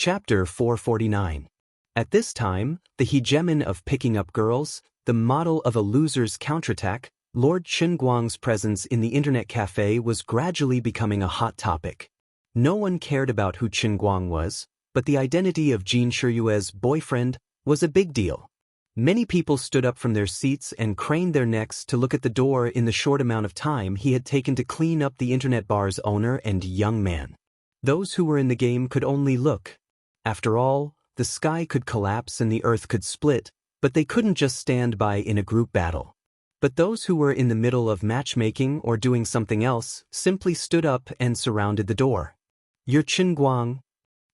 Chapter 449. At this time, the hegemon of picking up girls, the model of a loser's counterattack, Lord Qinguang's presence in the internet cafe was gradually becoming a hot topic. No one cared about who Qinguang was, but the identity of Jin Shiyue's boyfriend was a big deal. Many people stood up from their seats and craned their necks to look at the door in the short amount of time he had taken to clean up the internet bar's owner and young man. Those who were in the game could only look. After all, the sky could collapse and the earth could split, but they couldn't just stand by in a group battle. But those who were in the middle of matchmaking or doing something else simply stood up and surrounded the door. "You're Qinguang?"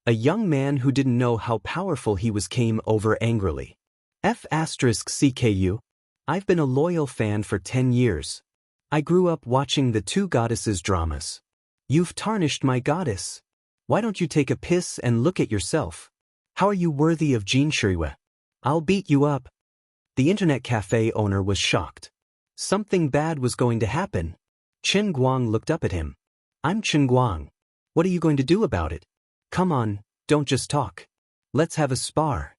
A young man who didn't know how powerful he was came over angrily. F***CKU. I've been a loyal fan for 10 years. I grew up watching the Two Goddesses dramas. You've tarnished my goddess. Why don't you take a piss and look at yourself? How are you worthy of Jin Shiyue? I'll beat you up. The internet cafe owner was shocked. Something bad was going to happen. Qinguang looked up at him. "I'm Qinguang. What are you going to do about it? Come on, don't just talk. Let's have a spar."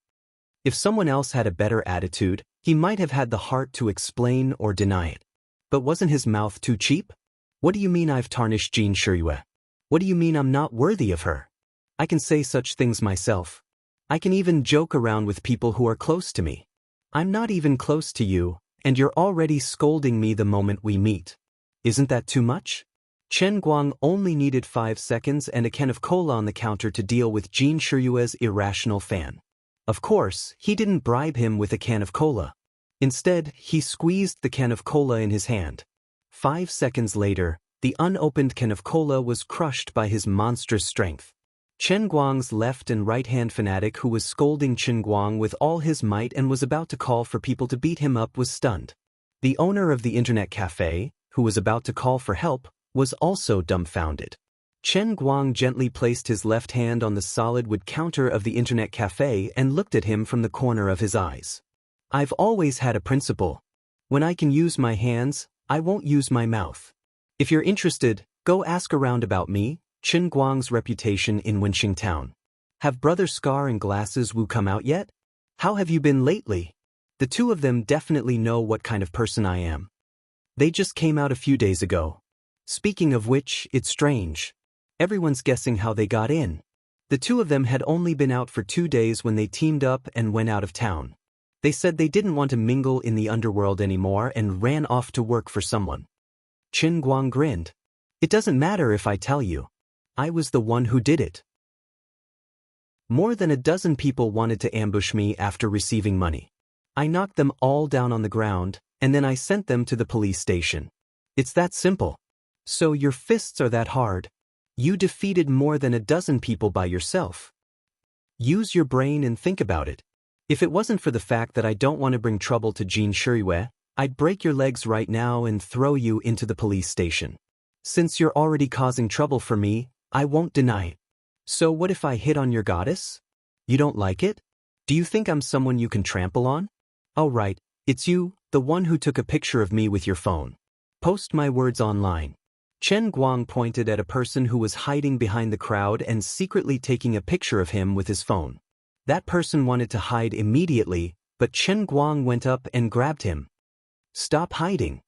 If someone else had a better attitude, he might have had the heart to explain or deny it. But wasn't his mouth too cheap? "What do you mean I've tarnished Jin Shiyue? What do you mean I'm not worthy of her? I can say such things myself. I can even joke around with people who are close to me. I'm not even close to you, and you're already scolding me the moment we meet. Isn't that too much?" Qinguang only needed 5 seconds and a can of cola on the counter to deal with Jin Shiyue's irrational fan. Of course, he didn't bribe him with a can of cola. Instead, he squeezed the can of cola in his hand. 5 seconds later, the unopened can of cola was crushed by his monstrous strength. Qinguang's left and right-hand fanatic who was scolding Qinguang with all his might and was about to call for people to beat him up was stunned. The owner of the internet cafe, who was about to call for help, was also dumbfounded. Qinguang gently placed his left hand on the solid wood counter of the internet cafe and looked at him from the corner of his eyes. "I've always had a principle. When I can use my hands, I won't use my mouth. If you're interested, go ask around about me, Qinguang's reputation in Wenxing Town. Have Brother Scar and Glasses Wu come out yet? How have you been lately? The two of them definitely know what kind of person I am. They just came out a few days ago. Speaking of which, it's strange. Everyone's guessing how they got in. The two of them had only been out for 2 days when they teamed up and went out of town. They said they didn't want to mingle in the underworld anymore and ran off to work for someone." Qinguang grinned. "It doesn't matter if I tell you. I was the one who did it. More than a dozen people wanted to ambush me after receiving money. I knocked them all down on the ground, and then I sent them to the police station. It's that simple. So your fists are that hard. You defeated more than a dozen people by yourself. Use your brain and think about it. If it wasn't for the fact that I don't want to bring trouble to Jin Shiyue, I'd break your legs right now and throw you into the police station. Since you're already causing trouble for me, I won't deny it. So what if I hit on your goddess? You don't like it? Do you think I'm someone you can trample on? Oh right, it's you, the one who took a picture of me with your phone. Post my words online." Qinguang pointed at a person who was hiding behind the crowd and secretly taking a picture of him with his phone. That person wanted to hide immediately, but Qinguang went up and grabbed him. "Stop hiding.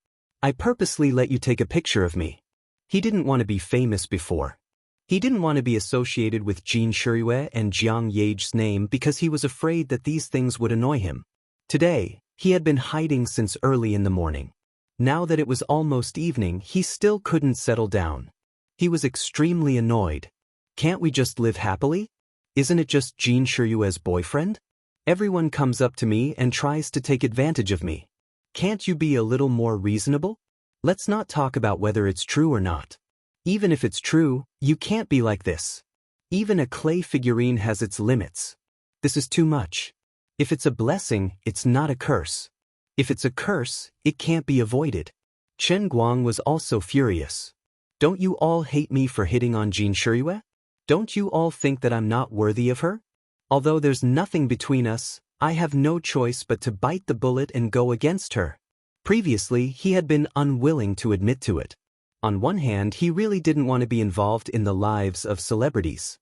I purposely let you take a picture of me." He didn't want to be famous before. He didn't want to be associated with Jin Shiyue and Jiang Ye's name because he was afraid that these things would annoy him. Today, he had been hiding since early in the morning. Now that it was almost evening, he still couldn't settle down. He was extremely annoyed. Can't we just live happily? Isn't it just Jin Shiyue's boyfriend? Everyone comes up to me and tries to take advantage of me. Can't you be a little more reasonable? Let's not talk about whether it's true or not. Even if it's true, you can't be like this. Even a clay figurine has its limits. This is too much. If it's a blessing, it's not a curse. If it's a curse, it can't be avoided. Qinguang was also furious. Don't you all hate me for hitting on Jin Shiyue? Don't you all think that I'm not worthy of her? Although there's nothing between us, I have no choice but to bite the bullet and go against her. Previously, he had been unwilling to admit to it. On one hand, he really didn't want to be involved in the lives of celebrities.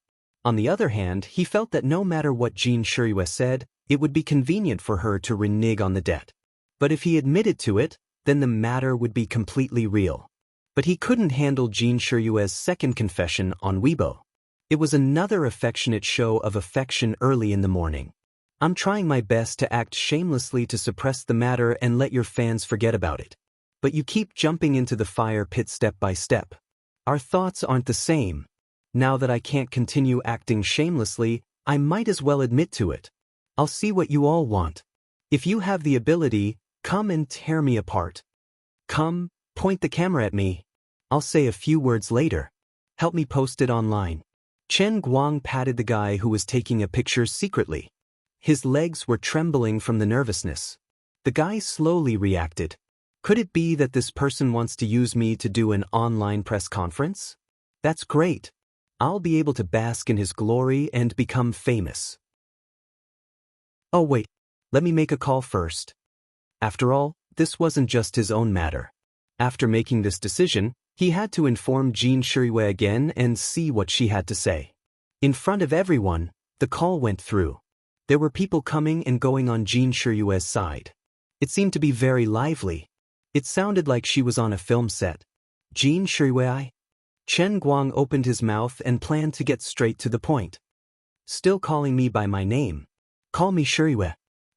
On the other hand, he felt that no matter what Jin Shirue said, it would be convenient for her to renege on the debt. But if he admitted to it, then the matter would be completely real. But he couldn't handle Jin Shirue's second confession on Weibo. It was another affectionate show of affection early in the morning. I'm trying my best to act shamelessly to suppress the matter and let your fans forget about it. But you keep jumping into the fire pit step by step. Our thoughts aren't the same. Now that I can't continue acting shamelessly, I might as well admit to it. I'll see what you all want. If you have the ability, come and tear me apart. Come, point the camera at me. I'll say a few words later. Help me post it online. Chen Guang patted the guy who was taking a picture secretly. His legs were trembling from the nervousness. The guy slowly reacted. Could it be that this person wants to use me to do an online press conference? That's great. I'll be able to bask in his glory and become famous. Oh wait, let me make a call first. After all, this wasn't just his own matter. After making this decision, he had to inform Jin Shirue again and see what she had to say. In front of everyone, the call went through. There were people coming and going on Jin Shirue's side. It seemed to be very lively. It sounded like she was on a film set. Jin Shirue? Chen Guang opened his mouth and planned to get straight to the point. Still calling me by my name. Call me Shirue.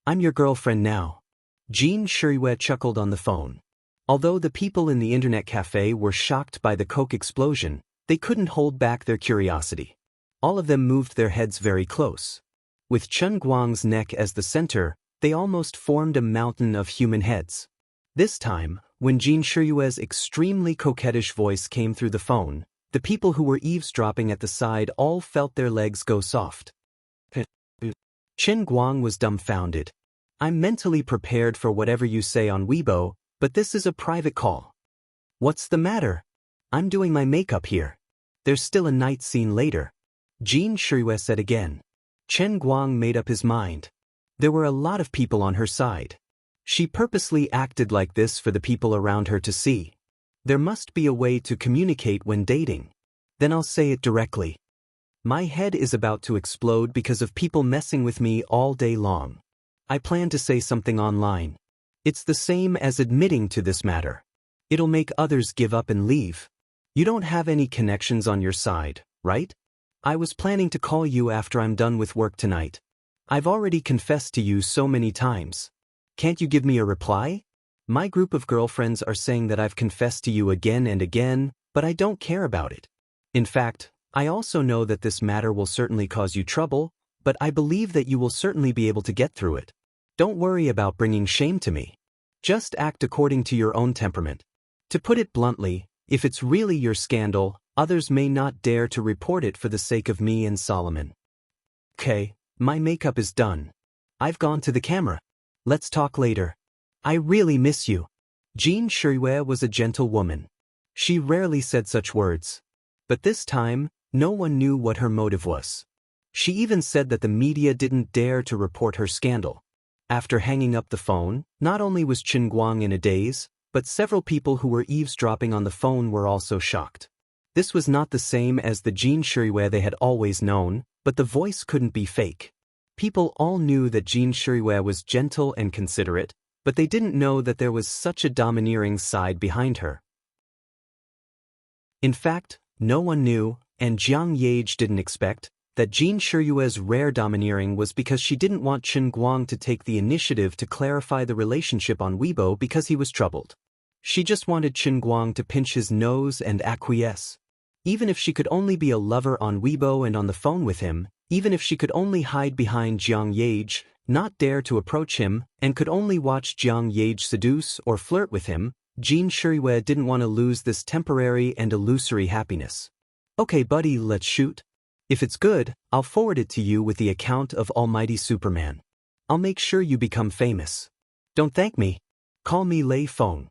I'm your girlfriend now. Jin Shirue chuckled on the phone. Although the people in the internet cafe were shocked by the coke explosion, they couldn't hold back their curiosity. All of them moved their heads very close. With Chen Guang's neck as the center, they almost formed a mountain of human heads. This time, when Jin Shirue's extremely coquettish voice came through the phone, the people who were eavesdropping at the side all felt their legs go soft. Chen Guang was dumbfounded. I'm mentally prepared for whatever you say on Weibo, but this is a private call. What's the matter? I'm doing my makeup here. There's still a night scene later. Jin Shirue said again. Chen Guang made up his mind. There were a lot of people on her side. She purposely acted like this for the people around her to see. There must be a way to communicate when dating. Then I'll say it directly. My head is about to explode because of people messing with me all day long. I plan to say something online. It's the same as admitting to this matter. It'll make others give up and leave. You don't have any connections on your side, right? I was planning to call you after I'm done with work tonight. I've already confessed to you so many times. Can't you give me a reply? My group of girlfriends are saying that I've confessed to you again and again, but I don't care about it. In fact, I also know that this matter will certainly cause you trouble, but I believe that you will certainly be able to get through it. Don't worry about bringing shame to me. Just act according to your own temperament. To put it bluntly, if it's really your scandal, others may not dare to report it for the sake of me and Solomon. Okay, my makeup is done. I've gone to the camera. Let's talk later. I really miss you. Jin Shirue was a gentle woman. She rarely said such words. But this time, no one knew what her motive was. She even said that the media didn't dare to report her scandal. After hanging up the phone, not only was Chen Guang in a daze, but several people who were eavesdropping on the phone were also shocked. This was not the same as the Jin Shirue they had always known, but the voice couldn't be fake. People all knew that Jin Shirue was gentle and considerate, but they didn't know that there was such a domineering side behind her. In fact, no one knew, and Jiang Yage didn't expect, that Jin Shirue's rare domineering was because she didn't want Chen Guang to take the initiative to clarify the relationship on Weibo because he was troubled. She just wanted Chen Guang to pinch his nose and acquiesce. Even if she could only be a lover on Weibo and on the phone with him, even if she could only hide behind Jiang Yage, not dare to approach him, and could only watch Jiang Yage seduce or flirt with him, Jin Shirue didn't want to lose this temporary and illusory happiness. Okay buddy, let's shoot. If it's good, I'll forward it to you with the account of Almighty Superman. I'll make sure you become famous. Don't thank me. Call me Lei Feng.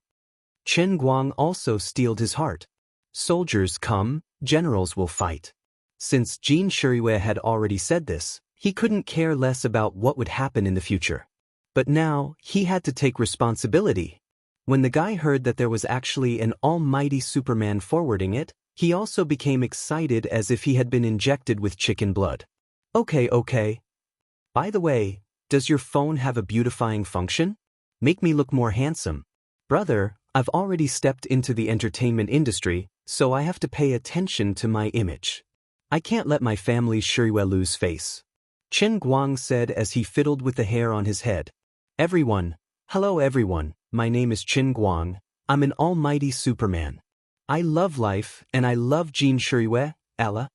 Chen Guang also steeled his heart. Soldiers come, generals will fight. Since Jin Shirue had already said this, he couldn't care less about what would happen in the future. But now, he had to take responsibility. When the guy heard that there was actually an almighty Superman forwarding it, He also became excited as if he had been injected with chicken blood. Okay. By the way, does your phone have a beautifying function? Make me look more handsome. Brother, I've already stepped into the entertainment industry, so I have to pay attention to my image. I can't let my family's Shirue lose face. Chen Guang said as he fiddled with the hair on his head. Hello everyone, my name is Chen Guang. I'm an almighty Superman. I love life and I love Jean Shirue, Ella.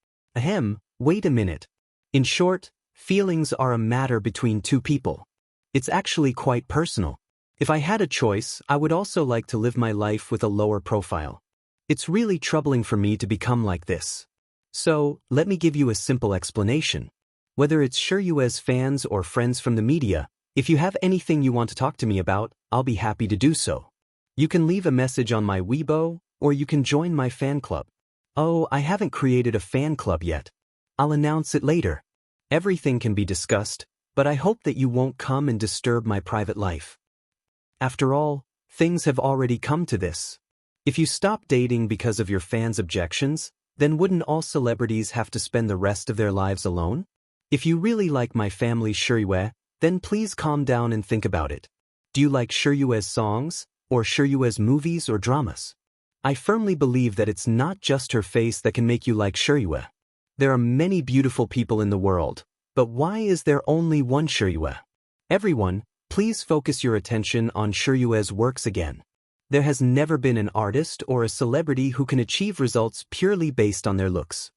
Wait a minute. In short, feelings are a matter between two people. It's actually quite personal. If I had a choice, I would also like to live my life with a lower profile. It's really troubling for me to become like this. So, let me give you a simple explanation. Whether it's Shirue's fans or friends from the media, if you have anything you want to talk to me about, I'll be happy to do so. You can leave a message on my Weibo, or you can join my fan club. Oh, I haven't created a fan club yet. I'll announce it later. Everything can be discussed, but I hope that you won't come and disturb my private life. After all, things have already come to this. If you stop dating because of your fans' objections, then wouldn't all celebrities have to spend the rest of their lives alone? If you really like my family Shirue, then please calm down and think about it. Do you like Shirue's songs, or Shirue's movies or dramas? I firmly believe that it's not just her face that can make you like Shirue. There are many beautiful people in the world, but why is there only one Shirue? Everyone, please focus your attention on Shirue's works again. There has never been an artist or a celebrity who can achieve results purely based on their looks.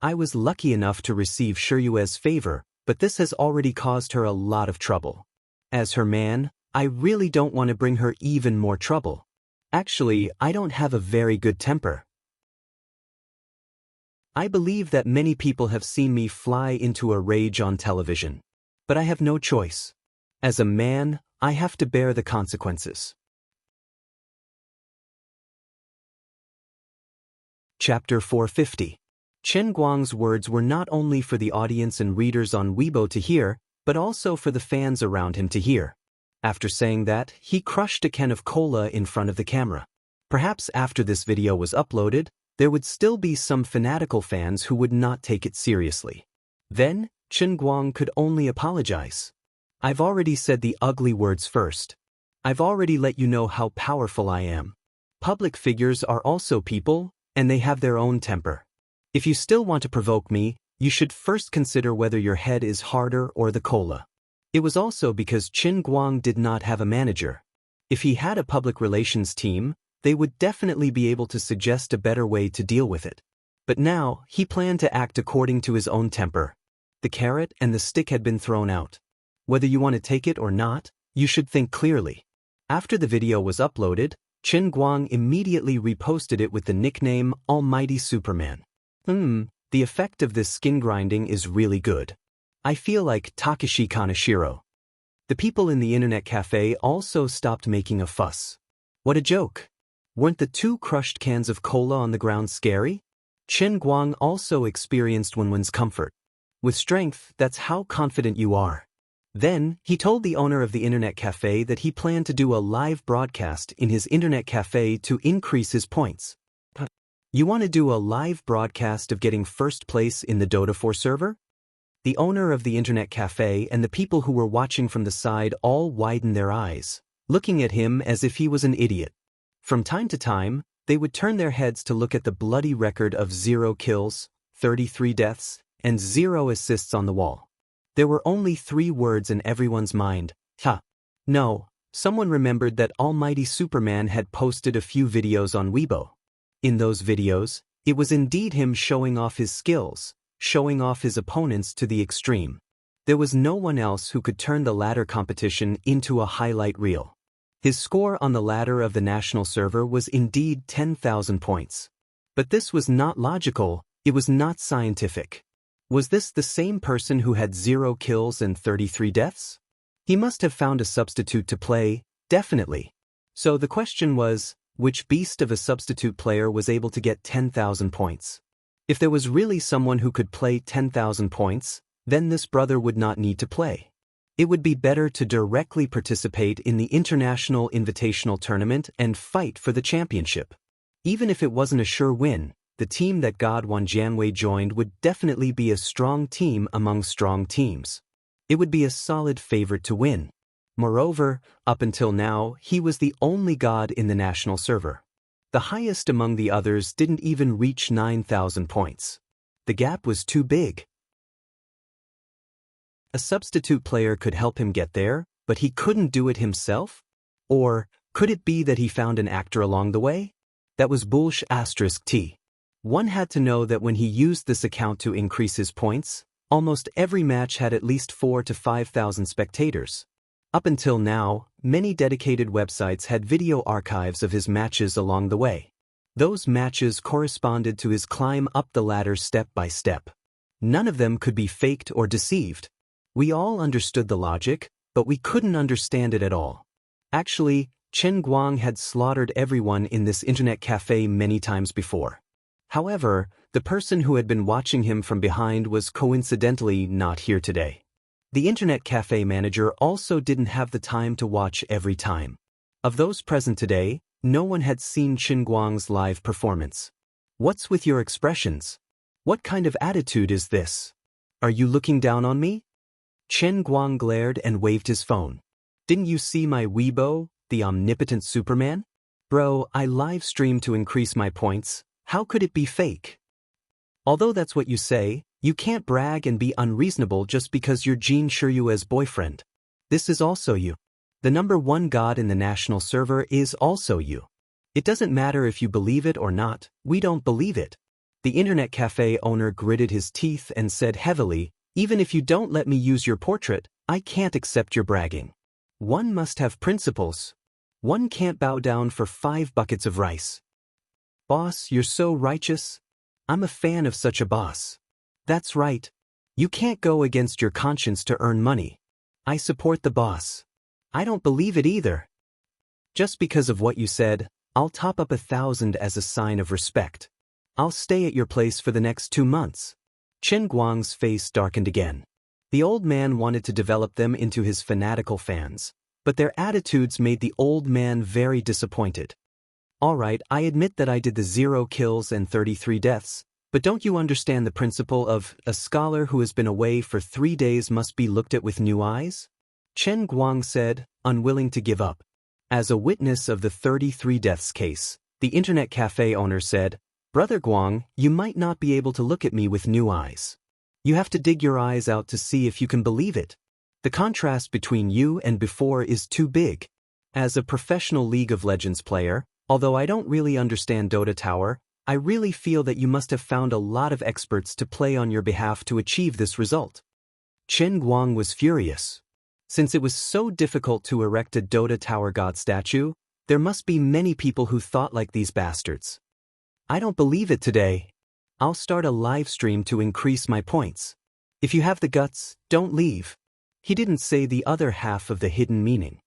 I was lucky enough to receive Shirue's favor, but this has already caused her a lot of trouble. As her man, I really don't want to bring her even more trouble. Actually, I don't have a very good temper. I believe that many people have seen me fly into a rage on television. But I have no choice. As a man, I have to bear the consequences. Chapter 450. Chen Guang's words were not only for the audience and readers on Weibo to hear, but also for the fans around him to hear. After saying that, he crushed a can of cola in front of the camera. Perhaps after this video was uploaded, there would still be some fanatical fans who would not take it seriously. Then, Chen Guang could only apologize. I've already said the ugly words first. I've already let you know how powerful I am. Public figures are also people, and they have their own temper. If you still want to provoke me, you should first consider whether your head is harder or the cola. It was also because Chen Guang did not have a manager. If he had a public relations team, they would definitely be able to suggest a better way to deal with it. But now, he planned to act according to his own temper. The carrot and the stick had been thrown out. Whether you want to take it or not, you should think clearly. After the video was uploaded, Chen Guang immediately reposted it with the nickname Almighty Superman. The effect of this skin grinding is really good. I feel like Takashi Kaneshiro. The people in the internet cafe also stopped making a fuss. What a joke. Weren't the 2 crushed cans of cola on the ground scary? Chen Guang also experienced Wenwen's comfort. With strength, that's how confident you are. Then, he told the owner of the internet cafe that he planned to do a live broadcast in his internet cafe to increase his points. You want to do a live broadcast of getting first place in the Dota 4 server? The owner of the internet cafe and the people who were watching from the side all widened their eyes, looking at him as if he was an idiot. From time to time, they would turn their heads to look at the bloody record of 0 kills, 33 deaths, and 0 assists on the wall. There were only 3 words in everyone's mind. No, someone remembered that Almighty Superman had posted a few videos on Weibo. In those videos, it was indeed him showing off his skills, showing off his opponents to the extreme. There was no one else who could turn the ladder competition into a highlight reel. His score on the ladder of the national server was indeed 10,000 points. But this was not logical, it was not scientific. Was this the same person who had 0 kills and 33 deaths? He must have found a substitute to play, definitely. So the question was, which beast of a substitute player was able to get 10,000 points? If there was really someone who could play 10,000 points, then this brother would not need to play. It would be better to directly participate in the International Invitational Tournament and fight for the championship. Even if it wasn't a sure win, the team that God Wan Jianwei joined would definitely be a strong team among strong teams. It would be a solid favorite to win. Moreover, up until now, he was the only god in the national server. The highest among the others didn't even reach 9,000 points. The gap was too big. A substitute player could help him get there, but he couldn't do it himself? Or could it be that he found an actor along the way? That was bullsh*t. One had to know that when he used this account to increase his points, almost every match had at least 4,000 to 5,000 spectators. Up until now, many dedicated websites had video archives of his matches along the way. Those matches corresponded to his climb up the ladder step by step. None of them could be faked or deceived. We all understood the logic, but we couldn't understand it at all. Actually, Chen Guang had slaughtered everyone in this internet cafe many times before. However, the person who had been watching him from behind was coincidentally not here today. The internet cafe manager also didn't have the time to watch every time. Of those present today, no one had seen Chen Guang's live performance. What's with your expressions? What kind of attitude is this? Are you looking down on me? Chen Guang glared and waved his phone. Didn't you see my Weibo, the omnipotent Superman? Bro, I live stream to increase my points. How could it be fake? Although that's what you say, you can't brag and be unreasonable just because you're Jin Shiryue's boyfriend. This is also you. The #1 god in the national server is also you. It doesn't matter if you believe it or not, we don't believe it. The internet cafe owner gritted his teeth and said heavily, even if you don't let me use your portrait, I can't accept your bragging. One must have principles. One can't bow down for 5 buckets of rice. Boss, you're so righteous. I'm a fan of such a boss. That's right. You can't go against your conscience to earn money. I support the boss. I don't believe it either. Just because of what you said, I'll top up 1,000 as a sign of respect. I'll stay at your place for the next 2 months. Chen Guang's face darkened again. The old man wanted to develop them into his fanatical fans, but their attitudes made the old man very disappointed. Alright, I admit that I did the 0 kills and 33 deaths, but don't you understand the principle of a scholar who has been away for 3 days must be looked at with new eyes? Chen Guang said, unwilling to give up. As a witness of the 33 deaths case, the internet cafe owner said, Brother Guang, you might not be able to look at me with new eyes. You have to dig your eyes out to see if you can believe it. The contrast between you and before is too big. As a professional League of Legends player, although I don't really understand Dota Tower, I really feel that you must have found a lot of experts to play on your behalf to achieve this result. Chen Guang was furious. Since it was so difficult to erect a Dota Tower god statue, there must be many people who thought like these bastards. I don't believe it today. I'll start a live stream to increase my points. If you have the guts, don't leave. He didn't say the other half of the hidden meaning.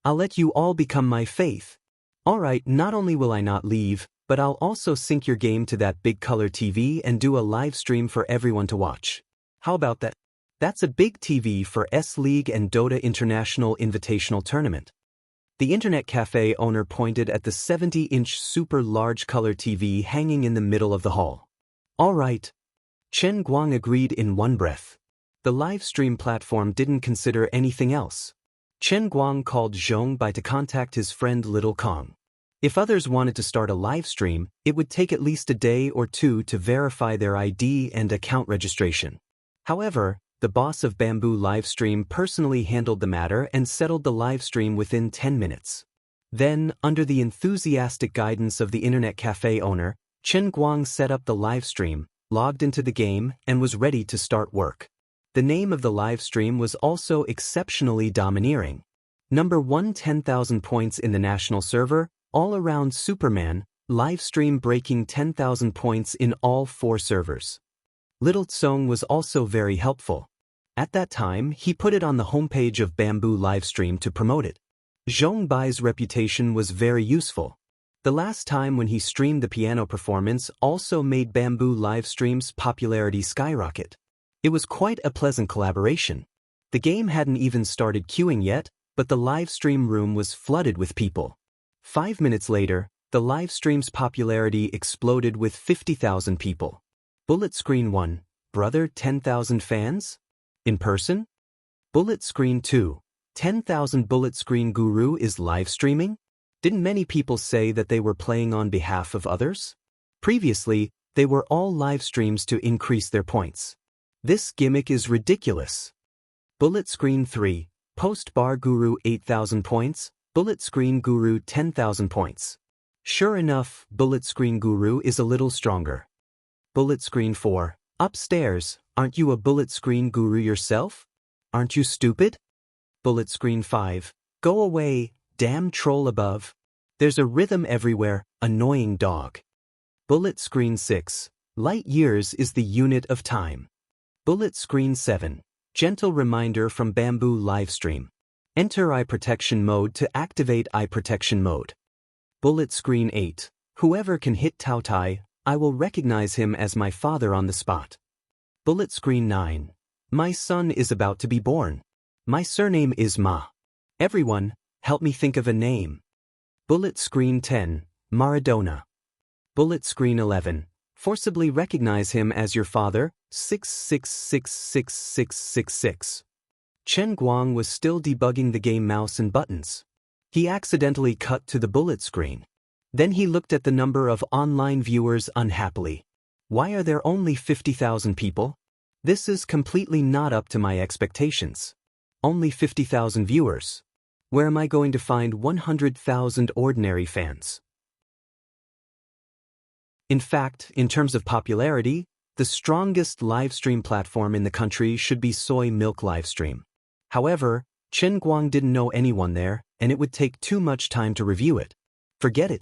I'll let you all become my faith. Alright, not only will I not leave, but I'll also sync your game to that big color TV and do a live stream for everyone to watch. How about that? That's a big TV for S-League and Dota International Invitational Tournament. The internet cafe owner pointed at the 70-inch super large color TV hanging in the middle of the hall. Alright. Chen Guang agreed in one breath. The live stream platform didn't consider anything else. Chen Guang called Zhong Bai to contact his friend Little Kong. If others wanted to start a live stream, it would take at least a day or 2 to verify their ID and account registration. However, the boss of Bamboo Livestream personally handled the matter and settled the livestream within 10 minutes. Then, under the enthusiastic guidance of the internet cafe owner, Chen Guang set up the livestream, logged into the game, and was ready to start work. The name of the livestream was also exceptionally domineering. #1 10,000 points in the national server, all-around Superman, livestream breaking 10,000 points in all 4 servers. Little Tsong was also very helpful. At that time, he put it on the homepage of Bamboo Livestream to promote it. Zhong Bai's reputation was very useful. The last time when he streamed the piano performance also made Bamboo Livestream's popularity skyrocket. It was quite a pleasant collaboration. The game hadn't even started queuing yet, but the livestream room was flooded with people. 5 minutes later, The live stream's popularity exploded with 50,000 people. Bullet Screen 1, brother 10,000 fans? In person? Bullet Screen 2, 10,000 Bullet Screen Guru is live streaming? Didn't many people say that they were playing on behalf of others? Previously, they were all live streams to increase their points. This gimmick is ridiculous. Bullet Screen 3, Post Bar Guru 8,000 points, Bullet Screen Guru 10,000 points. Sure enough, Bullet Screen Guru is a little stronger. Bullet Screen 4, Upstairs, aren't you a Bullet Screen Guru yourself? Aren't you stupid? Bullet Screen 5, Go away, damn troll above. There's a rhythm everywhere, annoying dog. Bullet Screen 6, Light years is the unit of time. Bullet Screen 7, Gentle reminder from Bamboo Livestream. Enter eye protection mode to activate eye protection mode. Bullet Screen 8, Whoever can hit Tao Tai, I will recognize him as my father on the spot. Bullet Screen 9, My son is about to be born. My surname is Ma. Everyone, help me think of a name. Bullet Screen 10, Maradona. Bullet Screen 11, Forcibly recognize him as your father, 6666666. Chen Guang was still debugging the game mouse and buttons. He accidentally cut to the bullet screen. Then he looked at the number of online viewers unhappily. Why are there only 50,000 people? This is completely not up to my expectations. Only 50,000 viewers. Where am I going to find 100,000 ordinary fans? In fact, in terms of popularity, the strongest livestream platform in the country should be Soy Milk Livestream. However, Chen Guang didn't know anyone there, and it would take too much time to review it. Forget it.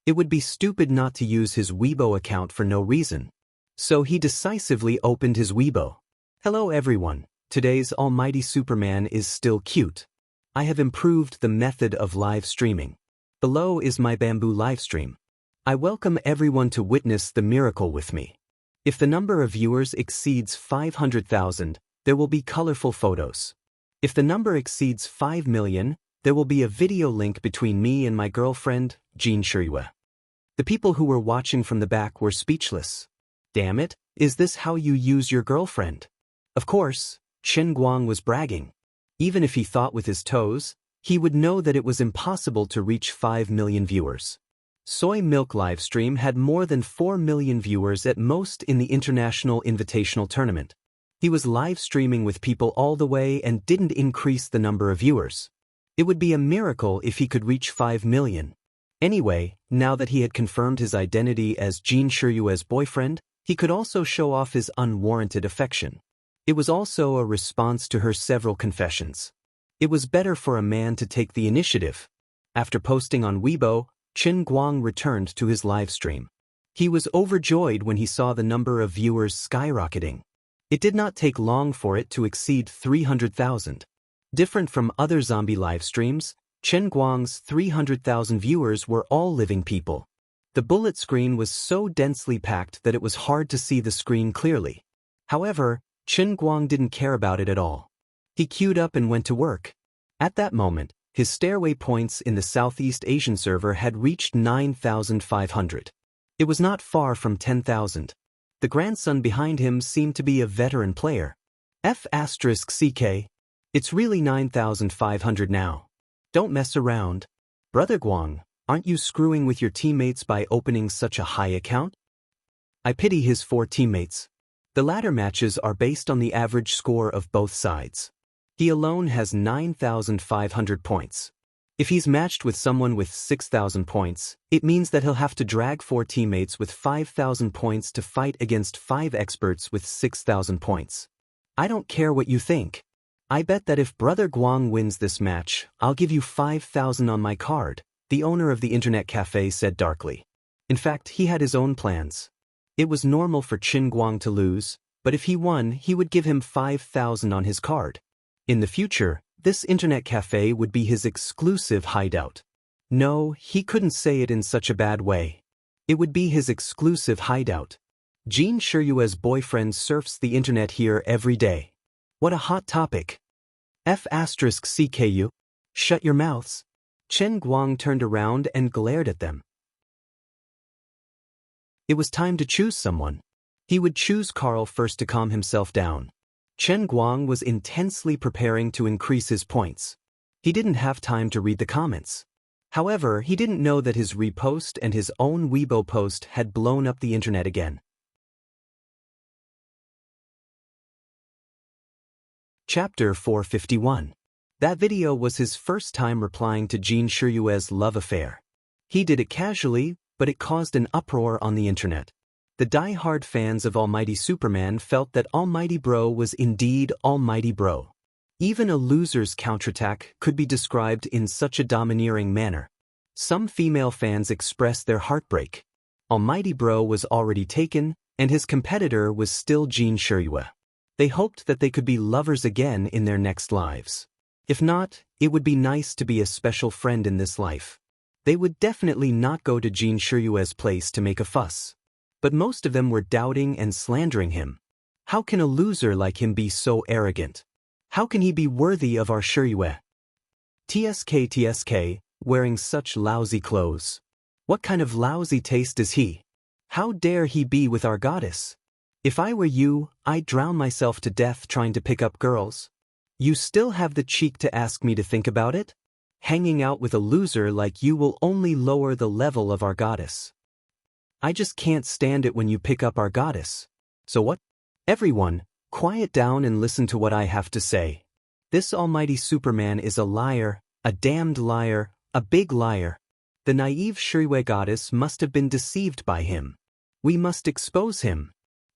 It would be stupid not to use his Weibo account for no reason. So he decisively opened his Weibo. Hello everyone, today's almighty Superman is still cute. I have improved the method of live streaming. Below is my Bamboo livestream. I welcome everyone to witness the miracle with me. If the number of viewers exceeds 500,000, there will be colorful photos. If the number exceeds 5 million, there will be a video link between me and my girlfriend, Xianxia. The people who were watching from the back were speechless. Damn it, is this how you use your girlfriend? Of course, Chen Guang was bragging. Even if he thought with his toes, he would know that it was impossible to reach 5 million viewers. Soy Milk Livestream had more than 4 million viewers at most in the International Invitational Tournament. He was live streaming with people all the way and didn't increase the number of viewers. It would be a miracle if he could reach 5 million. Anyway, now that he had confirmed his identity as Xianxia's boyfriend, he could also show off his unwarranted affection. It was also a response to her several confessions. It was better for a man to take the initiative. After posting on Weibo, Chen Guang returned to his livestream. He was overjoyed when he saw the number of viewers skyrocketing. It did not take long for it to exceed 300,000. Different from other zombie livestreams, Chen Guang's 300,000 viewers were all living people. The bullet screen was so densely packed that it was hard to see the screen clearly. However, Chen Guang didn't care about it at all. He queued up and went to work. At that moment, his stairway points in the Southeast Asian server had reached 9,500. It was not far from 10,000. The grandson behind him seemed to be a veteran player. F***CK. It's really 9,500 now. Don't mess around. Brother Guang, aren't you screwing with your teammates by opening such a high account? I pity his 4 teammates. The ladder matches are based on the average score of both sides. He alone has 9,500 points. If he's matched with someone with 6,000 points, it means that he'll have to drag 4 teammates with 5,000 points to fight against 5 experts with 6,000 points. I don't care what you think. I bet that if Brother Guang wins this match, I'll give you 5,000 on my card, the owner of the internet cafe said darkly. In fact, he had his own plans. It was normal for Chen Guang to lose, but if he won, he would give him 5,000 on his card. In the future, this internet cafe would be his exclusive hideout. No, he couldn't say it in such a bad way. It would be his exclusive hideout. Xianxia's boyfriend surfs the internet here every day. What a hot topic. F***CKU. Shut your mouths. Chen Guang turned around and glared at them. It was time to choose someone. He would choose Carl first to calm himself down. Chen Guang was intensely preparing to increase his points. He didn't have time to read the comments. However, he didn't know that his repost and his own Weibo post had blown up the internet again. Chapter 451. That video was his first time replying to Jin Shiyue's love affair. He did it casually, but it caused an uproar on the internet. The die-hard fans of Almighty Superman felt that Almighty Bro was indeed Almighty Bro. Even a loser's counterattack could be described in such a domineering manner. Some female fans expressed their heartbreak. Almighty Bro was already taken, and his competitor was still Jin Shiyue. They hoped that they could be lovers again in their next lives. If not, it would be nice to be a special friend in this life. They would definitely not go to Jin Shiyue's place to make a fuss. But most of them were doubting and slandering him. How can a loser like him be so arrogant? How can he be worthy of our Shiyue? TSK, wearing such lousy clothes. What kind of lousy taste is he? How dare he be with our goddess? If I were you, I'd drown myself to death trying to pick up girls. You still have the cheek to ask me to think about it? Hanging out with a loser like you will only lower the level of our goddess. I just can't stand it when you pick up our goddess. So what? Everyone, quiet down and listen to what I have to say. This almighty Superman is a liar, a damned liar, a big liar. The naive Shiyue goddess must have been deceived by him. We must expose him.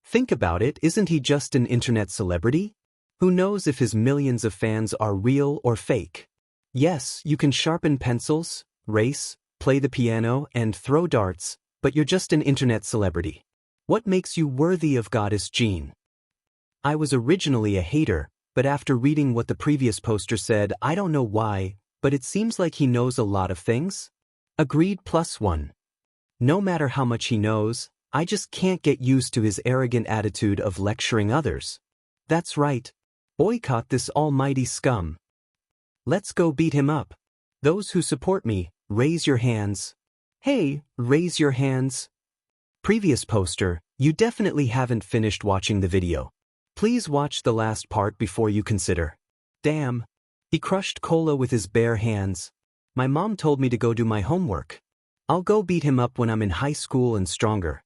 Think about it, isn't he just an internet celebrity? Who knows if his millions of fans are real or fake? Yes, you can sharpen pencils, race, play the piano, and throw darts, but you're just an internet celebrity. What makes you worthy of Goddess Jean? I was originally a hater, but after reading what the previous poster said, I don't know why, but it seems like he knows a lot of things. Agreed +1. No matter how much he knows, I just can't get used to his arrogant attitude of lecturing others. That's right. Boycott this almighty scum. Let's go beat him up. Those who support me, raise your hands. Hey, raise your hands. Previous poster, you definitely haven't finished watching the video. Please watch the last part before you consider. Damn. He crushed cola with his bare hands. My mom told me to go do my homework. I'll go beat him up when I'm in high school and stronger.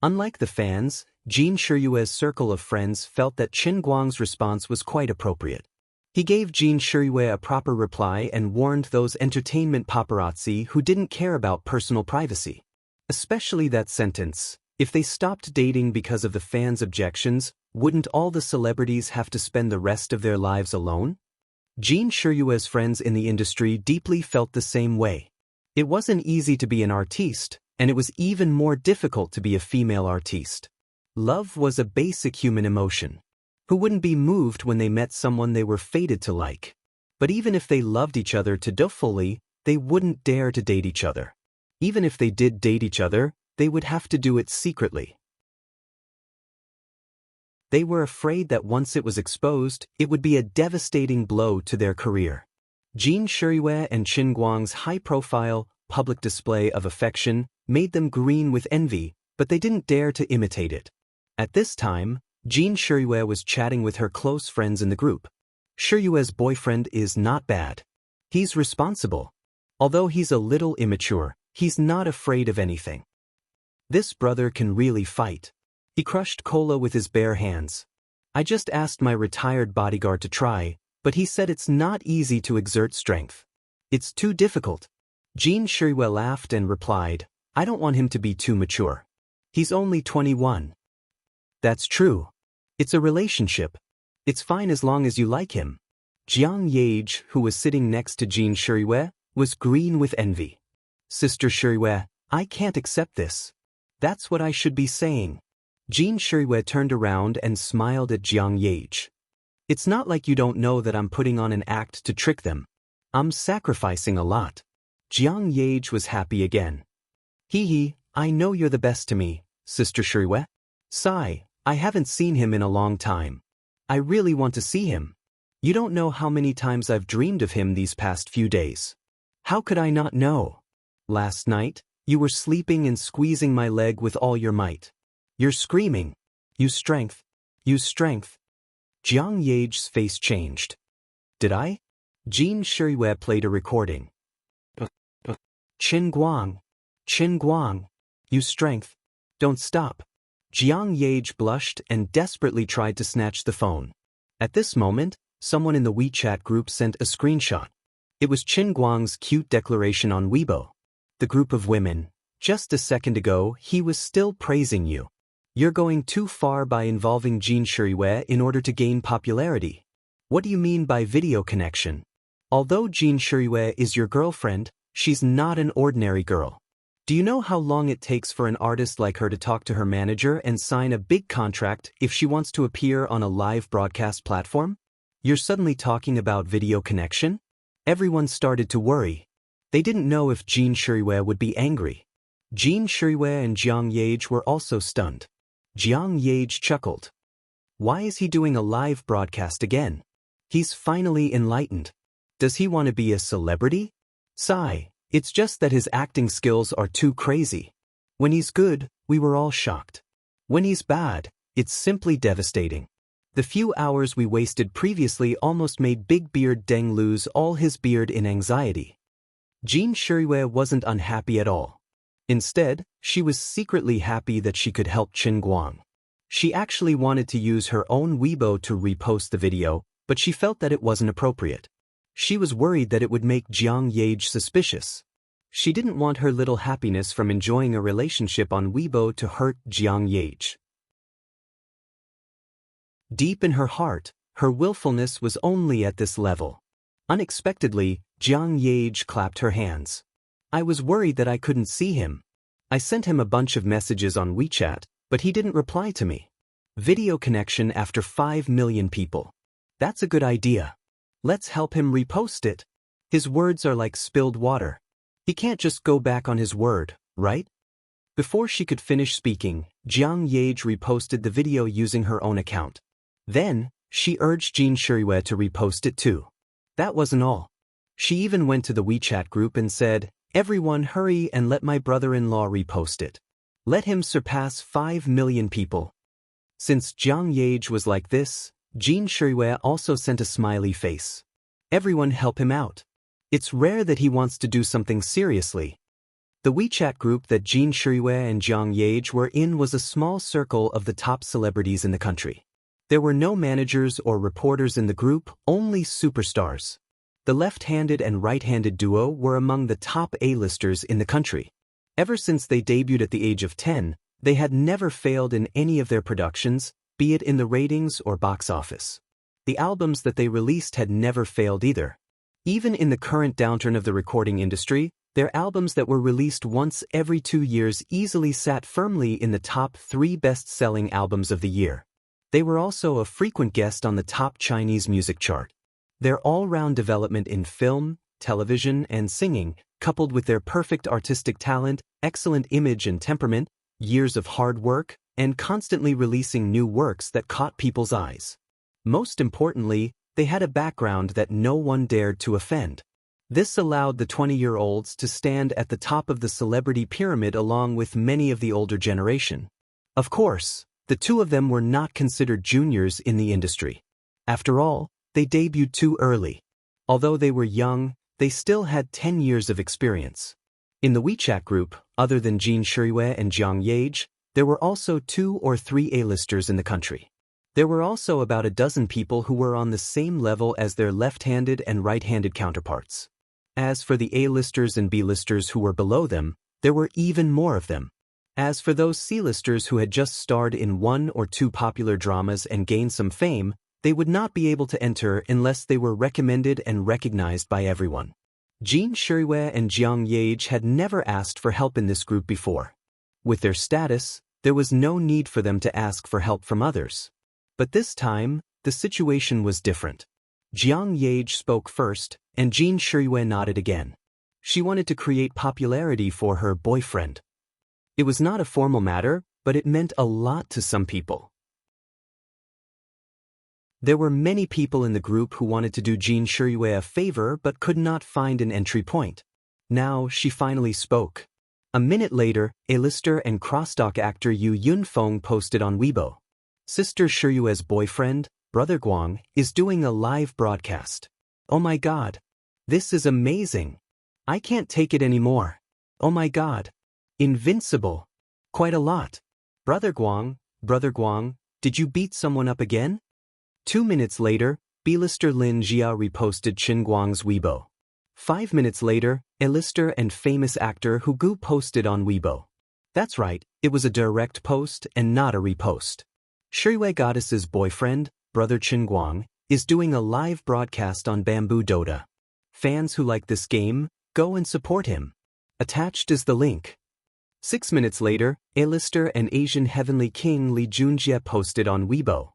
Unlike the fans, Jin Shiyue's circle of friends felt that Chen Guang's response was quite appropriate. He gave Jin Shiyue a proper reply and warned those entertainment paparazzi who didn't care about personal privacy. Especially that sentence, if they stopped dating because of the fans' objections, wouldn't all the celebrities have to spend the rest of their lives alone? Jin Shiyue's friends in the industry deeply felt the same way. It wasn't easy to be an artiste, and it was even more difficult to be a female artiste. Love was a basic human emotion. Who wouldn't be moved when they met someone they were fated to like? But even if they loved each other to death fully, they wouldn't dare to date each other. Even if they did date each other, they would have to do it secretly. They were afraid that once it was exposed, it would be a devastating blow to their career. Jin Shiyue and Chen Guang's high-profile, public display of affection made them green with envy, but they didn't dare to imitate it. At this time, Jin Shiyue was chatting with her close friends in the group. Shiyue's boyfriend is not bad. He's responsible. Although he's a little immature, he's not afraid of anything. This brother can really fight. He crushed cola with his bare hands. I just asked my retired bodyguard to try, but he said it's not easy to exert strength. It's too difficult. Jin Shiyue laughed and replied, I don't want him to be too mature. He's only 21. That's true. It's a relationship. It's fine as long as you like him. Jiang Yage, who was sitting next to Jin Shiyue, was green with envy. Sister Shiyue, I can't accept this. That's what I should be saying. Jin Shiyue turned around and smiled at Jiang Yage. It's not like you don't know that I'm putting on an act to trick them. I'm sacrificing a lot. Jiang Yage was happy again. Hee, I know you're the best to me, Sister Shiyue. Sigh, I haven't seen him in a long time. I really want to see him. You don't know how many times I've dreamed of him these past few days. How could I not know? Last night, You were sleeping and squeezing my leg with all your might. You're screaming. Use strength. Use strength. Jiang Yage's face changed. Did I? Jin Shiriyue played a recording. Qin Guang. Qin Guang. Use strength. Don't stop. Jiang Yage blushed and desperately tried to snatch the phone. At this moment, someone in the WeChat group sent a screenshot. It was Qin Guang's cute declaration on Weibo. The group of women. Just a second ago, he was still praising you. You're going too far by involving Jin Shiriyue in order to gain popularity. What do you mean by video connection? Although Jin Shiriyue is your girlfriend, she's not an ordinary girl. Do you know how long it takes for an artist like her to talk to her manager and sign a big contract if she wants to appear on a live broadcast platform? You're suddenly talking about video connection? Everyone started to worry. They didn't know if Jin Shiriyue would be angry. Jin Shiriyue and Jiang Yage were also stunned. Jiang Yage chuckled. Why is he doing a live broadcast again? He's finally enlightened. Does he want to be a celebrity? Sigh, it's just that his acting skills are too crazy. When he's good, we were all shocked. When he's bad, it's simply devastating. The few hours we wasted previously almost made Big Beard Deng lose all his beard in anxiety. Jin Shiriyue wasn't unhappy at all. Instead, she was secretly happy that she could help Qin Guang. She actually wanted to use her own Weibo to repost the video, but she felt that it wasn't appropriate. She was worried that it would make Jiang Yage suspicious. She didn't want her little happiness from enjoying a relationship on Weibo to hurt Jiang Yage. Deep in her heart, her willfulness was only at this level. Unexpectedly, Jiang Yage clapped her hands. I was worried that I couldn't see him. I sent him a bunch of messages on WeChat, but he didn't reply to me. Video connection after 5 million people. That's a good idea. Let's help him repost it. His words are like spilled water. He can't just go back on his word, right? Before she could finish speaking, Jiang Yage reposted the video using her own account. Then, she urged Jin Shiriyue to repost it too. That wasn't all. She even went to the WeChat group and said, "Everyone hurry and let my brother-in-law repost it. Let him surpass 5 million people." Since Jiang Yage was like this, Jin Shiriyue also sent a smiley face. Everyone help him out. It's rare that he wants to do something seriously. The WeChat group that Jin Shiriyue and Jiang Yage were in was a small circle of the top celebrities in the country. There were no managers or reporters in the group, only superstars. The left-handed and right-handed duo were among the top A-listers in the country. Ever since they debuted at the age of 10, they had never failed in any of their productions, be it in the ratings or box office. The albums that they released had never failed either. Even in the current downturn of the recording industry, their albums that were released once every 2 years easily sat firmly in the top 3 best-selling albums of the year. They were also a frequent guest on the top Chinese music chart. Their all-round development in film, television, and singing, coupled with their perfect artistic talent, excellent image and temperament, years of hard work, and constantly releasing new works that caught people's eyes. Most importantly, they had a background that no one dared to offend. This allowed the 20-year-olds to stand at the top of the celebrity pyramid along with many of the older generation. Of course, the two of them were not considered juniors in the industry. After all, they debuted too early. Although they were young, they still had 10 years of experience. In the WeChat group, other than Jin Shiriyue and Jiang Yage, there were also 2 or 3 A-listers in the country. There were also about a dozen people who were on the same level as their left-handed and right-handed counterparts. As for the A-listers and B-listers who were below them, there were even more of them. As for those C-listers who had just starred in 1 or 2 popular dramas and gained some fame, they would not be able to enter unless they were recommended and recognized by everyone. Jin Shiriyue and Jiang Yage had never asked for help in this group before. With their status, there was no need for them to ask for help from others. But this time, the situation was different. Jiang Yage spoke first, and Jin Shiriyue nodded again. She wanted to create popularity for her boyfriend. It was not a formal matter, but it meant a lot to some people. There were many people in the group who wanted to do Jin Shiriyue a favor but could not find an entry point. Now she finally spoke. A minute later, A-lister and crosstalk actor Yu Yunfeng posted on Weibo. Sister Shiyue's boyfriend, Brother Guang, is doing a live broadcast. Oh my god. This is amazing. I can't take it anymore. Oh my god. Invincible. Quite a lot. Brother Guang, did you beat someone up again? 2 minutes later, B-lister Lin Jia reposted Qin Guang's Weibo. 5 minutes later, A-lister and famous actor Hu Gu posted on Weibo. That's right, it was a direct post and not a repost. Shiyue Goddess's boyfriend, Brother Qin Guang, is doing a live broadcast on Bamboo Dota. Fans who like this game, go and support him. Attached is the link. 6 minutes later, A-lister and Asian Heavenly King Li Junjie posted on Weibo.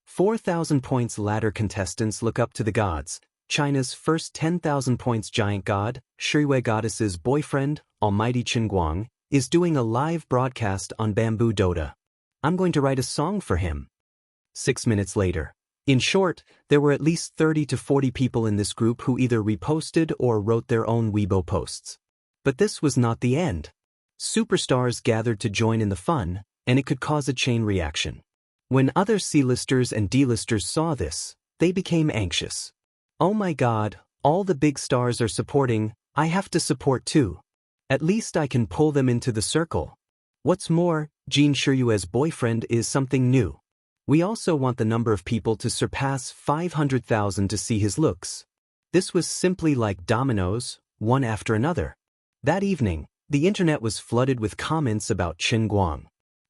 4,000 points ladder contestants look up to the gods. China's first 10,000 points giant god, Shiyue Goddess's boyfriend, Almighty Qin Guang, is doing a live broadcast on Bamboo Dota. I'm going to write a song for him. 6 minutes later. In short, there were at least 30 to 40 people in this group who either reposted or wrote their own Weibo posts. But this was not the end. Superstars gathered to join in the fun, and it could cause a chain reaction. When other C-listers and D-listers saw this, they became anxious. Oh my god, all the big stars are supporting, I have to support too. At least I can pull them into the circle. What's more, Jin Shiyue's boyfriend is something new. We also want the number of people to surpass 500,000 to see his looks. This was simply like dominoes, one after another. That evening, the internet was flooded with comments about Qin Guang.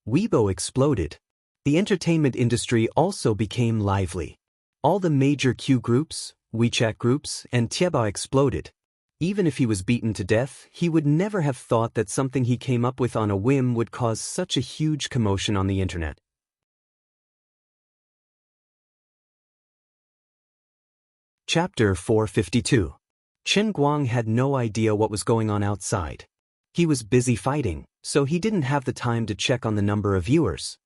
Weibo exploded. The entertainment industry also became lively. All the major Q groups, WeChat groups, and Tieba exploded. Even if he was beaten to death, he would never have thought that something he came up with on a whim would cause such a huge commotion on the internet. Chapter 452. Qin Guang had no idea what was going on outside. He was busy fighting, so he didn't have the time to check on the number of viewers.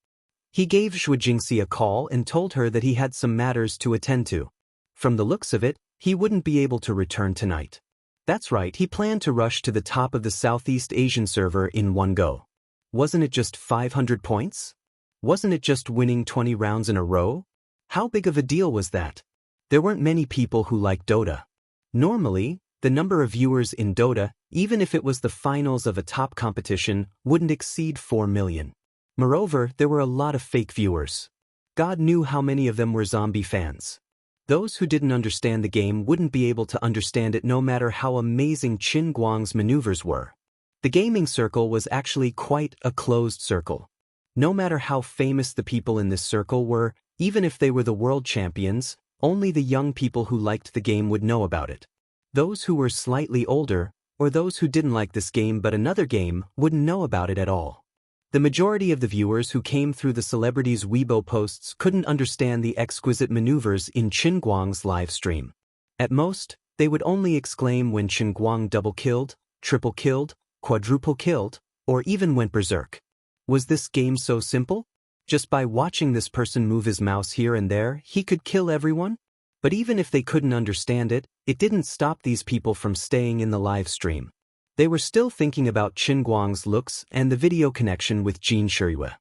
He gave Xue Jingxi a call and told her that he had some matters to attend to. From the looks of it, he wouldn't be able to return tonight. That's right, he planned to rush to the top of the Southeast Asian server in one go. Wasn't it just 500 points? Wasn't it just winning 20 rounds in a row? How big of a deal was that? There weren't many people who liked Dota. Normally, the number of viewers in Dota, even if it was the finals of a top competition, wouldn't exceed 4 million. Moreover, there were a lot of fake viewers. God knew how many of them were zombie fans. Those who didn't understand the game wouldn't be able to understand it no matter how amazing Qin Guang's maneuvers were. The gaming circle was actually quite a closed circle. No matter how famous the people in this circle were, even if they were the world champions, only the young people who liked the game would know about it. Those who were slightly older, or those who didn't like this game but another game, wouldn't know about it at all. The majority of the viewers who came through the celebrities' Weibo posts couldn't understand the exquisite maneuvers in Qin Guang's live stream. At most, they would only exclaim when Qin Guang double-killed, triple-killed, quadruple-killed, or even went berserk. Was this game so simple? Just by watching this person move his mouse here and there, he could kill everyone? But even if they couldn't understand it, it didn't stop these people from staying in the live stream. They were still thinking about Qin Guang's looks and the video connection with Jin Shiyue.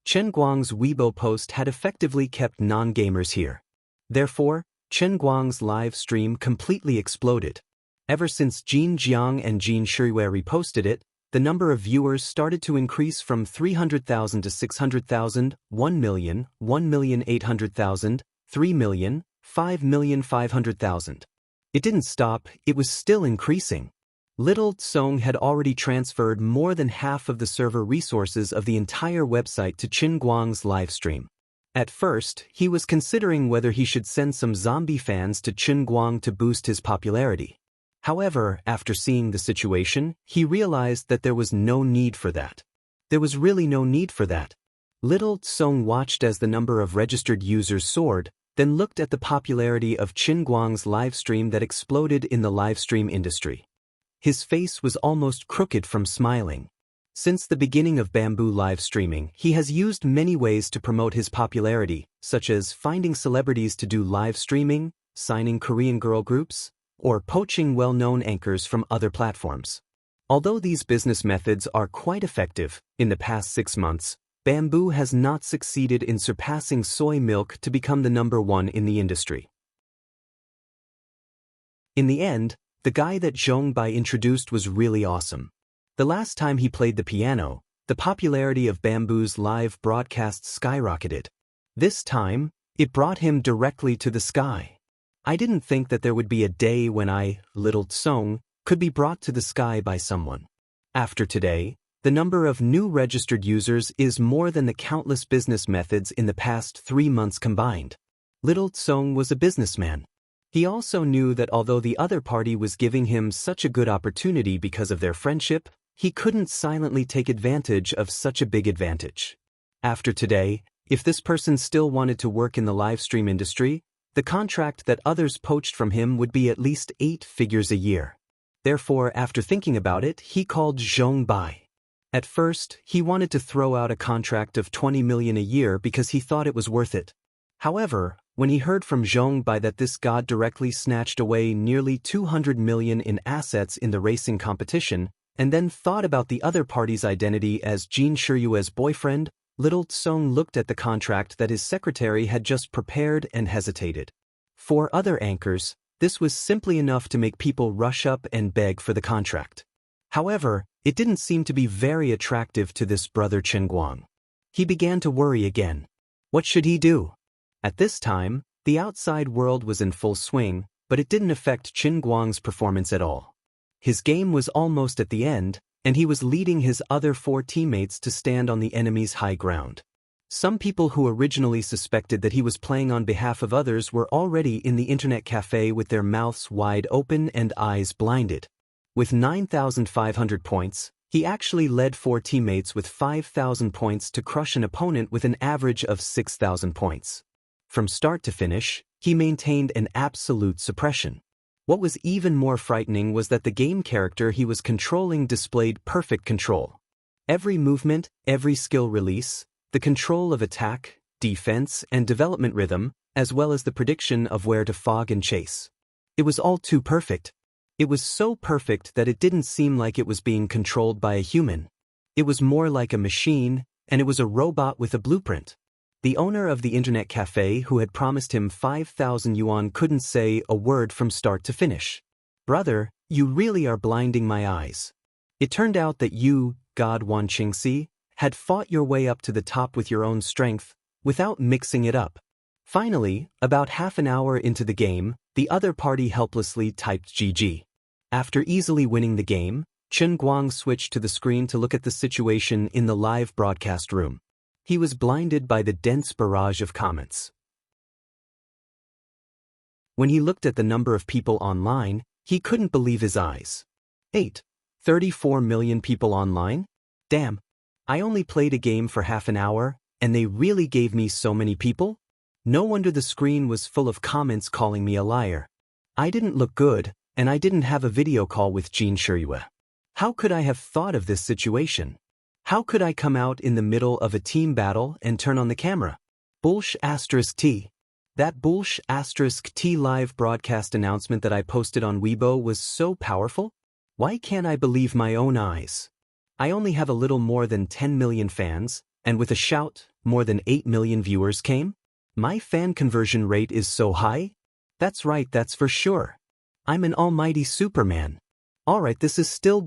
Qin Guang's Weibo post had effectively kept non-gamers here. Therefore, Qin Guang's live stream completely exploded. Ever since Jin Jiang and Jin Shiyue reposted it, the number of viewers started to increase from 300,000 to 600,000, 1 million, 1,800,000, 3 million, 5,500,000. It didn't stop, it was still increasing. Little Tsong had already transferred more than half of the server resources of the entire website to Qin Guang's livestream. At first, he was considering whether he should send some zombie fans to Qin Guang to boost his popularity. However, after seeing the situation, he realized that there was no need for that. There was really no need for that. Little Tsong watched as the number of registered users soared, then looked at the popularity of Qin Guang's livestream that exploded in the livestream industry. His face was almost crooked from smiling. Since the beginning of Bamboo live streaming, he has used many ways to promote his popularity, such as finding celebrities to do live streaming, signing Korean girl groups, or poaching well-known anchors from other platforms. Although these business methods are quite effective, in the past 6 months, bamboo has not succeeded in surpassing soy milk to become the #1 in the industry. In the end, the guy that Zhongbai introduced was really awesome. The last time he played the piano, the popularity of bamboo's live broadcasts skyrocketed. This time, it brought him directly to the sky. I didn't think that there would be a day when I, little Tsong, could be brought to the sky by someone. After today, the number of new registered users is more than the countless business methods in the past 3 months combined. Little Tsong was a businessman. He also knew that although the other party was giving him such a good opportunity because of their friendship, he couldn't silently take advantage of such a big advantage. After today, if this person still wanted to work in the livestream industry, the contract that others poached from him would be at least 8 figures a year. Therefore, after thinking about it, he called Zhongbai. At first, he wanted to throw out a contract of 20 million a year because he thought it was worth it. However, when he heard from Zhongbai that this god directly snatched away nearly 200 million in assets in the racing competition, and then thought about the other party's identity as Jin Shiyue's boyfriend, little Tsong looked at the contract that his secretary had just prepared and hesitated. For other anchors, this was simply enough to make people rush up and beg for the contract. However, it didn't seem to be very attractive to this brother Chen Guang. He began to worry again. What should he do? At this time, the outside world was in full swing, but it didn't affect Chen Guang's performance at all. His game was almost at the end, and he was leading his other 4 teammates to stand on the enemy's high ground. Some people who originally suspected that he was playing on behalf of others were already in the internet cafe with their mouths wide open and eyes blinded. With 9,500 points, he actually led 4 teammates with 5,000 points to crush an opponent with an average of 6,000 points. From start to finish, he maintained an absolute suppression. What was even more frightening was that the game character he was controlling displayed perfect control. Every movement, every skill release, the control of attack, defense, and development rhythm, as well as the prediction of where to fog and chase. It was all too perfect. It was so perfect that it didn't seem like it was being controlled by a human. It was more like a machine, and it was a robot with a blueprint. The owner of the internet cafe who had promised him 5,000 yuan couldn't say a word from start to finish. Brother, you really are blinding my eyes. It turned out that you, God Wan Qingxi, had fought your way up to the top with your own strength, without mixing it up. Finally, about half an hour into the game, the other party helplessly typed GG. After easily winning the game, Chen Guang switched to the screen to look at the situation in the live broadcast room. He was blinded by the dense barrage of comments. When he looked at the number of people online, he couldn't believe his eyes. 34 million people online? Damn, I only played a game for half an hour, and they really gave me so many people? No wonder the screen was full of comments calling me a liar. I didn't look good, and I didn't have a video call with Jin Shiyue. How could I have thought of this situation? How could I come out in the middle of a team battle and turn on the camera? *T. That *T live broadcast announcement that I posted on Weibo was so powerful? Why can't I believe my own eyes? I only have a little more than 10 million fans, and with a shout, more than 8 million viewers came? My fan conversion rate is so high? That's right, that's for sure. I'm an almighty Superman. Alright, this is still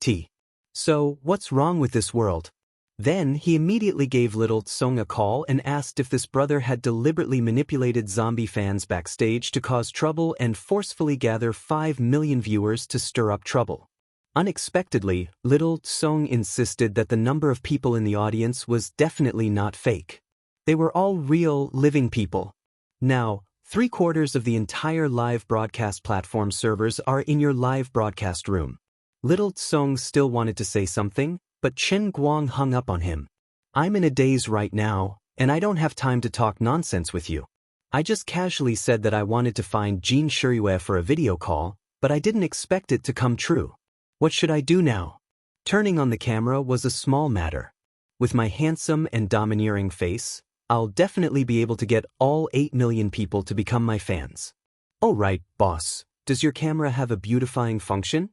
*T. So, what's wrong with this world? Then he immediately gave little Tsong a call and asked if this brother had deliberately manipulated zombie fans backstage to cause trouble and forcefully gather 5 million viewers to stir up trouble. Unexpectedly, little Tsong insisted that the number of people in the audience was definitely not fake. They were all real, living people. Now, 3/4 of the entire live broadcast platform servers are in your live broadcast room. Little Tsong still wanted to say something, but Chen Guang hung up on him. I'm in a daze right now, and I don't have time to talk nonsense with you. I just casually said that I wanted to find Jin Shiyue for a video call, but I didn't expect it to come true. What should I do now? Turning on the camera was a small matter. With my handsome and domineering face, I'll definitely be able to get all 8 million people to become my fans. Oh right, boss, does your camera have a beautifying function?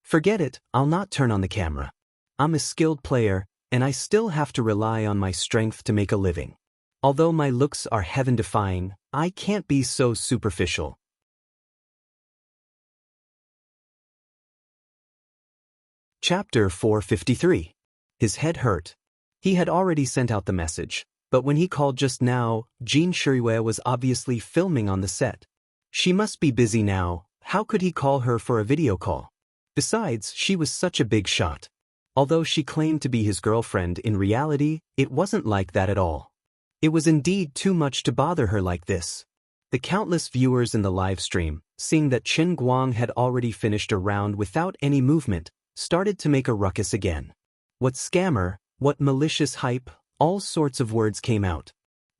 Forget it, I'll not turn on the camera. I'm a skilled player, and I still have to rely on my strength to make a living. Although my looks are heaven-defying, I can't be so superficial. Chapter 453. His head hurt. He had already sent out the message, but when he called just now, Jin Shirue was obviously filming on the set. She must be busy now. How could he call her for a video call? Besides, she was such a big shot. Although she claimed to be his girlfriend, in reality, it wasn't like that at all. It was indeed too much to bother her like this. The countless viewers in the live stream, seeing that Chen Guang had already finished a round without any movement, started to make a ruckus again. What scammer, what malicious hype, all sorts of words came out.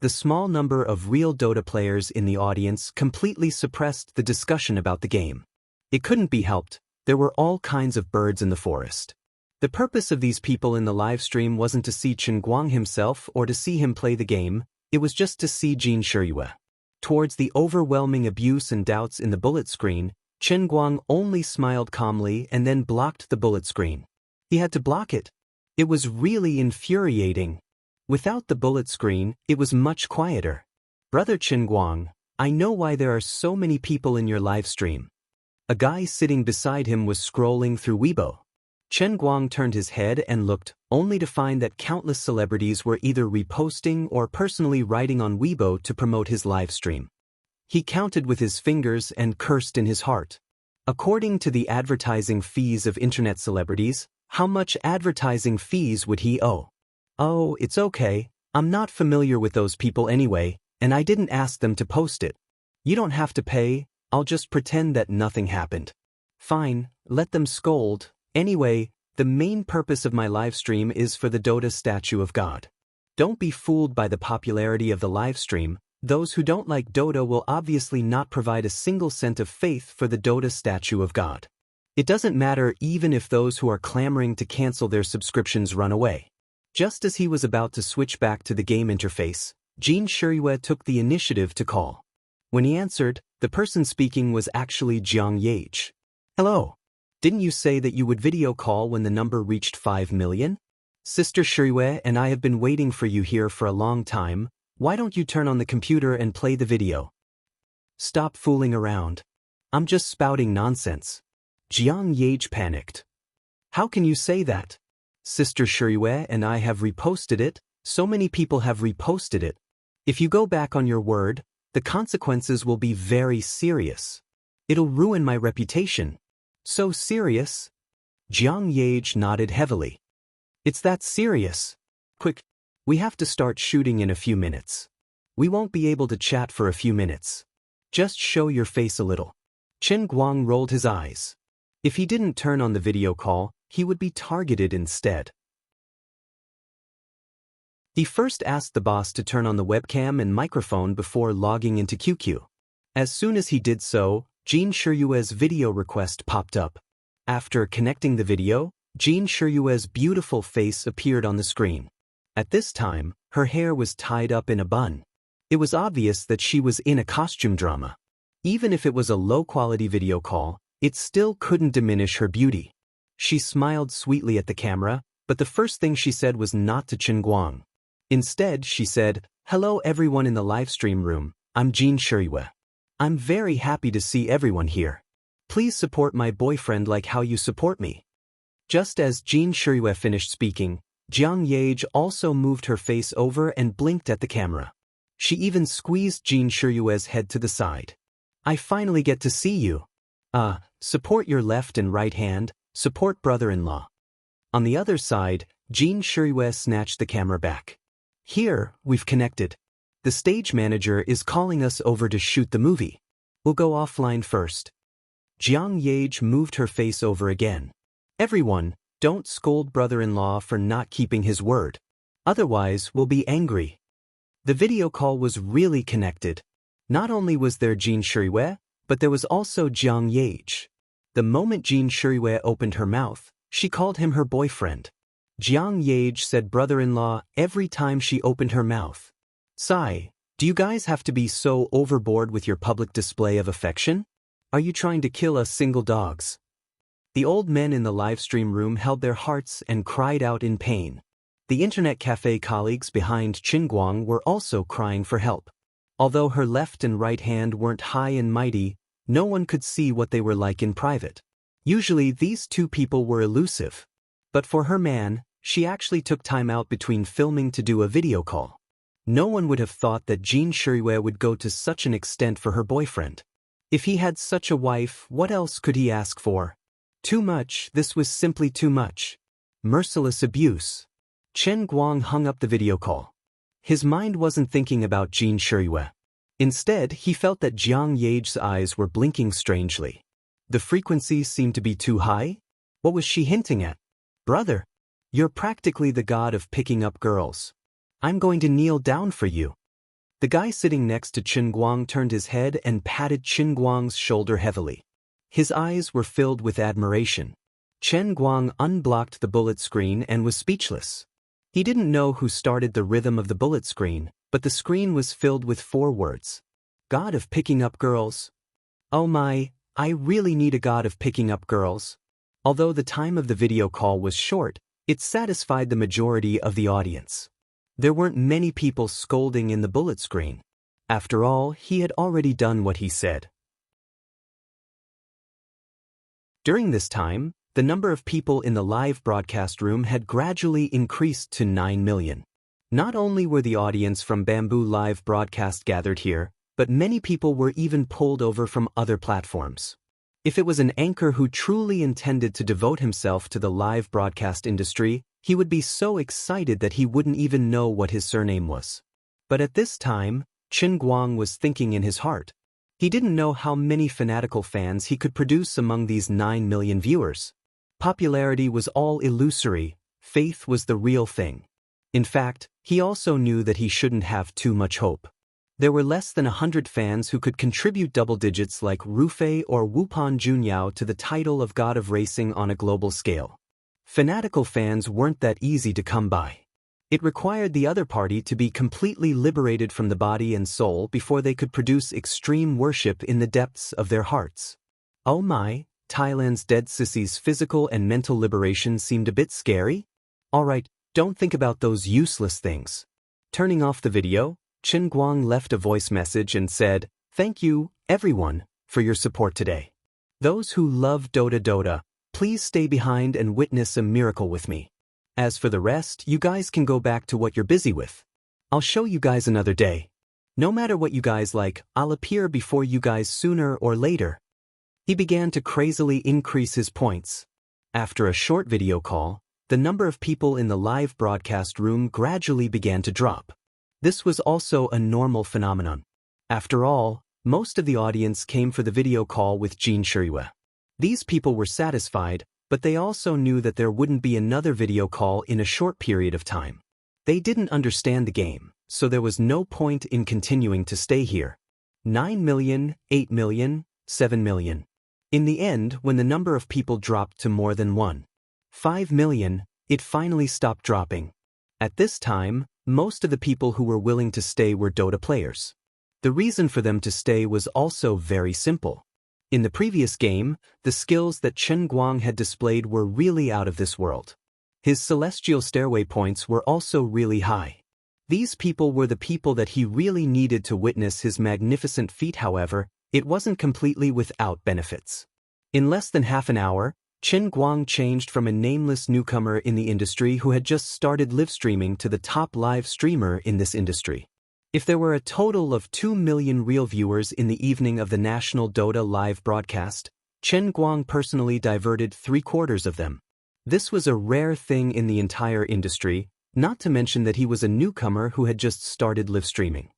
The small number of real Dota players in the audience completely suppressed the discussion about the game. It couldn't be helped, there were all kinds of birds in the forest. The purpose of these people in the live stream wasn't to see Chen Guang himself or to see him play the game, it was just to see Jin Shirue. Towards the overwhelming abuse and doubts in the bullet screen, Chen Guang only smiled calmly and then blocked the bullet screen. He had to block it. It was really infuriating. Without the bullet screen, it was much quieter. Brother Chen Guang, I know why there are so many people in your live stream. A guy sitting beside him was scrolling through Weibo. Chen Guang turned his head and looked, only to find that countless celebrities were either reposting or personally writing on Weibo to promote his live stream. He counted with his fingers and cursed in his heart. According to the advertising fees of internet celebrities, how much advertising fees would he owe? Oh, it's okay, I'm not familiar with those people anyway, and I didn't ask them to post it. You don't have to pay, I'll just pretend that nothing happened. Fine, let them scold. Anyway, the main purpose of my live stream is for the Dota statue of God. Don't be fooled by the popularity of the live stream. Those who don't like Dota will obviously not provide a single cent of faith for the Dota statue of God. It doesn't matter even if those who are clamoring to cancel their subscriptions run away. Just as he was about to switch back to the game interface, Jin Shirue took the initiative to call. When he answered, the person speaking was actually Jiang Yage. Hello. Didn't you say that you would video call when the number reached 5 million? Sister Shirue and I have been waiting for you here for a long time. Why don't you turn on the computer and play the video? Stop fooling around. I'm just spouting nonsense. Jiang Yage panicked. How can you say that? Sister Shirue and I have reposted it, so many people have reposted it. If you go back on your word, the consequences will be very serious. It'll ruin my reputation. So serious? Jiang Yage nodded heavily. It's that serious. Quick, we have to start shooting in a few minutes. We won't be able to chat for a few minutes. Just show your face a little. Chen Guang rolled his eyes. If he didn't turn on the video call, he would be targeted instead. He first asked the boss to turn on the webcam and microphone before logging into QQ. As soon as he did so, Jin Shirue's video request popped up. After connecting the video, Jin Shirue's beautiful face appeared on the screen. At this time, her hair was tied up in a bun. It was obvious that she was in a costume drama. Even if it was a low-quality video call, it still couldn't diminish her beauty. She smiled sweetly at the camera, but the first thing she said was not to Chen Guang. Instead, she said, "Hello everyone in the livestream room, I'm Jin Shirue. I'm very happy to see everyone here. Please support my boyfriend like how you support me." Just as Jin Shirue finished speaking, Jiang Yage also moved her face over and blinked at the camera. She even squeezed Jin Shirue's head to the side. "I finally get to see you. Support your left and right hand, support brother-in-law." On the other side, Jin Shirue snatched the camera back. "Here, we've connected. The stage manager is calling us over to shoot the movie. We'll go offline first." Jiang Yage moved her face over again. "Everyone, don't scold brother-in-law for not keeping his word. Otherwise, we'll be angry." The video call was really connected. Not only was there Jin Shirue, but there was also Jiang Yage. The moment Jin Shirue opened her mouth, she called him her boyfriend. Jiang Yage said brother-in-law every time she opened her mouth. Sigh, do you guys have to be so overboard with your public display of affection? Are you trying to kill us single dogs? The old men in the livestream room held their hearts and cried out in pain. The internet cafe colleagues behind Qinguang were also crying for help. Although her left and right hand weren't high and mighty, no one could see what they were like in private. Usually these two people were elusive. But for her man, she actually took time out between filming to do a video call. No one would have thought that Jin Shirue would go to such an extent for her boyfriend. If he had such a wife, what else could he ask for? Too much, this was simply too much. Merciless abuse. Chen Guang hung up the video call. His mind wasn't thinking about Jin Shirue. Instead, he felt that Jiang Yage's eyes were blinking strangely. The frequency seemed to be too high? What was she hinting at? Brother, you're practically the god of picking up girls. I'm going to kneel down for you. The guy sitting next to Chen Guang turned his head and patted Chen Guang's shoulder heavily. His eyes were filled with admiration. Chen Guang unblocked the bullet screen and was speechless. He didn't know who started the rhythm of the bullet screen, but the screen was filled with 4 words. God of picking up girls. Oh my, I really need a god of picking up girls. Although the time of the video call was short, it satisfied the majority of the audience. There weren't many people scolding in the bullet screen. After all, he had already done what he said. During this time, the number of people in the live broadcast room had gradually increased to 9 million. Not only were the audience from Bamboo Live broadcast gathered here, but many people were even pulled over from other platforms. If it was an anchor who truly intended to devote himself to the live broadcast industry, he would be so excited that he wouldn't even know what his surname was. But at this time, Chen Guang was thinking in his heart. He didn't know how many fanatical fans he could produce among these 9 million viewers. Popularity was all illusory, faith was the real thing. In fact, he also knew that he shouldn't have too much hope. There were less than 100 fans who could contribute double digits like Rufei or Wupan Junyao to the title of God of Racing on a global scale. Fanatical fans weren't that easy to come by. It required the other party to be completely liberated from the body and soul before they could produce extreme worship in the depths of their hearts. Oh my, Thailand's dead sissies' physical and mental liberation seemed a bit scary? Alright, don't think about those useless things. Turning off the video, Chen Guang left a voice message and said, "Thank you, everyone, for your support today. Those who love Dota, please stay behind and witness a miracle with me. As for the rest, you guys can go back to what you're busy with. I'll show you guys another day. No matter what you guys like, I'll appear before you guys sooner or later." He began to crazily increase his points. After a short video call, the number of people in the live broadcast room gradually began to drop. This was also a normal phenomenon. After all, most of the audience came for the video call with Jin Shirue. These people were satisfied, but they also knew that there wouldn't be another video call in a short period of time. They didn't understand the game, so there was no point in continuing to stay here. 9 million, 8 million, 7 million. In the end, when the number of people dropped to more than 1.5 million, it finally stopped dropping. At this time, most of the people who were willing to stay were Dota players. The reason for them to stay was also very simple. In the previous game, the skills that Chen Guang had displayed were really out of this world. His celestial stairway points were also really high. These people were the people that he really needed to witness his magnificent feat. However, it wasn't completely without benefits. In less than half an hour, Chen Guang changed from a nameless newcomer in the industry who had just started live streaming to the top live streamer in this industry. If there were a total of 2 million real viewers in the evening of the national Dota live broadcast, Chen Guang personally diverted 3/4 of them. This was a rare thing in the entire industry, not to mention that he was a newcomer who had just started live streaming.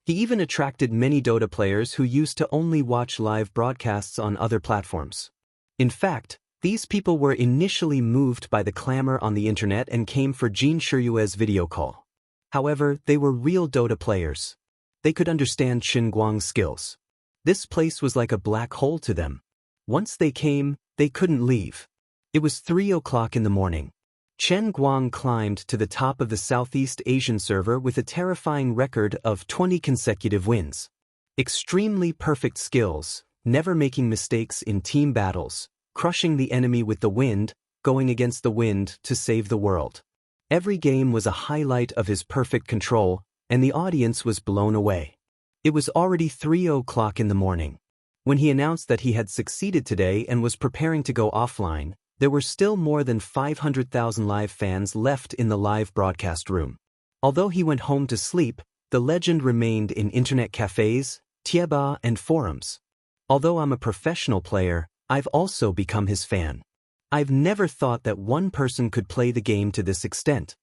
He even attracted many Dota players who used to only watch live broadcasts on other platforms. In fact, these people were initially moved by the clamor on the internet and came for Jin Shirue's video call. However, they were real Dota players. They could understand Chen Guang's skills. This place was like a black hole to them. Once they came, they couldn't leave. It was 3 o'clock in the morning. Chen Guang climbed to the top of the Southeast Asian server with a terrifying record of 20 consecutive wins. Extremely perfect skills, never making mistakes in team battles, crushing the enemy with the wind, going against the wind to save the world. Every game was a highlight of his perfect control, and the audience was blown away. It was already 3 o'clock in the morning. When he announced that he had succeeded today and was preparing to go offline, there were still more than 500,000 live fans left in the live broadcast room. Although he went home to sleep, the legend remained in internet cafes, tieba, and forums. Although I'm a professional player, I've also become his fan. I've never thought that one person could play the game to this extent.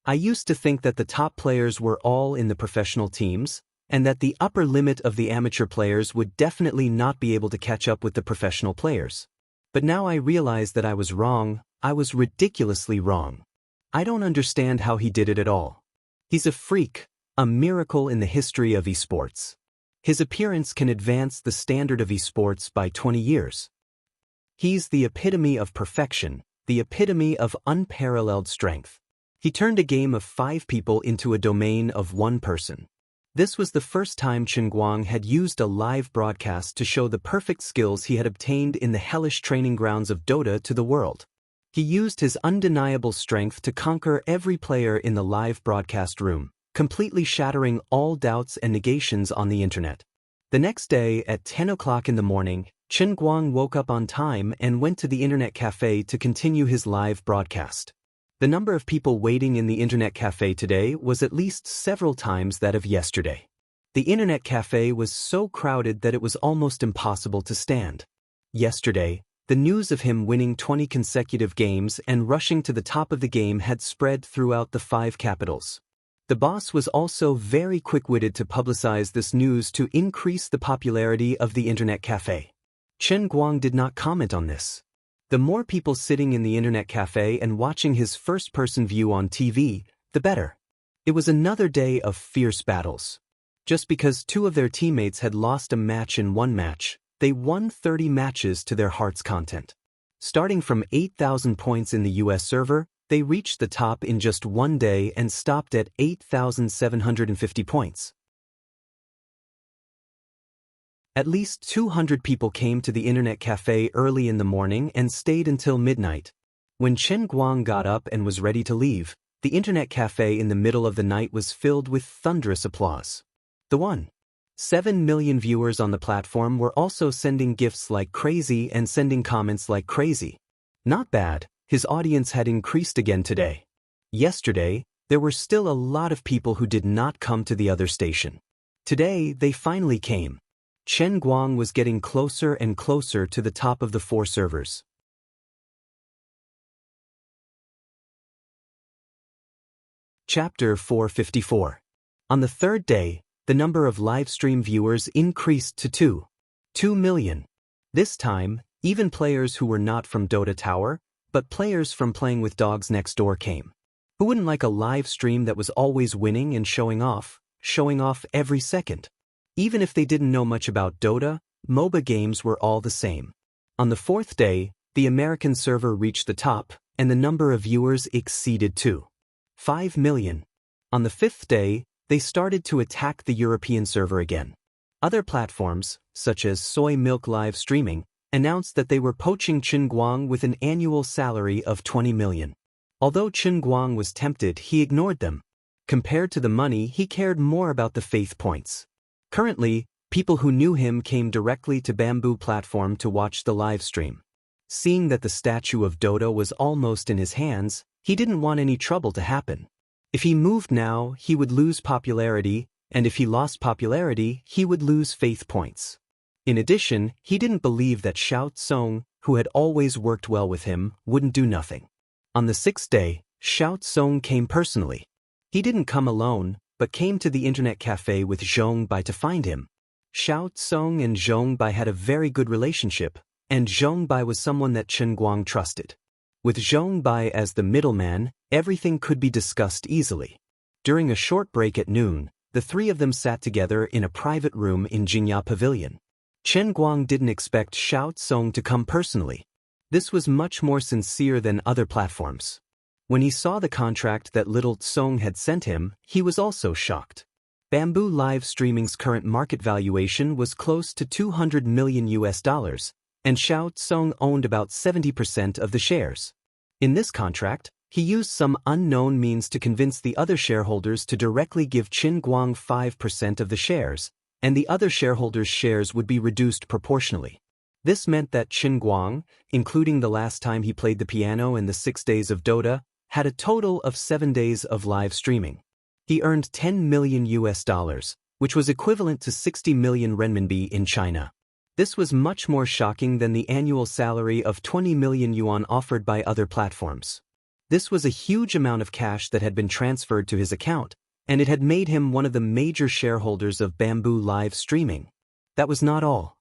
I used to think that the top players were all in the professional teams, and that the upper limit of the amateur players would definitely not be able to catch up with the professional players. But now I realize that I was wrong. I was ridiculously wrong. I don't understand how he did it at all. He's a freak, a miracle in the history of esports. His appearance can advance the standard of esports by 20 years. He's the epitome of perfection, the epitome of unparalleled strength. He turned a game of 5 people into a domain of 1 person. This was the first time Chen Guang had used a live broadcast to show the perfect skills he had obtained in the hellish training grounds of Dota to the world. He used his undeniable strength to conquer every player in the live broadcast room, completely shattering all doubts and negations on the internet. The next day at 10 o'clock in the morning, Chen Guang woke up on time and went to the internet cafe to continue his live broadcast. The number of people waiting in the internet cafe today was at least several times that of yesterday. The internet cafe was so crowded that it was almost impossible to stand. Yesterday, the news of him winning 20 consecutive games and rushing to the top of the game had spread throughout the 5 capitals. The boss was also very quick-witted to publicize this news to increase the popularity of the internet cafe. Chen Guang did not comment on this. The more people sitting in the internet cafe and watching his first-person view on TV, the better. It was another day of fierce battles. Just because 2 of their teammates had lost a match in 1 match, they won 30 matches to their heart's content. Starting from 8,000 points in the US server, they reached the top in just 1 day and stopped at 8,750 points. At least 200 people came to the internet cafe early in the morning and stayed until midnight. When Chen Guang got up and was ready to leave, the internet cafe in the middle of the night was filled with thunderous applause. The 1.7 million viewers on the platform were also sending gifts like crazy and sending comments like crazy. Not bad, his audience had increased again today. Yesterday, there were still a lot of people who did not come to the other station. Today, they finally came. Chen Guang was getting closer and closer to the top of the 4 servers. Chapter 454. On the 3rd day, the number of live-stream viewers increased to 2 million. This time, even players who were not from Dota Tower, but players from Playing with Dogs Next Door came. Who wouldn't like a live stream that was always winning and showing off every second? Even if they didn't know much about Dota, MOBA games were all the same. On the 4th day, the American server reached the top, and the number of viewers exceeded 5 million. On the 5th day, they started to attack the European server again. Other platforms, such as Soy Milk Live Streaming, announced that they were poaching Chen Guang with an annual salary of 20 million. Although Chen Guang was tempted, he ignored them. Compared to the money, he cared more about the faith points. Currently, people who knew him came directly to Bamboo platform to watch the live stream. Seeing that the statue of Dota was almost in his hands, he didn't want any trouble to happen. If he moved now, he would lose popularity, and if he lost popularity, he would lose faith points. In addition, he didn't believe that Xiao Tsong, who had always worked well with him, wouldn't do nothing. On the 6th day, Xiao Tsong came personally. He didn't come alone, but came to the internet cafe with Zhong Bai to find him. Xiao Tsong and Zhong Bai had a very good relationship, and Zhong Bai was someone that Chen Guang trusted. With Zhong Bai as the middleman, everything could be discussed easily. During a short break at noon, the 3 of them sat together in a private room in Jingya Pavilion. Chen Guang didn't expect Xiao Tsong to come personally. This was much more sincere than other platforms. When he saw the contract that little Tsong had sent him, he was also shocked. Bamboo live streaming's current market valuation was close to $200 million, and Xiao Tsong owned about 70% of the shares. In this contract, he used some unknown means to convince the other shareholders to directly give Qin Guang 5% of the shares, and the other shareholders' shares would be reduced proportionally. This meant that Qin Guang, including the last time he played the piano and the 6 days of Dota, had a total of 7 days of live streaming. He earned $10 million, which was equivalent to 60 million renminbi in China. This was much more shocking than the annual salary of 20 million yuan offered by other platforms. This was a huge amount of cash that had been transferred to his account, and it had made him one of the major shareholders of Bamboo live streaming. That was not all.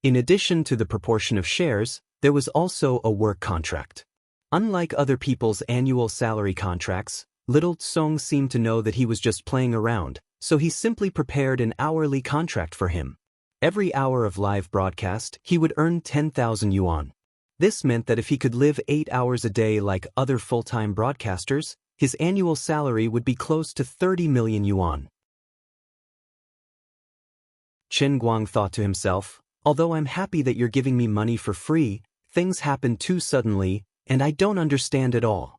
In addition to the proportion of shares, there was also a work contract. Unlike other people's annual salary contracts, Little Tsong seemed to know that he was just playing around, so he simply prepared an hourly contract for him. Every hour of live broadcast, he would earn 10,000 yuan. This meant that if he could live 8 hours a day like other full-time broadcasters, his annual salary would be close to 30 million yuan. Qin Guang thought to himself, although I'm happy that you're giving me money for free, things happen too suddenly, and I don't understand at all.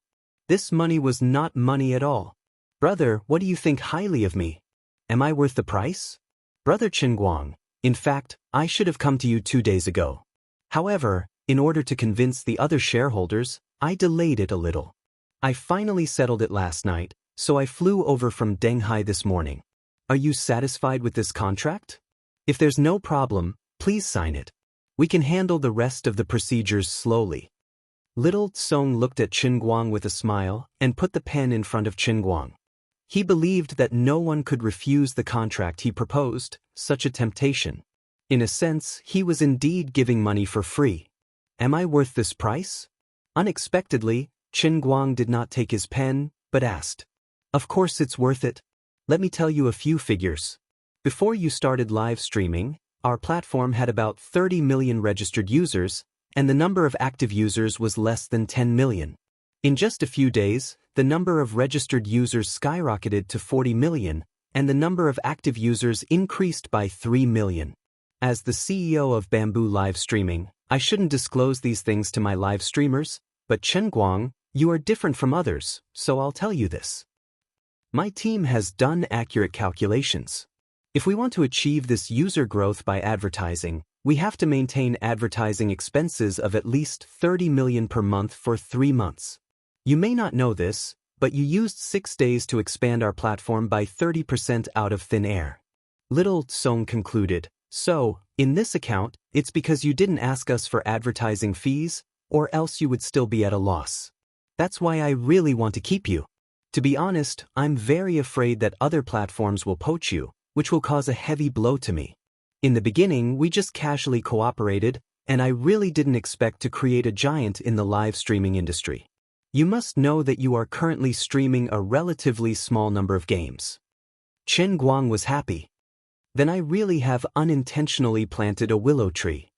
This money was not money at all. Brother, what do you think highly of me? Am I worth the price? Brother Qin Guang, in fact, I should have come to you 2 days ago. However, in order to convince the other shareholders, I delayed it a little. I finally settled it last night, so I flew over from Denghai this morning. Are you satisfied with this contract? If there's no problem, please sign it. We can handle the rest of the procedures slowly. Little Tsong looked at Qin Guang with a smile and put the pen in front of Qin Guang. He believed that no one could refuse the contract he proposed, such a temptation. In a sense, he was indeed giving money for free. Am I worth this price? Unexpectedly, Qin Guang did not take his pen, but asked. Of course it's worth it. Let me tell you a few figures. Before you started live streaming, our platform had about 30 million registered users, and the number of active users was less than 10 million. In just a few days, the number of registered users skyrocketed to 40 million, and the number of active users increased by 3 million. As the CEO of Bamboo Live Streaming, I shouldn't disclose these things to my live streamers, but Qin Guang, you are different from others, so I'll tell you this. My team has done accurate calculations. If we want to achieve this user growth by advertising, we have to maintain advertising expenses of at least 30 million per month for 3 months. You may not know this, but you used 6 days to expand our platform by 30% out of thin air. Little Tsong concluded, so, in this account, it's because you didn't ask us for advertising fees, or else you would still be at a loss. That's why I really want to keep you. To be honest, I'm very afraid that other platforms will poach you, which will cause a heavy blow to me. In the beginning, we just casually cooperated, and I really didn't expect to create a giant in the live streaming industry. You must know that you are currently streaming a relatively small number of games. Qin Guang was happy. Then I really have unintentionally planted a willow tree.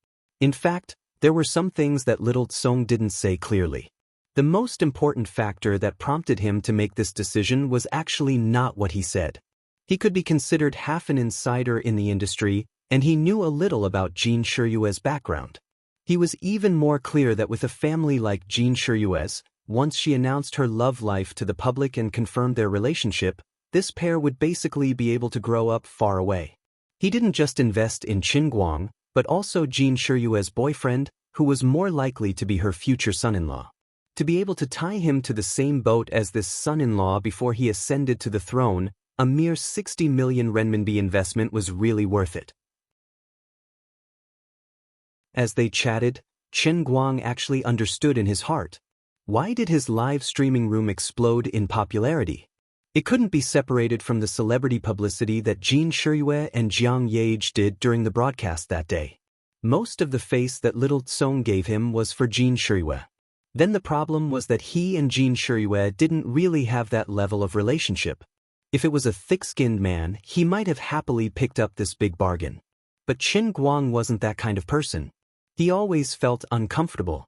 In fact, there were some things that Little Tsong didn't say clearly. The most important factor that prompted him to make this decision was actually not what he said. He could be considered half an insider in the industry, and he knew a little about Jin Shiyue's background. He was even more clear that with a family like Jin Shiyue's, once she announced her love life to the public and confirmed their relationship, this pair would basically be able to grow up far away. He didn't just invest in Qin Guang, but also Jin Shiyue's boyfriend, who was more likely to be her future son-in-law. To be able to tie him to the same boat as this son-in-law before he ascended to the throne, a mere 60 million renminbi investment was really worth it. As they chatted, Qin Guang actually understood in his heart. Why did his live streaming room explode in popularity? It couldn't be separated from the celebrity publicity that Jin Shiyue and Jiang Yage did during the broadcast that day. Most of the face that Little Tsong gave him was for Jin Shiyue. Then the problem was that he and Jin Shiyue didn't really have that level of relationship. If it was a thick-skinned man, he might have happily picked up this big bargain. But Qin Guang wasn't that kind of person. He always felt uncomfortable.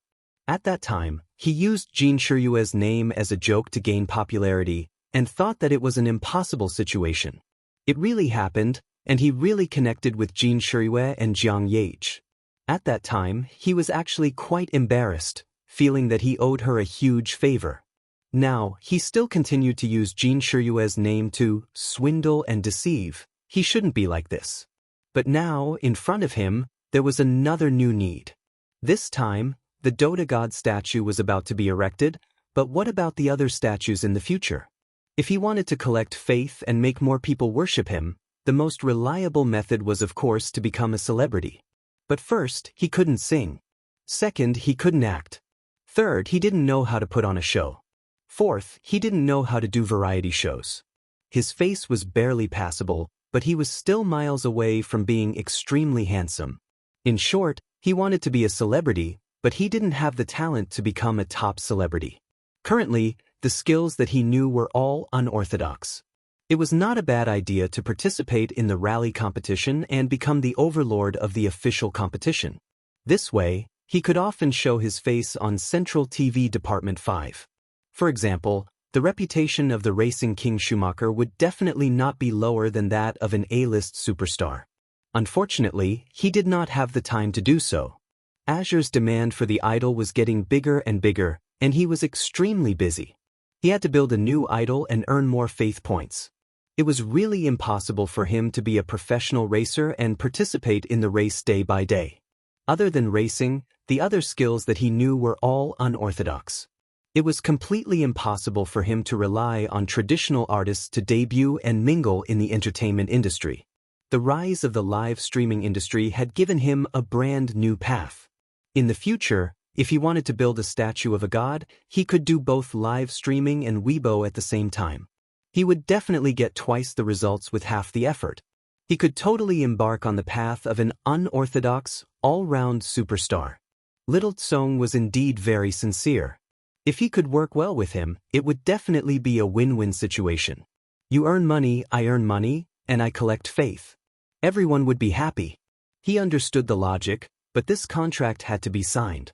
At that time, he used Jin Shiyue's name as a joke to gain popularity, and thought that it was an impossible situation. It really happened, and he really connected with Jin Shirue and Jiang Yage. At that time, he was actually quite embarrassed, feeling that he owed her a huge favor. Now, he still continued to use Jin Shirue's name to swindle and deceive. He shouldn't be like this. But now, in front of him, there was another new need. This time, the Dota god statue was about to be erected, but what about the other statues in the future? If he wanted to collect faith and make more people worship him, the most reliable method was of course to become a celebrity. But first, he couldn't sing. Second, he couldn't act. Third, he didn't know how to put on a show. Fourth, he didn't know how to do variety shows. His face was barely passable, but he was still miles away from being extremely handsome. In short, he wanted to be a celebrity, but he didn't have the talent to become a top celebrity. Currently, the skills that he knew were all unorthodox. It was not a bad idea to participate in the rally competition and become the overlord of the official competition. This way, he could often show his face on Central TV Department 5. For example, the reputation of the racing king Schumacher would definitely not be lower than that of an A-list superstar. Unfortunately, he did not have the time to do so. Azure's demand for the idol was getting bigger and bigger, and he was extremely busy. He had to build a new idol and earn more faith points. It was really impossible for him to be a professional racer and participate in the race day by day. Other than racing, the other skills that he knew were all unorthodox. It was completely impossible for him to rely on traditional artists to debut and mingle in the entertainment industry. The rise of the live streaming industry had given him a brand new path. In the future, if he wanted to build a statue of a god, he could do both live streaming and Weibo at the same time. He would definitely get twice the results with half the effort. He could totally embark on the path of an unorthodox, all-round superstar. Little Tsong was indeed very sincere. If he could work well with him, it would definitely be a win-win situation. You earn money, and I collect faith. Everyone would be happy. He understood the logic, but this contract had to be signed.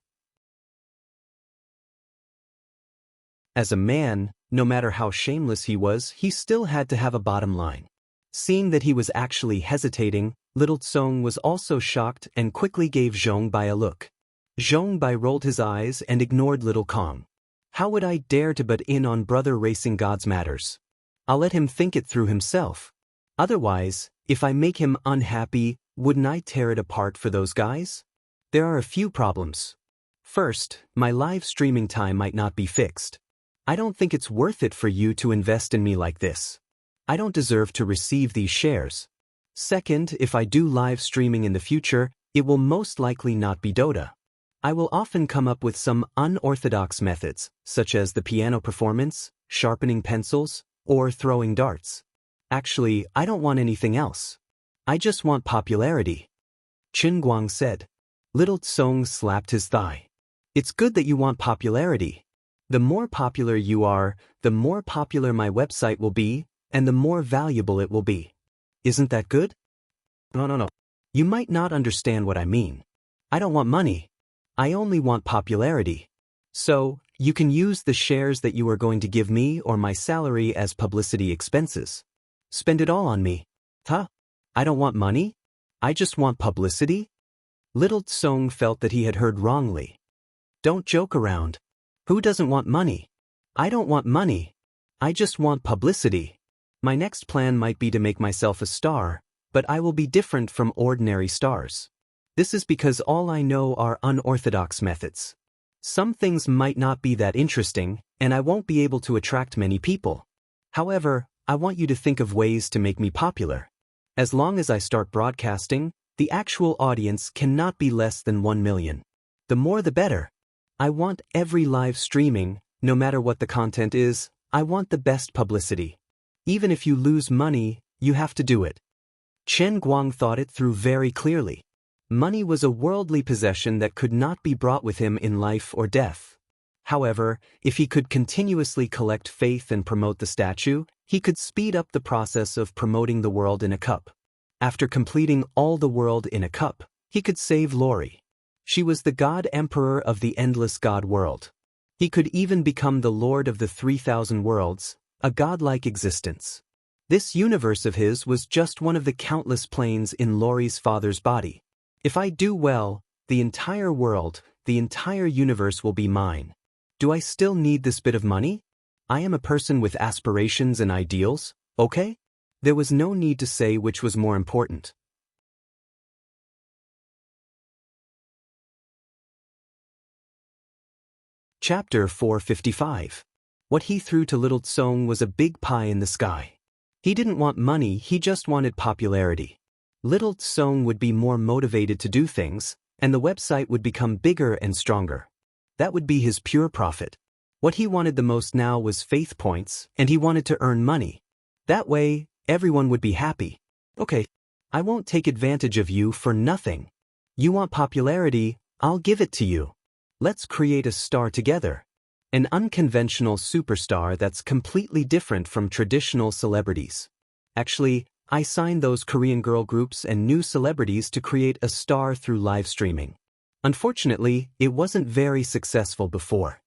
As a man, no matter how shameless he was, he still had to have a bottom line. Seeing that he was actually hesitating, Little Tsong was also shocked and quickly gave Zhongbai a look. Zhongbai rolled his eyes and ignored Little Kong. How would I dare to butt in on brother racing god's matters? I'll let him think it through himself. Otherwise, if I make him unhappy, wouldn't I tear it apart for those guys? There are a few problems. First, my live streaming time might not be fixed. I don't think it's worth it for you to invest in me like this. I don't deserve to receive these shares. Second, if I do live streaming in the future, it will most likely not be Dota. I will often come up with some unorthodox methods, such as the piano performance, sharpening pencils, or throwing darts. Actually, I don't want anything else. I just want popularity. Chen Guang said. Little Tsong slapped his thigh. It's good that you want popularity. The more popular you are, the more popular my website will be, and the more valuable it will be. Isn't that good? No. You might not understand what I mean. I don't want money. I only want popularity. So, you can use the shares that you are going to give me or my salary as publicity expenses. Spend it all on me. Huh? I don't want money? I just want publicity? Little Tsong felt that he had heard wrongly. Don't joke around. Who doesn't want money? I don't want money. I just want publicity. My next plan might be to make myself a star, but I will be different from ordinary stars. This is because all I know are unorthodox methods. Some things might not be that interesting, and I won't be able to attract many people. However, I want you to think of ways to make me popular. As long as I start broadcasting, the actual audience cannot be less than 1 million. The more the better. I want every live streaming, no matter what the content is, I want the best publicity. Even if you lose money, you have to do it. Chen Guang thought it through very clearly. Money was a worldly possession that could not be brought with him in life or death. However, if he could continuously collect faith and promote the statue, he could speed up the process of promoting the world in a cup. After completing all the world in a cup, he could save Lori. She was the God Emperor of the endless God world. He could even become the Lord of the 3,000 worlds, a godlike existence. This universe of his was just one of the countless planes in Laurie's father's body. If I do well, the entire world, the entire universe will be mine. Do I still need this bit of money? I am a person with aspirations and ideals, okay? There was no need to say which was more important. Chapter 455. What he threw to little Tsong was a big pie in the sky. He didn't want money, he just wanted popularity. Little Tsong would be more motivated to do things, and the website would become bigger and stronger. That would be his pure profit. What he wanted the most now was faith points, and he wanted to earn money. That way, everyone would be happy. Okay, I won't take advantage of you for nothing. You want popularity, I'll give it to you. Let's create a star together. An unconventional superstar that's completely different from traditional celebrities. Actually, I signed those Korean girl groups and new celebrities to create a star through live streaming. Unfortunately, it wasn't very successful before.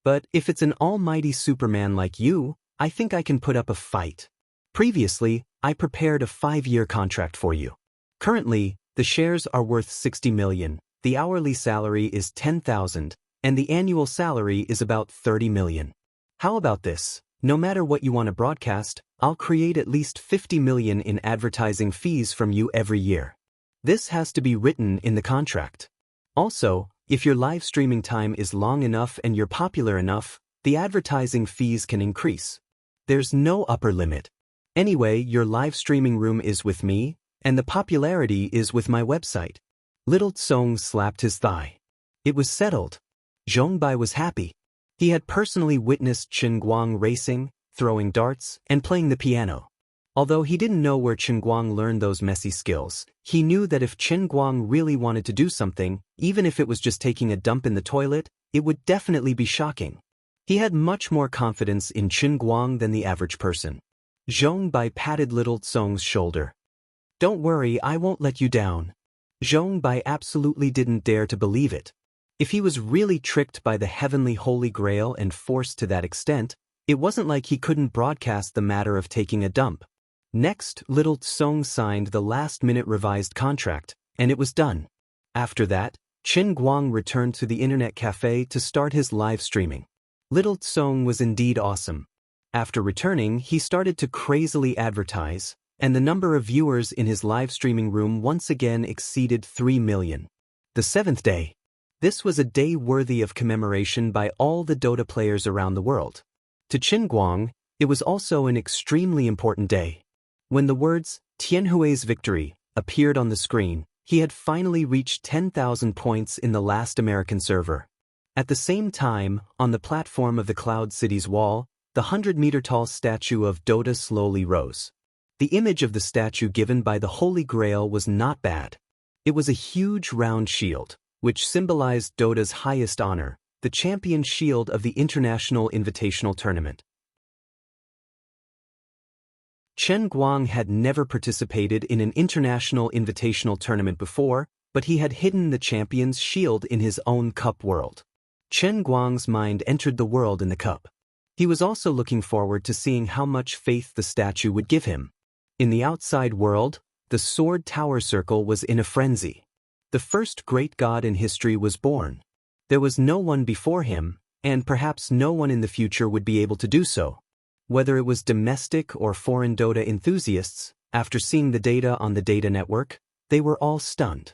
But if it's an almighty Superman like you, I think I can put up a fight. Previously, I prepared a 5-year contract for you. Currently, the shares are worth 60 million, the hourly salary is 10,000, and the annual salary is about 30 million. How about this? No matter what you want to broadcast, I'll create at least 50 million in advertising fees from you every year. This has to be written in the contract. Also, if your live streaming time is long enough and you're popular enough, the advertising fees can increase. There's no upper limit. Anyway, your live streaming room is with me, and the popularity is with my website. Little Tsong slapped his thigh. It was settled. Zhongbai was happy. He had personally witnessed Chen Guang racing, throwing darts, and playing the piano. Although he didn't know where Chen Guang learned those messy skills, he knew that if Chen Guang really wanted to do something, even if it was just taking a dump in the toilet, it would definitely be shocking. He had much more confidence in Chen Guang than the average person. Zhongbai patted little Tsong's shoulder. Don't worry, I won't let you down. Zhongbai absolutely didn't dare to believe it. If he was really tricked by the heavenly Holy Grail and forced to that extent, it wasn't like he couldn't broadcast the matter of taking a dump. Next, little Tsong signed the last-minute revised contract, and it was done. After that, Chen Guang returned to the internet cafe to start his live streaming. Little Tsong was indeed awesome. After returning, he started to crazily advertise, and the number of viewers in his live streaming room once again exceeded 3 million. The 7th day. This was a day worthy of commemoration by all the Dota players around the world. To Chen Guang, it was also an extremely important day. When the words, Tianhui's victory, appeared on the screen, he had finally reached 10,000 points in the last American server. At the same time, on the platform of the Cloud City's wall, the 100-meter-tall statue of Dota slowly rose. The image of the statue given by the Holy Grail was not bad. It was a huge round shield, which symbolized Dota's highest honor, the champion shield of the International Invitational Tournament. Chen Guang had never participated in an International Invitational Tournament before, but he had hidden the champion's shield in his own cup world. Chen Guang's mind entered the world in the cup. He was also looking forward to seeing how much faith the statue would give him. In the outside world, the Sword Tower Circle was in a frenzy. The first great god in history was born. There was no one before him, and perhaps no one in the future would be able to do so. Whether it was domestic or foreign Dota enthusiasts, after seeing the data on the data network, they were all stunned.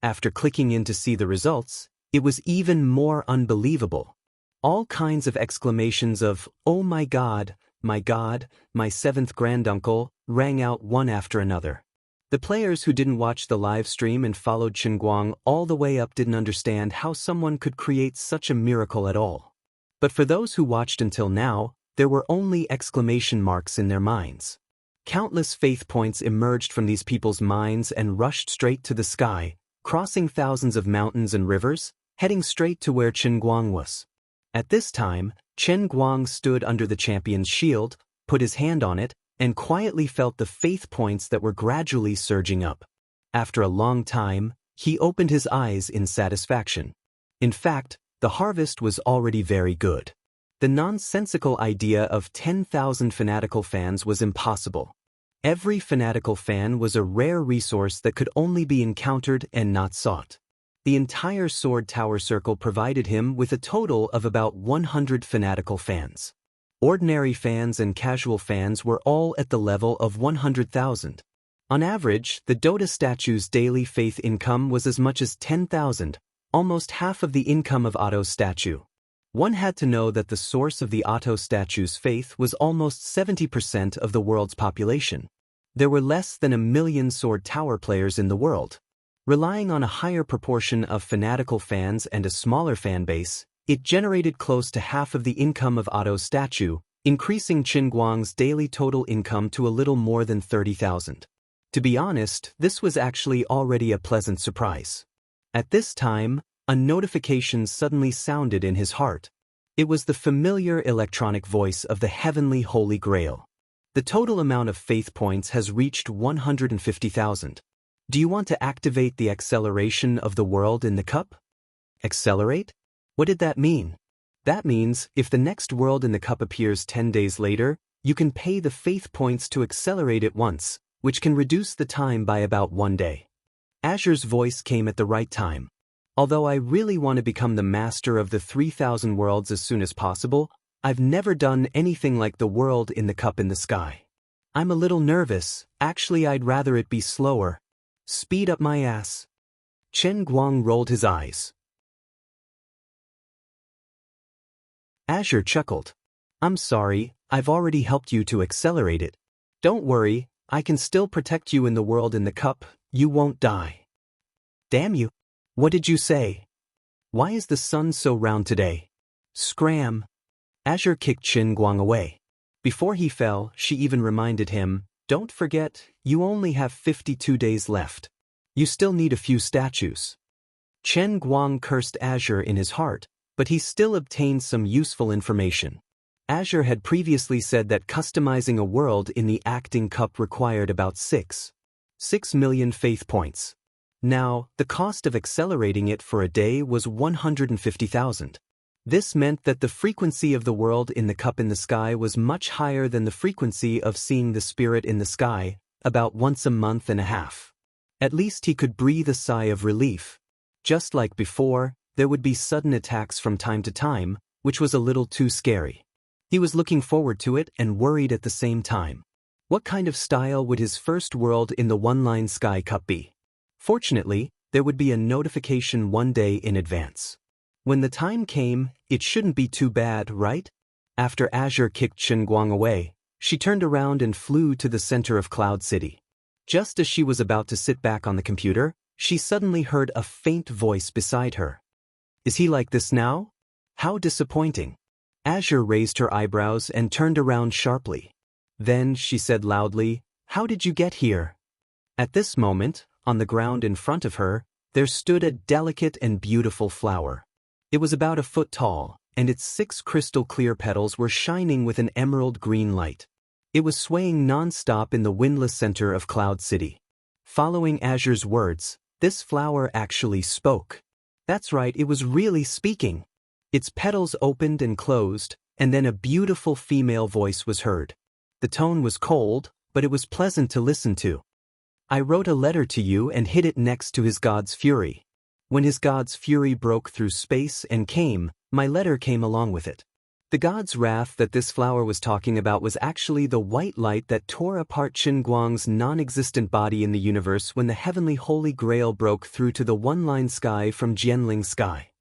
After clicking in to see the results, it was even more unbelievable. All kinds of exclamations of, "Oh my God, my seventh granduncle," rang out one after another. The players who didn't watch the live stream and followed Chen Guang all the way up didn't understand how someone could create such a miracle at all. But for those who watched until now, there were only exclamation marks in their minds. Countless faith points emerged from these people's minds and rushed straight to the sky, crossing thousands of mountains and rivers, heading straight to where Chen Guang was. At this time, Chen Guang stood under the champion's shield, put his hand on it, and quietly felt the faith points that were gradually surging up. After a long time, he opened his eyes in satisfaction. In fact, the harvest was already very good. The nonsensical idea of 10,000 fanatical fans was impossible. Every fanatical fan was a rare resource that could only be encountered and not sought. The entire Sword Tower Circle provided him with a total of about 100 fanatical fans. Ordinary fans and casual fans were all at the level of 100,000. On average, the Dota statue's daily faith income was as much as 10,000, almost half of the income of Otto's statue. One had to know that the source of the Otto statue's faith was almost 70% of the world's population. There were less than 1 million Sword Tower players in the world. Relying on a higher proportion of fanatical fans and a smaller fan base, it generated close to half of the income of Otto's statue, increasing Qin Guang's daily total income to a little more than 30,000. To be honest, this was actually already a pleasant surprise. At this time, a notification suddenly sounded in his heart. It was the familiar electronic voice of the heavenly Holy Grail. The total amount of faith points has reached 150,000. Do you want to activate the acceleration of the world in the cup? Accelerate? What did that mean? That means, if the next world in the cup appears 10 days later, you can pay the faith points to accelerate it once, which can reduce the time by about 1 day. Azure's voice came at the right time. Although I really want to become the master of the 3,000 worlds as soon as possible, I've never done anything like the world in the cup in the sky. I'm a little nervous. Actually, I'd rather it be slower. Speed up my ass. Chen Guang rolled his eyes. Azure chuckled. I'm sorry, I've already helped you to accelerate it. Don't worry, I can still protect you in the world in the cup, you won't die. Damn you. What did you say? Why is the sun so round today? Scram. Azure kicked Qin Guang away. Before he fell, she even reminded him, don't forget, you only have 52 days left. You still need a few statues. Chen Guang cursed Azure in his heart, but he still obtained some useful information. Azure had previously said that customizing a world in the acting cup required about 6 million faith points. Now, the cost of accelerating it for a day was 150,000. This meant that the frequency of the world in the cup in the sky was much higher than the frequency of seeing the spirit in the sky, about once a month and a half. At least he could breathe a sigh of relief. Just like before, there would be sudden attacks from time to time, which was a little too scary. He was looking forward to it and worried at the same time. What kind of style would his first world in the one-line sky cup be? Fortunately, there would be a notification 1 day in advance. When the time came, it shouldn't be too bad, right? After Azure kicked Qin Guang away, she turned around and flew to the center of Cloud City. Just as she was about to sit back on the computer, she suddenly heard a faint voice beside her. Is he like this now? How disappointing. Azure raised her eyebrows and turned around sharply. Then she said loudly, how did you get here? At this moment, on the ground in front of her, there stood a delicate and beautiful flower. It was about 1 foot tall, and its 6 crystal-clear petals were shining with an emerald green light. It was swaying non-stop in the windless center of Cloud City. Following Azure's words, this flower actually spoke. That's right, it was really speaking. Its petals opened and closed, and then a beautiful female voice was heard. The tone was cold, but it was pleasant to listen to. I wrote a letter to you and hid it next to his god's fury. When his god's fury broke through space and came, my letter came along with it. The god's wrath that this flower was talking about was actually the white light that tore apart Qin Guang's non-existent body in the universe when the heavenly Holy Grail broke through to the one-line sky from Jianling sky.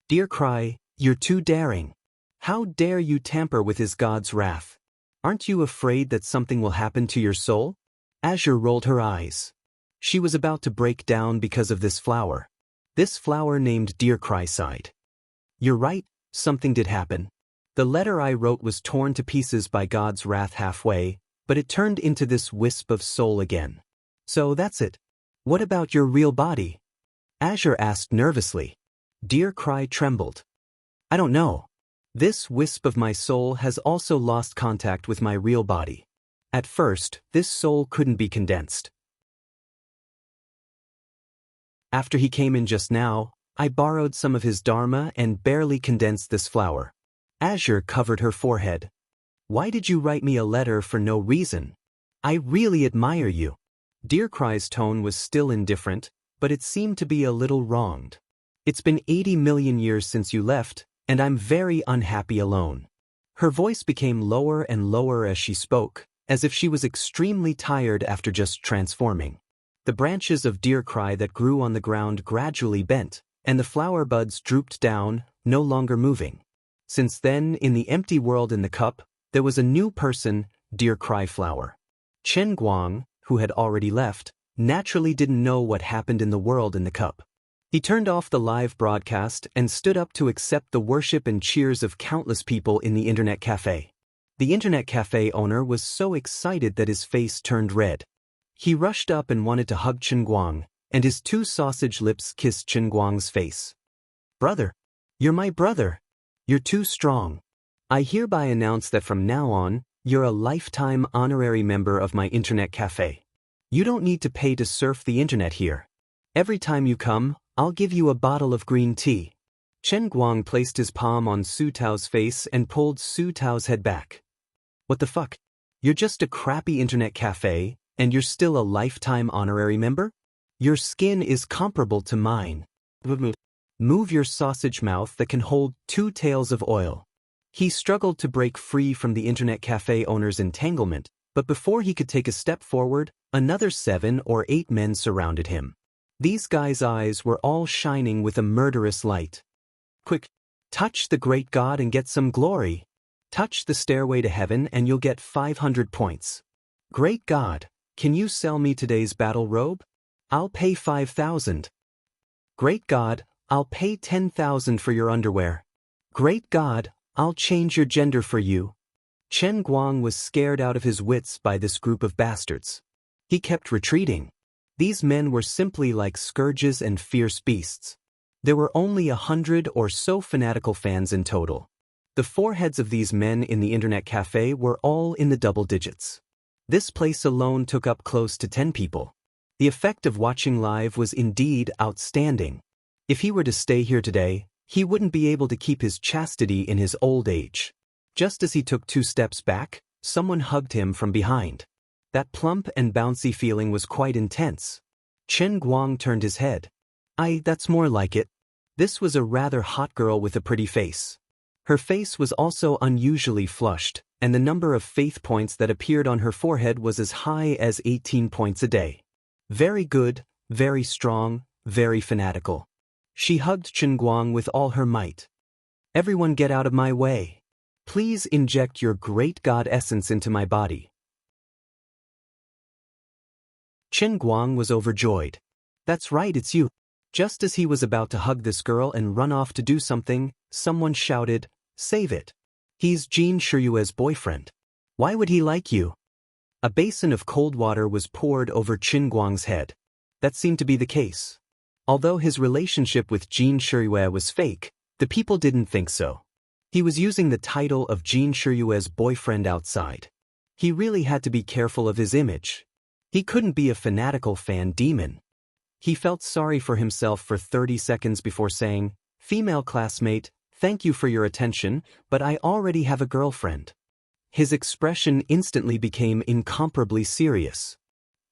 Dear Cry, you're too daring. How dare you tamper with his god's wrath? Aren't you afraid that something will happen to your soul? Azure rolled her eyes. She was about to break down because of this flower. This flower named Dear Cry sighed. You're right, something did happen. The letter I wrote was torn to pieces by God's wrath halfway, but it turned into this wisp of soul again. So that's it. What about your real body? Azure asked nervously. Dear Cry trembled. I don't know. This wisp of my soul has also lost contact with my real body. At first, this soul couldn't be condensed. After he came in just now, I borrowed some of his dharma and barely condensed this flower. Azure covered her forehead. Why did you write me a letter for no reason? I really admire you. Deercry's tone was still indifferent, but it seemed to be a little wronged. It's been 80 million years since you left, and I'm very unhappy alone. Her voice became lower and lower as she spoke, as if she was extremely tired after just transforming. The branches of Deercry that grew on the ground gradually bent, and the flower buds drooped down, no longer moving. Since then, in the empty world in the cup, there was a new person, Deercry Flower. Chen Guang, who had already left, naturally didn't know what happened in the world in the cup. He turned off the live broadcast and stood up to accept the worship and cheers of countless people in the internet cafe. The internet cafe owner was so excited that his face turned red. He rushed up and wanted to hug Chen Guang, and his two sausage lips kissed Chen Guang's face. Brother, you're my brother. You're too strong. I hereby announce that from now on, you're a lifetime honorary member of my internet cafe. You don't need to pay to surf the internet here. Every time you come, I'll give you a bottle of green tea. Chen Guang placed his palm on Su Tao's face and pulled Su Tao's head back. What the fuck? You're just a crappy internet cafe, and you're still a lifetime honorary member? Your skin is comparable to mine. Move your sausage mouth that can hold 2 tails of oil. He struggled to break free from the internet cafe owner's entanglement, but before he could take a step forward, another 7 or 8 men surrounded him. These guys' eyes were all shining with a murderous light. Quick, touch the great god and get some glory. Touch the stairway to heaven and you'll get 500 points. Great god, can you sell me today's battle robe? I'll pay 5,000. Great god, I'll pay 10,000 for your underwear. Great god, I'll change your gender for you. Chen Guang was scared out of his wits by this group of bastards. He kept retreating. These men were simply like scourges and fierce beasts. There were only 100 or so fanatical fans in total. The foreheads of these men in the internet cafe were all in the double digits. This place alone took up close to 10 people. The effect of watching live was indeed outstanding. If he were to stay here today, he wouldn't be able to keep his chastity in his old age. Just as he took 2 steps back, someone hugged him from behind. That plump and bouncy feeling was quite intense. Chen Guang turned his head. That's more like it. This was a rather hot girl with a pretty face. Her face was also unusually flushed, and the number of faith points that appeared on her forehead was as high as 18 points a day. Very good, very strong, very fanatical. She hugged Chen Guang with all her might. Everyone get out of my way. Please inject your great god essence into my body. Chen Guang was overjoyed. That's right, it's you. Just as he was about to hug this girl and run off to do something, someone shouted, "Save it. He's Jin Shiyue's boyfriend. Why would he like you?" A basin of cold water was poured over Chen Guang's head. That seemed to be the case. Although his relationship with Jin Shiyue was fake, the people didn't think so. He was using the title of Jin Shiyue's boyfriend outside. He really had to be careful of his image. He couldn't be a fanatical fan demon. He felt sorry for himself for 30 seconds before saying, "Female classmate, thank you for your attention, but I already have a girlfriend." His expression instantly became incomparably serious.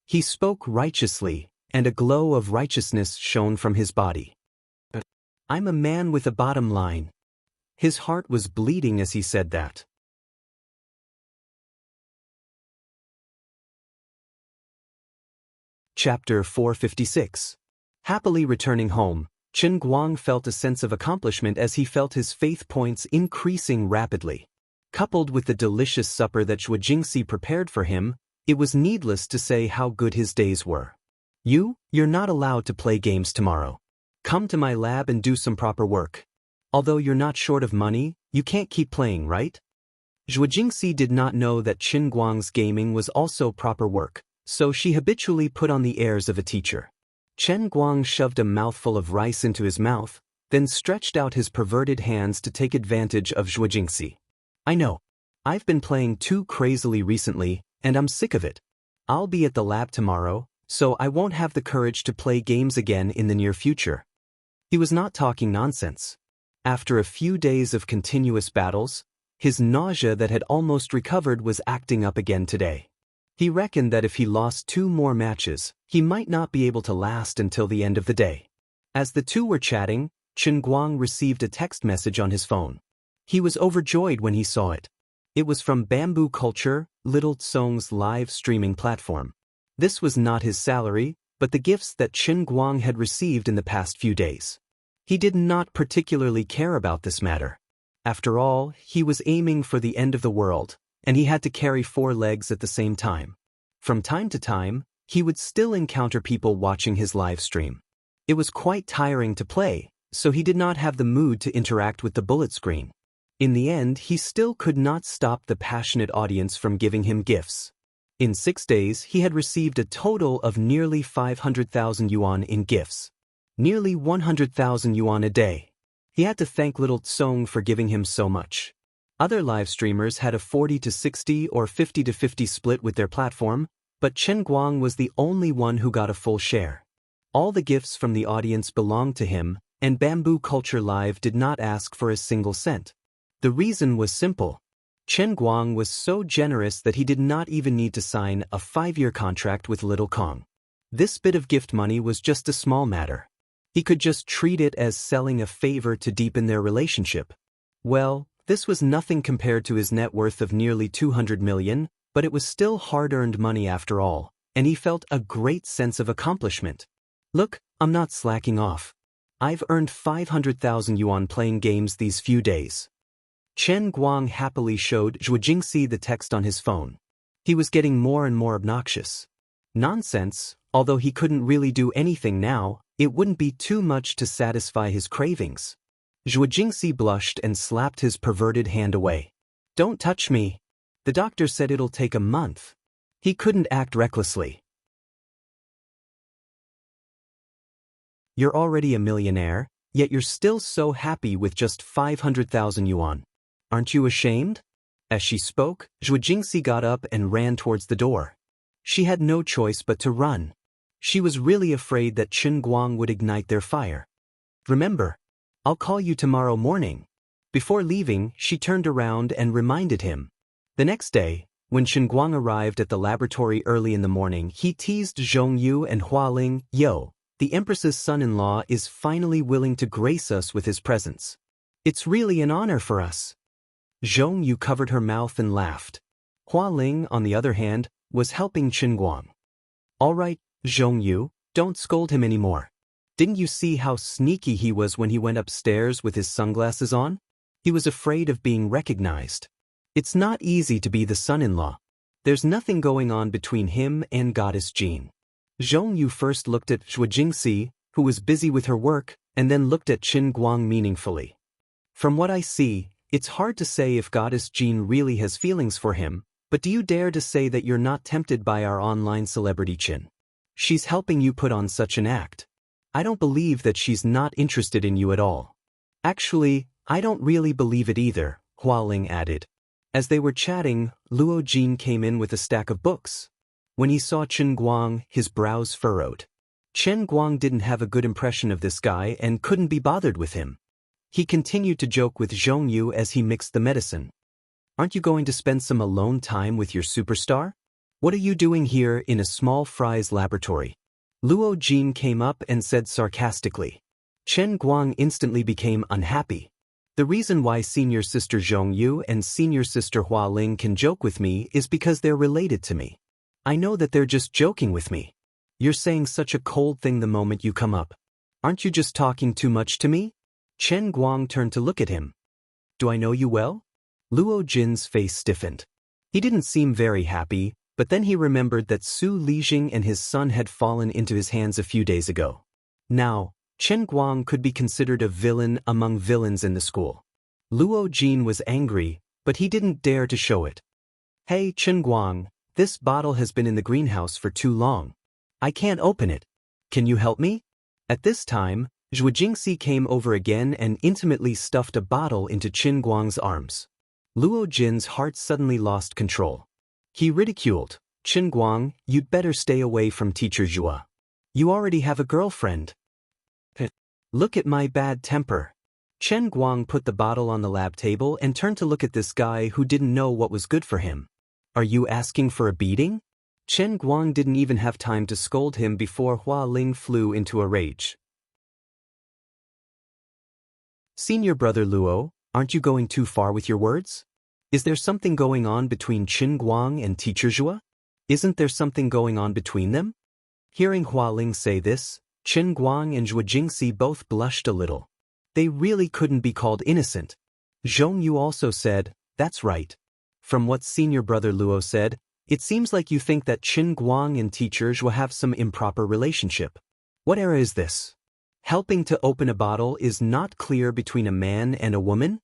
He spoke righteously, and a glow of righteousness shone from his body. "I'm a man with a bottom line." His heart was bleeding as he said that. Chapter 456. Happily returning home, Chen Guang felt a sense of accomplishment as he felt his faith points increasing rapidly. Coupled with the delicious supper that Zhuo Jingxi prepared for him, it was needless to say how good his days were. You're not allowed to play games tomorrow. Come to my lab and do some proper work. Although you're not short of money, you can't keep playing, right? Zhuo Jingxi did not know that Chen Guang's gaming was also proper work, so she habitually put on the airs of a teacher. Chen Guang shoved a mouthful of rice into his mouth, then stretched out his perverted hands to take advantage of Zhuo Jingxi. "I know. I've been playing too crazily recently, and I'm sick of it. I'll be at the lab tomorrow, so I won't have the courage to play games again in the near future." He was not talking nonsense. After a few days of continuous battles, his nausea that had almost recovered was acting up again today. He reckoned that if he lost 2 more matches, he might not be able to last until the end of the day. As the two were chatting, Chen Guang received a text message on his phone. He was overjoyed when he saw it. It was from Bamboo Culture, Little Tsong's live streaming platform. This was not his salary, but the gifts that Chen Guang had received in the past few days. He did not particularly care about this matter. After all, he was aiming for the end of the world, and he had to carry 4 legs at the same time. From time to time, he would still encounter people watching his live stream. It was quite tiring to play, so he did not have the mood to interact with the bullet screen. In the end, he still could not stop the passionate audience from giving him gifts. In 6 days, he had received a total of nearly 500,000 yuan in gifts. Nearly 100,000 yuan a day. He had to thank Little Tsong for giving him so much. Other live streamers had a 40-60 or 50-50 split with their platform, but Chen Guang was the only one who got a full share. All the gifts from the audience belonged to him, and Bamboo Culture Live did not ask for a single cent. The reason was simple. Chen Guang was so generous that he did not even need to sign a 5-year contract with Little Kong. This bit of gift money was just a small matter. He could just treat it as selling a favor to deepen their relationship. Well, this was nothing compared to his net worth of nearly 200 million, but it was still hard-earned money after all, and he felt a great sense of accomplishment. Look, I'm not slacking off. I've earned 500,000 yuan playing games these few days. Chen Guang happily showed Zhuo Jingxi the text on his phone. He was getting more and more obnoxious. Nonsense, although he couldn't really do anything now, it wouldn't be too much to satisfy his cravings. Zhuo Jingxi blushed and slapped his perverted hand away. Don't touch me. The doctor said it'll take a month. He couldn't act recklessly. You're already a millionaire, yet you're still so happy with just 500,000 yuan. Aren't you ashamed? As she spoke, Zhuo Jingxi got up and ran towards the door. She had no choice but to run. She was really afraid that Chen Guang would ignite their fire. Remember, I'll call you tomorrow morning. Before leaving, she turned around and reminded him. The next day, when Chen Guang arrived at the laboratory early in the morning, he teased Zhong Yu and Hua Ling, "Yo, the Empress's son-in-law is finally willing to grace us with his presence. It's really an honor for us." Zhong Yu covered her mouth and laughed. Hua Ling, on the other hand, was helping Chen Guang. All right, Zhong Yu, don't scold him anymore. Didn't you see how sneaky he was when he went upstairs with his sunglasses on? He was afraid of being recognized. It's not easy to be the son-in-law. There's nothing going on between him and Goddess Jean. Zhong Yu first looked at Zhuo Jingxi, who was busy with her work, and then looked at Chen Guang meaningfully. From what I see, it's hard to say if Goddess Jean really has feelings for him, but do you dare to say that you're not tempted by our online celebrity Chen? She's helping you put on such an act. I don't believe that she's not interested in you at all. Actually, I don't really believe it either, Hua Ling added. As they were chatting, Luo Jin came in with a stack of books. When he saw Chen Guang, his brows furrowed. Chen Guang didn't have a good impression of this guy and couldn't be bothered with him. He continued to joke with Zhong Yu as he mixed the medicine. Aren't you going to spend some alone time with your superstar? What are you doing here in a small fry's laboratory? Luo Jin came up and said sarcastically. Chen Guang instantly became unhappy. The reason why senior sister Zhong Yu and senior sister Hua Ling can joke with me is because they're related to me. I know that they're just joking with me. You're saying such a cold thing the moment you come up. Aren't you just talking too much to me? Chen Guang turned to look at him. Do I know you well? Luo Jin's face stiffened. He didn't seem very happy, but then he remembered that Su Lijing and his son had fallen into his hands a few days ago. Now, Chen Guang could be considered a villain among villains in the school. Luo Jin was angry, but he didn't dare to show it. Hey Chen Guang, this bottle has been in the greenhouse for too long. I can't open it. Can you help me? At this time, Zhuo Jingxi came over again and intimately stuffed a bottle into Chen Guang's arms. Luo Jin's heart suddenly lost control. He ridiculed, Chen Guang, you'd better stay away from Teacher Zhua. You already have a girlfriend. Look at my bad temper. Chen Guang put the bottle on the lab table and turned to look at this guy who didn't know what was good for him. Are you asking for a beating? Chen Guang didn't even have time to scold him before Hua Ling flew into a rage. Senior brother Luo, aren't you going too far with your words? Is there something going on between Chen Guang and teacher Zhua? Isn't there something going on between them? Hearing Hua Ling say this, Chen Guang and Zhua Jingxi both blushed a little. They really couldn't be called innocent. Zhong Yu also said, that's right. From what senior brother Luo said, it seems like you think that Chen Guang and teacher Zhua have some improper relationship. What era is this? Helping to open a bottle is not clear between a man and a woman?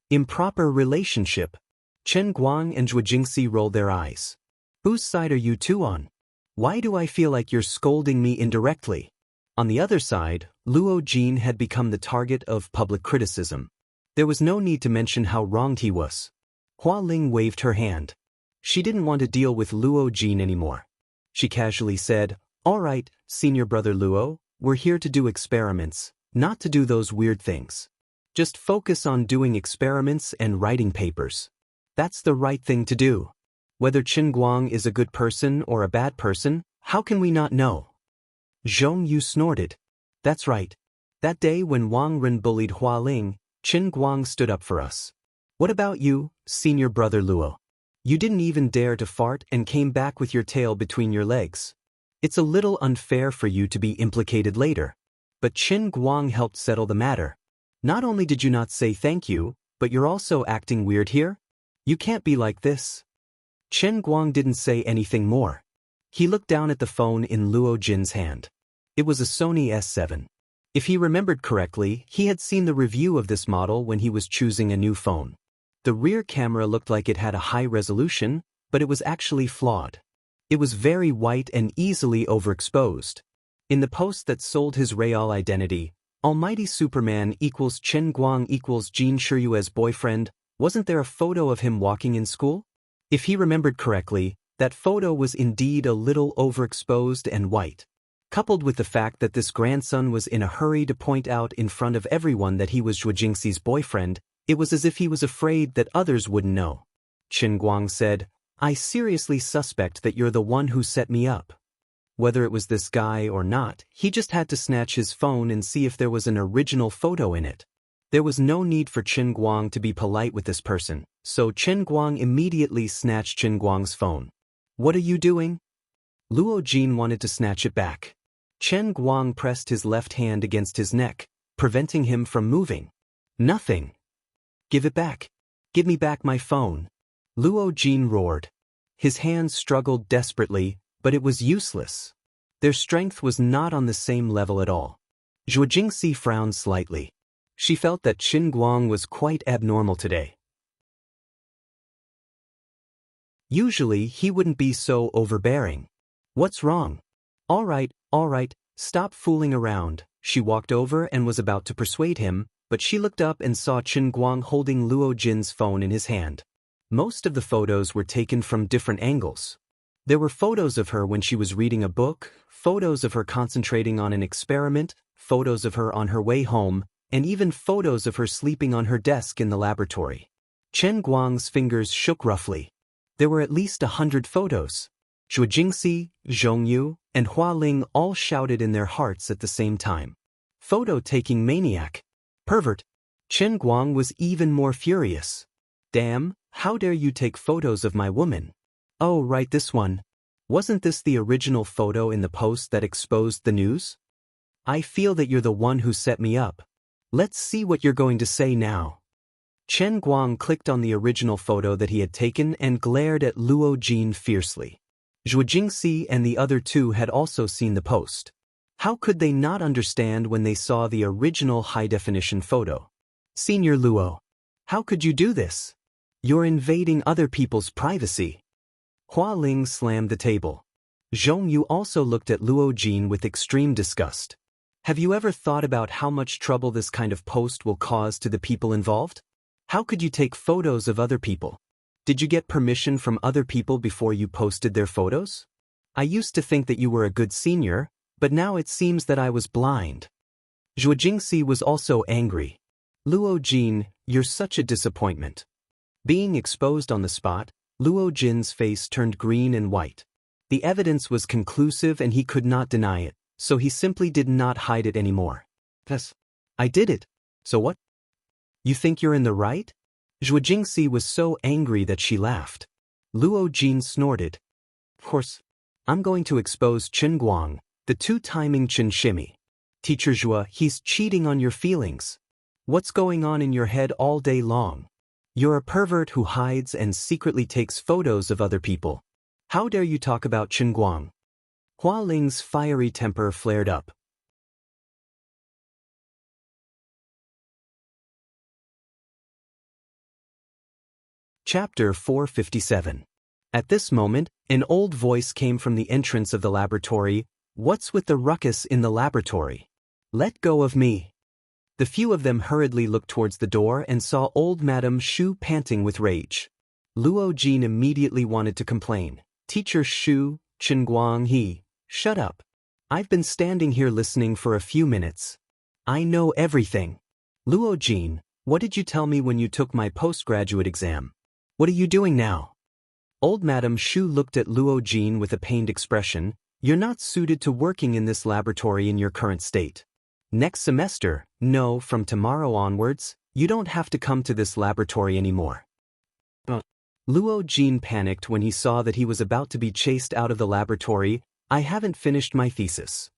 Improper relationship. Chen Guang and Zhua Jingxi rolled their eyes. Whose side are you two on? Why do I feel like you're scolding me indirectly? On the other side, Luo Jin had become the target of public criticism. There was no need to mention how wronged he was. Hua Ling waved her hand. She didn't want to deal with Luo Jin anymore. She casually said, all right, senior brother Luo, we're here to do experiments, not to do those weird things. Just focus on doing experiments and writing papers. That's the right thing to do. Whether Chen Guang is a good person or a bad person, how can we not know? Zhong Yu snorted. That's right. That day when Wang Lin bullied Hua Ling, Chen Guang stood up for us. What about you, senior brother Luo? You didn't even dare to fart and came back with your tail between your legs. It's a little unfair for you to be implicated later. But Chen Guang helped settle the matter. Not only did you not say thank you, but you're also acting weird here? You can't be like this. Chen Guang didn't say anything more. He looked down at the phone in Luo Jin's hand. It was a Sony S7. If he remembered correctly, he had seen the review of this model when he was choosing a new phone. The rear camera looked like it had a high resolution, but it was actually flawed. It was very white and easily overexposed. In the post that sold his real identity, Almighty Superman equals Chen Guang equals Jin Shiyue's boyfriend, wasn't there a photo of him walking in school? If he remembered correctly, that photo was indeed a little overexposed and white. Coupled with the fact that this grandson was in a hurry to point out in front of everyone that he was Zhua Jingxi's boyfriend, it was as if he was afraid that others wouldn't know. Chen Guang said, I seriously suspect that you're the one who set me up. Whether it was this guy or not, he just had to snatch his phone and see if there was an original photo in it. There was no need for Chen Guang to be polite with this person, so Chen Guang immediately snatched Chen Guang's phone. What are you doing? Luo Jin wanted to snatch it back. Chen Guang pressed his left hand against his neck, preventing him from moving. Nothing. Give it back. Give me back my phone. Luo Jin roared. His hands struggled desperately, but it was useless. Their strength was not on the same level at all. Zhua Jingxi frowned slightly. She felt that Chen Guang was quite abnormal today. Usually he wouldn't be so overbearing. What's wrong? All right, stop fooling around. She walked over and was about to persuade him, but she looked up and saw Chen Guang holding Luo Jin's phone in his hand. Most of the photos were taken from different angles. There were photos of her when she was reading a book, photos of her concentrating on an experiment, photos of her on her way home, and even photos of her sleeping on her desk in the laboratory. Chen Guang's fingers shook roughly. There were at least 100 photos. Zhua Jingxi, Zhong Yu, and Hua Ling all shouted in their hearts at the same time. Photo-taking maniac. Pervert. Chen Guang was even more furious. Damn, how dare you take photos of my woman? Oh, right, this one. Wasn't this the original photo in the post that exposed the news? I feel that you're the one who set me up. Let's see what you're going to say now. Chen Guang clicked on the original photo that he had taken and glared at Luo Jin fiercely. Zhua Jingxi and the other two had also seen the post. How could they not understand when they saw the original high-definition photo? Senior Luo, how could you do this? You're invading other people's privacy. Hua Ling slammed the table. Zhong Yu also looked at Luo Jin with extreme disgust. Have you ever thought about how much trouble this kind of post will cause to the people involved? How could you take photos of other people? Did you get permission from other people before you posted their photos? I used to think that you were a good senior, but now it seems that I was blind. Zhua Jingxi was also angry. Luo Jin, you're such a disappointment. Being exposed on the spot, Luo Jin's face turned green and white. The evidence was conclusive and he could not deny it, so he simply did not hide it anymore. Yes, I did it. So what? You think you're in the right? Zhuo Jingxi was so angry that she laughed. Luo Jin snorted. Of course, I'm going to expose Chen Guang, the two-timing Chen Shimi. Teacher Zhuo, he's cheating on your feelings. What's going on in your head all day long? You're a pervert who hides and secretly takes photos of other people. How dare you talk about Chen Guang? Hua Ling's fiery temper flared up. Chapter 457. At this moment, an old voice came from the entrance of the laboratory. What's with the ruckus in the laboratory? Let go of me. The few of them hurriedly looked towards the door and saw old Madame Shu panting with rage. Luo Jin immediately wanted to complain. Teacher Shu, Chen Guang he, shut up. I've been standing here listening for a few minutes. I know everything. Luo Jin, what did you tell me when you took my postgraduate exam? What are you doing now? Old Madame Shu looked at Luo Jin with a pained expression. You're not suited to working in this laboratory in your current state. Next semester, no, from tomorrow onwards, you don't have to come to this laboratory anymore. Luo Jin panicked when he saw that he was about to be chased out of the laboratory. I haven't finished my thesis.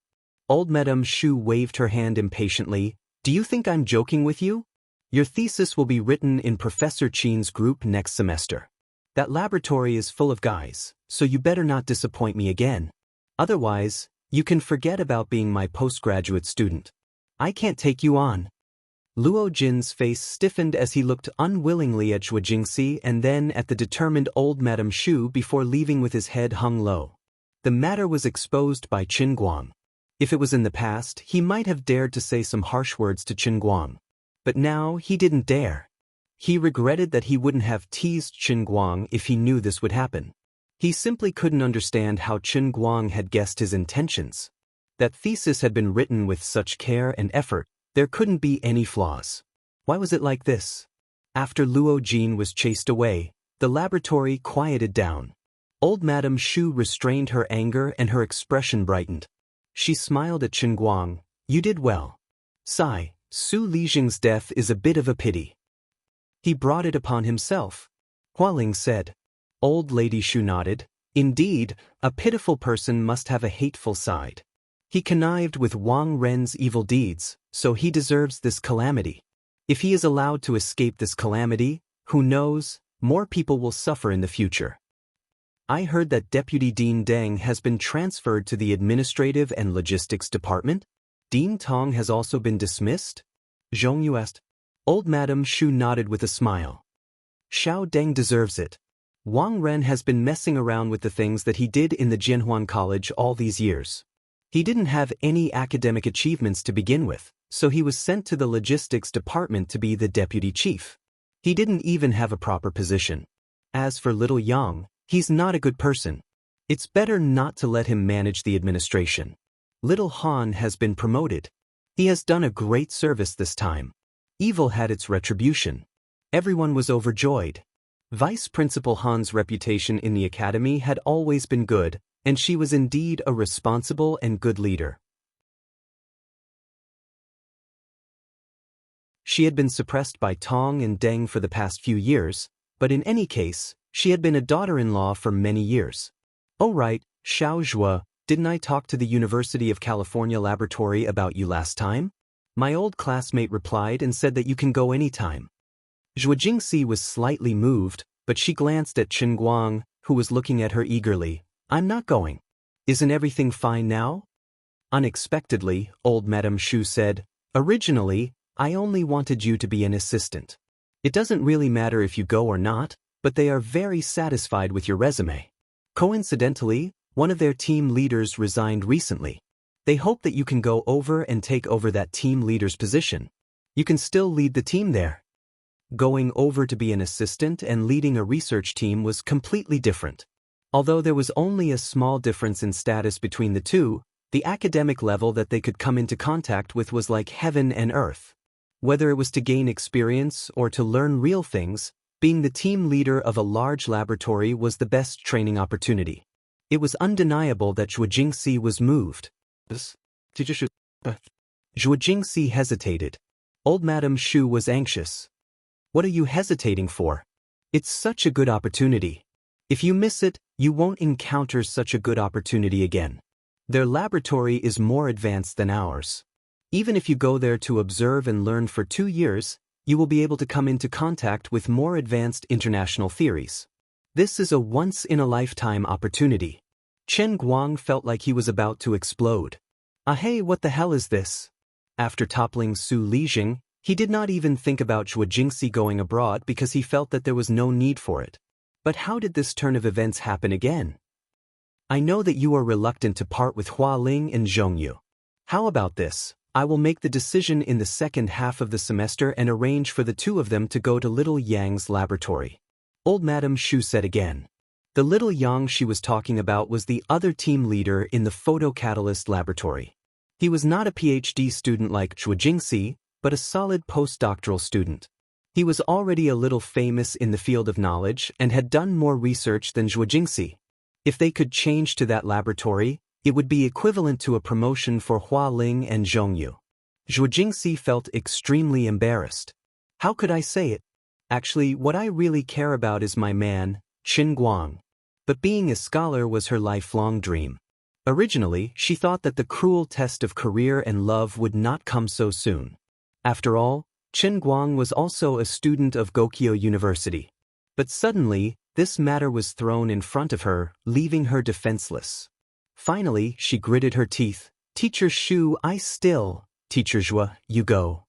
Old Madame Shu waved her hand impatiently. Do you think I'm joking with you? Your thesis will be written in Professor Qin's group next semester. That laboratory is full of guys, so you better not disappoint me again. Otherwise, you can forget about being my postgraduate student. I can't take you on. Luo Jin's face stiffened as he looked unwillingly at Zhuo Jingxi and then at the determined old Madame Shu before leaving with his head hung low. The matter was exposed by Chen Guang. If it was in the past, he might have dared to say some harsh words to Chen Guang. But now he didn't dare. He regretted that he wouldn't have teased Chen Guang if he knew this would happen. He simply couldn't understand how Chen Guang had guessed his intentions. That thesis had been written with such care and effort, there couldn't be any flaws. Why was it like this? After Luo Jin was chased away, the laboratory quieted down. Old Madame Shu restrained her anger and her expression brightened. She smiled at Chen Guang. You did well. Sigh, Su Lijing's death is a bit of a pity. He brought it upon himself. Hua Ling said. Old Lady Shu nodded. Indeed, a pitiful person must have a hateful side. He connived with Wang Ren's evil deeds, so he deserves this calamity. If he is allowed to escape this calamity, who knows, more people will suffer in the future. I heard that Deputy Dean Deng has been transferred to the Administrative and Logistics Department. Dean Tong has also been dismissed? Zhong Yu asked. Old Madame Shu nodded with a smile. Xiao Deng deserves it. Wang Ren has been messing around with the things that he did in the Jianhuan College all these years. He didn't have any academic achievements to begin with, so he was sent to the Logistics Department to be the deputy chief. He didn't even have a proper position. As for little Yang, he's not a good person. It's better not to let him manage the administration. Little Han has been promoted. He has done a great service this time. Evil had its retribution. Everyone was overjoyed. Vice Principal Han's reputation in the academy had always been good, and she was indeed a responsible and good leader. She had been suppressed by Tong and Deng for the past few years, but in any case, she had been a daughter-in-law for many years. Oh right, Xiao Zhuo, didn't I talk to the University of California laboratory about you last time? My old classmate replied and said that you can go anytime. Zhuo Jingxi was slightly moved, but she glanced at Chen Guang, who was looking at her eagerly. I'm not going. Isn't everything fine now? Unexpectedly, old Madame Shu said, originally, I only wanted you to be an assistant. It doesn't really matter if you go or not, but they are very satisfied with your resume. Coincidentally, one of their team leaders resigned recently. They hope that you can go over and take over that team leader's position. You can still lead the team there. Going over to be an assistant and leading a research team was completely different. Although there was only a small difference in status between the two, the academic level that they could come into contact with was like heaven and earth. Whether it was to gain experience or to learn real things, being the team leader of a large laboratory was the best training opportunity. It was undeniable that Zhuo Jingxi was moved. Zhuo Jingxi hesitated. Old Madame Shu was anxious. What are you hesitating for? It's such a good opportunity. If you miss it, you won't encounter such a good opportunity again. Their laboratory is more advanced than ours. Even if you go there to observe and learn for 2 years, you will be able to come into contact with more advanced international theories. This is a once-in-a-lifetime opportunity. Chen Guang felt like he was about to explode. Hey, what the hell is this? After toppling Su Lijing, he did not even think about Zhuo Jingxi going abroad because he felt that there was no need for it. But how did this turn of events happen again? I know that you are reluctant to part with Hua Ling and Zhongyu. How about this? I will make the decision in the second half of the semester and arrange for the 2 of them to go to Little Yang's laboratory. Old Madame Shu said again. The Little Yang she was talking about was the other team leader in the photocatalyst laboratory. He was not a PhD student like Zhuo Jingxi, but a solid postdoctoral student. He was already a little famous in the field of knowledge and had done more research than Zhuo Jingxi. If they could change to that laboratory, it would be equivalent to a promotion for Hua Ling and Zhongyu. Zhuo Jingxi felt extremely embarrassed. How could I say it? Actually, what I really care about is my man, Chen Guang. But being a scholar was her lifelong dream. Originally, she thought that the cruel test of career and love would not come so soon. After all, Chen Guang was also a student of Gokyo University. But suddenly, this matter was thrown in front of her, leaving her defenseless. Finally, she gritted her teeth. Teacher Shu, I still. Teacher Zhuo, you go.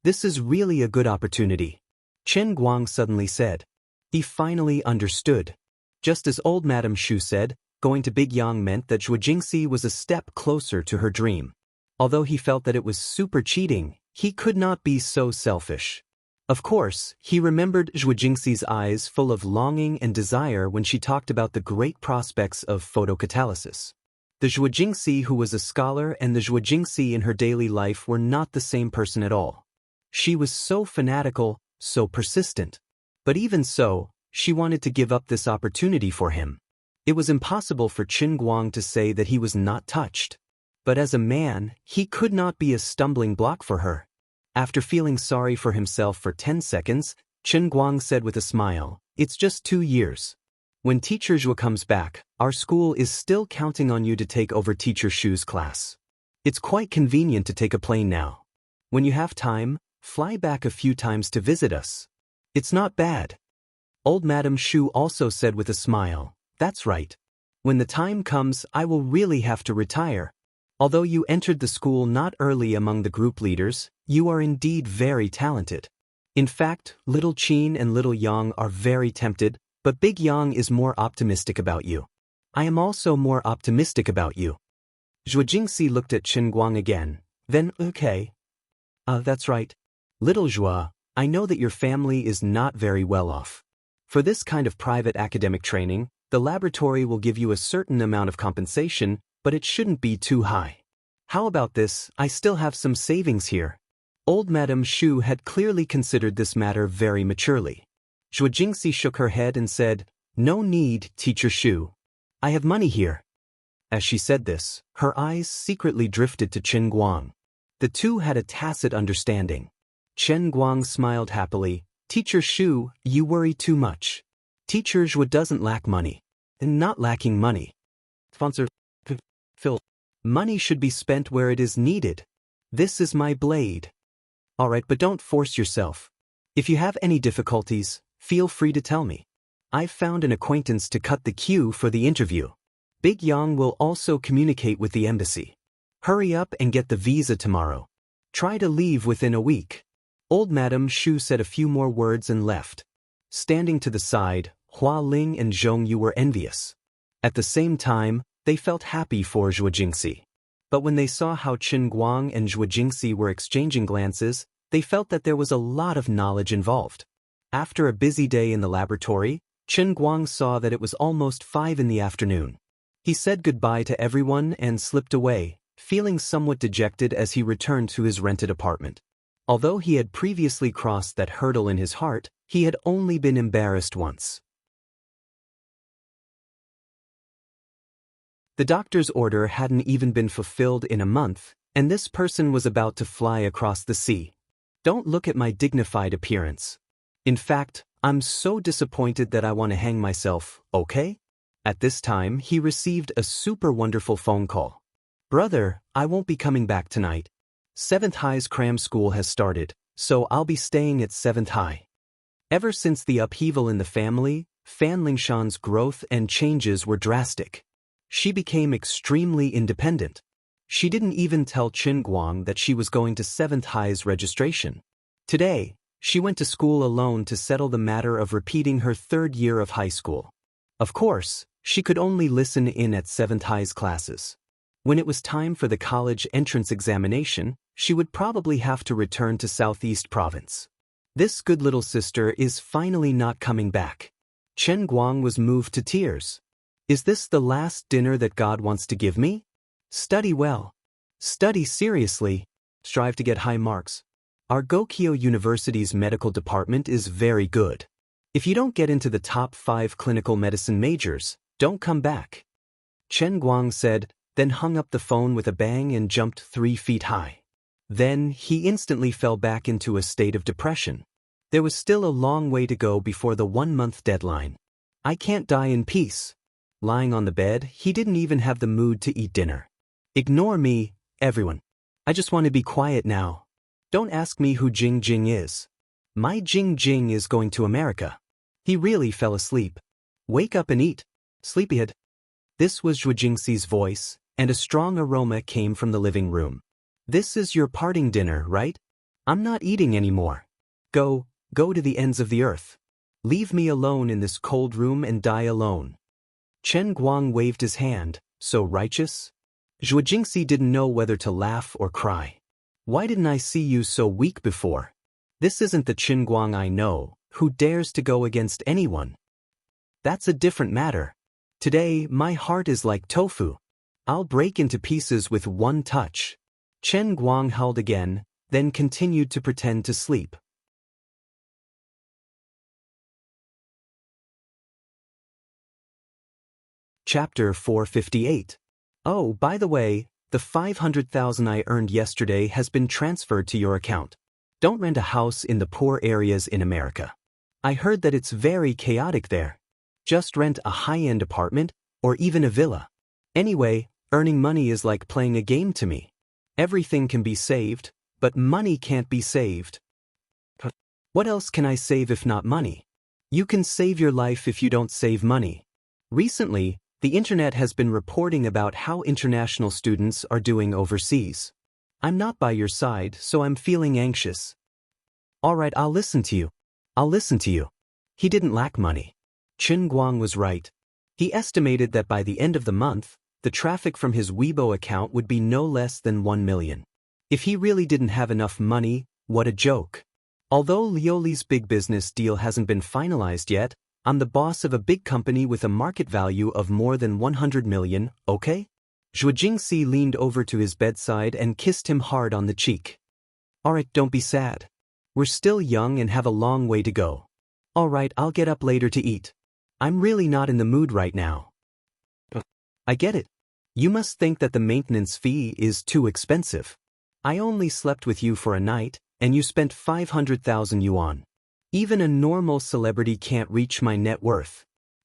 This is really a good opportunity. Chen Guang suddenly said. He finally understood. Just as old Madame Shu said, going to Big Yang meant that Zhuo Jingxi was a step closer to her dream. Although he felt that it was super cheating, he could not be so selfish. Of course, he remembered Zhuo Jingxi's eyes full of longing and desire when she talked about the great prospects of photocatalysis. The Zhuo Jingxi who was a scholar and the Zhuo Jingxi in her daily life were not the same person at all. She was so fanatical, so persistent. But even so, she wanted to give up this opportunity for him. It was impossible for Chen Guang to say that he was not touched. But as a man, he could not be a stumbling block for her. After feeling sorry for himself for 10 seconds, Chen Guang said with a smile, "It's just 2 years. When Teacher Zhuo comes back, our school is still counting on you to take over Teacher Shu's class. It's quite convenient to take a plane now. When you have time, fly back a few times to visit us. It's not bad." Old Madame Shu also said with a smile, "That's right. When the time comes, I will really have to retire. Although you entered the school not early among the group leaders, you are indeed very talented. In fact, Little Qin and Little Yang are very tempted, but Big Yang is more optimistic about you. I am also more optimistic about you." Zhuo Jingxi looked at Chen Guang again, then, "Okay. That's right. Little Zhuo, I know that your family is not very well off. For this kind of private academic training, the laboratory will give you a certain amount of compensation, but it shouldn't be too high. How about this? I still have some savings here." Old Madame Shu had clearly considered this matter very maturely. Zhuo Jingxi shook her head and said, "No need, Teacher Shu. I have money here." As she said this, her eyes secretly drifted to Chen Guang. The two had a tacit understanding. Chen Guang smiled happily. "Teacher Shu, you worry too much. Teacher Zhuo doesn't lack money. And not lacking money. Sponsor. Phil. Money should be spent where it is needed. This is my blade. Alright, but don't force yourself. If you have any difficulties, feel free to tell me. I've found an acquaintance to cut the queue for the interview. Big Yang will also communicate with the embassy. Hurry up and get the visa tomorrow. Try to leave within a week." Old Madame Shu said a few more words and left. Standing to the side, Hua Ling and Zhongyu were envious. At the same time, they felt happy for Zhuo Jingxi. But when they saw how Chen Guang and Zhuo Jingxi were exchanging glances, they felt that there was a lot of knowledge involved. After a busy day in the laboratory, Chen Guang saw that it was almost 5 in the afternoon. He said goodbye to everyone and slipped away, feeling somewhat dejected as he returned to his rented apartment. Although he had previously crossed that hurdle in his heart, he had only been embarrassed once. The doctor's order hadn't even been fulfilled in a month, and this person was about to fly across the sea. Don't look at my dignified appearance. In fact, I'm so disappointed that I want to hang myself, okay? At this time, he received a super wonderful phone call. Brother, I won't be coming back tonight. 7th High's cram school has started, so I'll be staying at 7th High. Ever since the upheaval in the family, Fan Lingshan's growth and changes were drastic. She became extremely independent. She didn't even tell Qin Guang that she was going to 7th High's registration. Today, she went to school alone to settle the matter of repeating her 3rd year of high school. Of course, she could only listen in at 7th High's classes. When it was time for the college entrance examination, she would probably have to return to Southeast Province. This good little sister is finally not coming back. Chen Guang was moved to tears. Is this the last dinner that God wants to give me? Study well. Study seriously. Strive to get high marks. Our Gokyo University's medical department is very good. If you don't get into the top 5 clinical medicine majors, don't come back. Chen Guang said, then hung up the phone with a bang and jumped 3 feet high. Then, he instantly fell back into a state of depression. There was still a long way to go before the 1-month deadline. I can't die in peace. Lying on the bed, he didn't even have the mood to eat dinner. Ignore me, everyone. I just want to be quiet now. Don't ask me who Jing Jing is. My Jing Jing is going to America. He really fell asleep. Wake up and eat, sleepyhead. This was Zhu Jingxi's voice, and a strong aroma came from the living room. This is your parting dinner, right? I'm not eating anymore. Go to the ends of the earth. Leave me alone in this cold room and die alone. Chen Guang waved his hand, so righteous. Zhu Jingxi didn't know whether to laugh or cry. Why didn't I see you so weak before? This isn't the Qin Guang I know, who dares to go against anyone. That's a different matter. Today, my heart is like tofu. I'll break into pieces with one touch. Chen Guang howled again, then continued to pretend to sleep. Chapter 458. Oh, by the way, the 500,000 I earned yesterday has been transferred to your account. Don't rent a house in the poor areas in America. I heard that it's very chaotic there. Just rent a high-end apartment, or even a villa. Anyway, earning money is like playing a game to me. Everything can be saved, but money can't be saved. What else can I save if not money? You can save your life if you don't save money. Recently, the internet has been reporting about how international students are doing overseas. I'm not by your side, so I'm feeling anxious. Alright, I'll listen to you. He didn't lack money. Qin Guang was right. He estimated that by the end of the month, the traffic from his Weibo account would be no less than 1 million. If he really didn't have enough money, what a joke. Although Lioli's big business deal hasn't been finalized yet, I'm the boss of a big company with a market value of more than 100 million, okay? Zhu Jingxi leaned over to his bedside and kissed him hard on the cheek. Alright, don't be sad. We're still young and have a long way to go. Alright, I'll get up later to eat. I'm really not in the mood right now. I get it. You must think that the maintenance fee is too expensive. I only slept with you for a night, and you spent 500,000 yuan. Even a normal celebrity can't reach my net worth.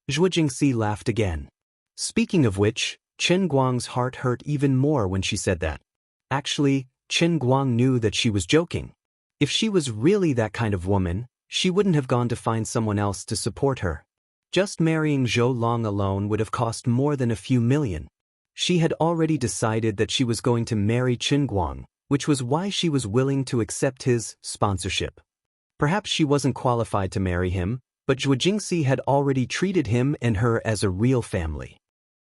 Zhu Jingxi laughed again. Speaking of which, Chen Guang's heart hurt even more when she said that. Actually, Chen Guang knew that she was joking. If she was really that kind of woman, she wouldn't have gone to find someone else to support her. Just marrying Zhou Long alone would have cost more than a few million. She had already decided that she was going to marry Qin Guang, which was why she was willing to accept his sponsorship. Perhaps she wasn't qualified to marry him, but Zhu Jingxi had already treated him and her as a real family.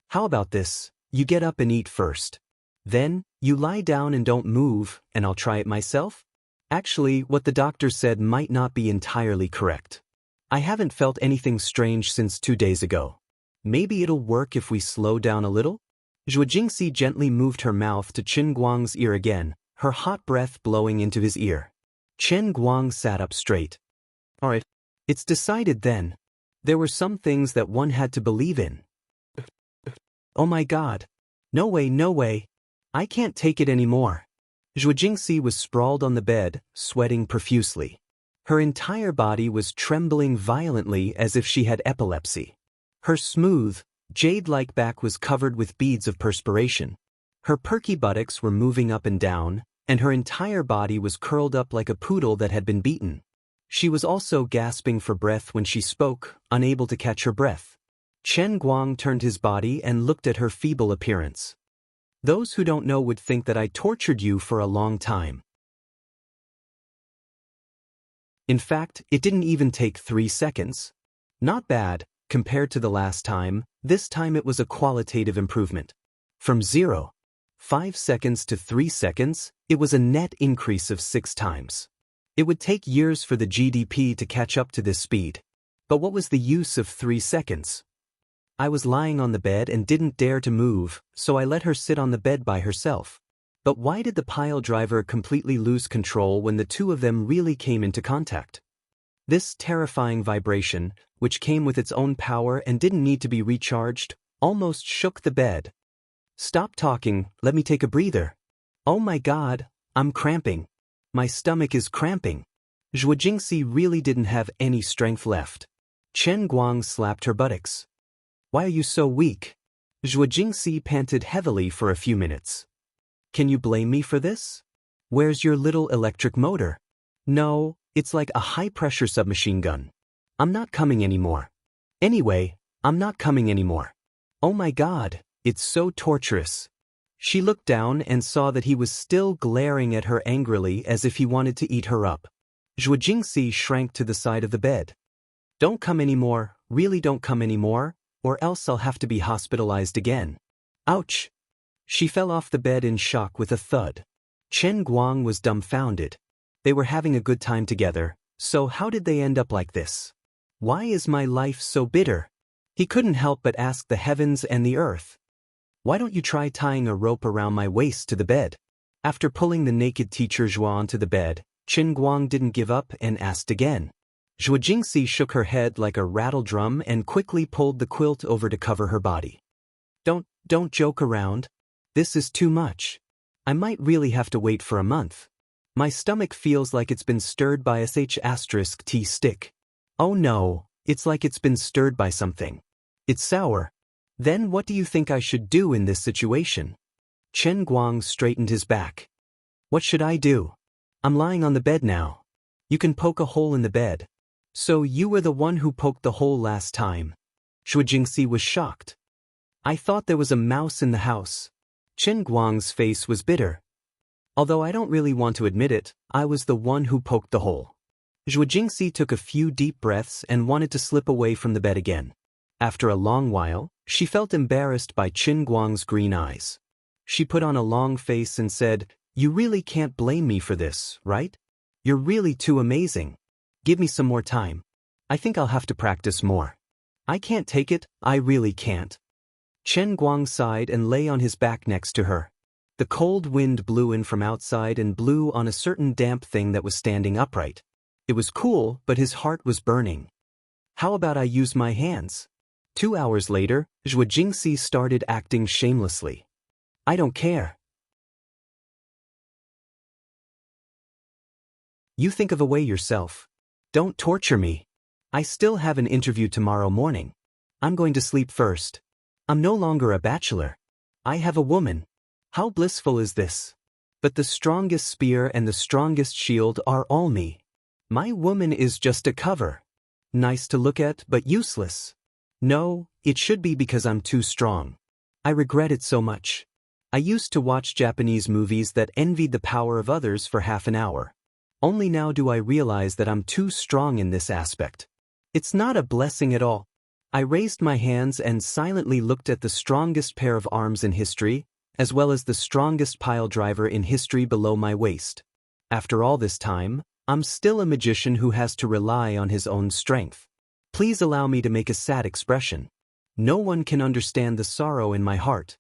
How about this? You get up and eat first. Then, you lie down and don't move, and I'll try it myself? Actually, what the doctor said might not be entirely correct. I haven't felt anything strange since 2 days ago. Maybe it'll work if we slow down a little? Zhuo Jingxi gently moved her mouth to Qin Guang's ear again, her hot breath blowing into his ear. Qin Guang sat up straight. All right. It's decided then. There were some things that one had to believe in. Oh my God. No way, no way. I can't take it anymore. Zhuo Jingxi was sprawled on the bed, sweating profusely. Her entire body was trembling violently as if she had epilepsy. Her smooth, jade-like back was covered with beads of perspiration. Her perky buttocks were moving up and down, and her entire body was curled up like a poodle that had been beaten. She was also gasping for breath when she spoke, unable to catch her breath. Chen Guang turned his body and looked at her feeble appearance. Those who don't know would think that I tortured you for a long time. In fact, it didn't even take 3 seconds. Not bad, compared to the last time. This time it was a qualitative improvement. From 0.5 seconds to 3 seconds, it was a net increase of 6 times. It would take years for the GDP to catch up to this speed. But what was the use of 3 seconds? I was lying on the bed and didn't dare to move, so I let her sit on the bed by herself. But why did the pile driver completely lose control when the two of them really came into contact? This terrifying vibration, which came with its own power and didn't need to be recharged, almost shook the bed. Stop talking, let me take a breather. Oh my God, I'm cramping. My stomach is cramping. Zhuo Jingxi really didn't have any strength left. Chen Guang slapped her buttocks. Why are you so weak? Zhuo Jingxi panted heavily for a few minutes. Can you blame me for this? Where's your little electric motor? No, it's like a high-pressure submachine gun. I'm not coming anymore. Anyway, I'm not coming anymore. Oh my God, it's so torturous. She looked down and saw that he was still glaring at her angrily as if he wanted to eat her up. Zhuo Jingxi shrank to the side of the bed. Don't come anymore, really don't come anymore, or else I'll have to be hospitalized again. Ouch! She fell off the bed in shock with a thud. Chen Guang was dumbfounded. They were having a good time together, so how did they end up like this? Why is my life so bitter? He couldn't help but ask the heavens and the earth. Why don't you try tying a rope around my waist to the bed? After pulling the naked teacher Zhuo onto the bed, Chen Guang didn't give up and asked again. Zhuo Jingxi shook her head like a rattle drum and quickly pulled the quilt over to cover her body. Don't joke around. This is too much. I might really have to wait for a month. My stomach feels like it's been stirred by a *T stick. Oh no, it's like it's been stirred by something. It's sour. Then what do you think I should do in this situation? Chen Guang straightened his back. What should I do? I'm lying on the bed now. You can poke a hole in the bed. So you were the one who poked the hole last time. Zhuo Jingxi was shocked. I thought there was a mouse in the house. Chen Guang's face was bitter. Although I don't really want to admit it, I was the one who poked the hole. Zhuo Jingxi took a few deep breaths and wanted to slip away from the bed again. After a long while, she felt embarrassed by Chen Guang's green eyes. She put on a long face and said, "You really can't blame me for this, right? You're really too amazing. Give me some more time. I think I'll have to practice more. I can't take it, I really can't." Chen Guang sighed and lay on his back next to her. The cold wind blew in from outside and blew on a certain damp thing that was standing upright. It was cool, but his heart was burning. How about I use my hands? 2 hours later, Zhuo Jingxi started acting shamelessly. I don't care. You think of a way yourself. Don't torture me. I still have an interview tomorrow morning. I'm going to sleep first. I'm no longer a bachelor. I have a woman. How blissful is this? But the strongest spear and the strongest shield are all me. My woman is just a cover. Nice to look at, but useless. No, it should be because I'm too strong. I regret it so much. I used to watch Japanese movies that envied the power of others for half an hour. Only now do I realize that I'm too strong in this aspect. It's not a blessing at all. I raised my hands and silently looked at the strongest pair of arms in history, as well as the strongest pile driver in history below my waist. After all this time, I'm still a magician who has to rely on his own strength. Please allow me to make a sad expression. No one can understand the sorrow in my heart.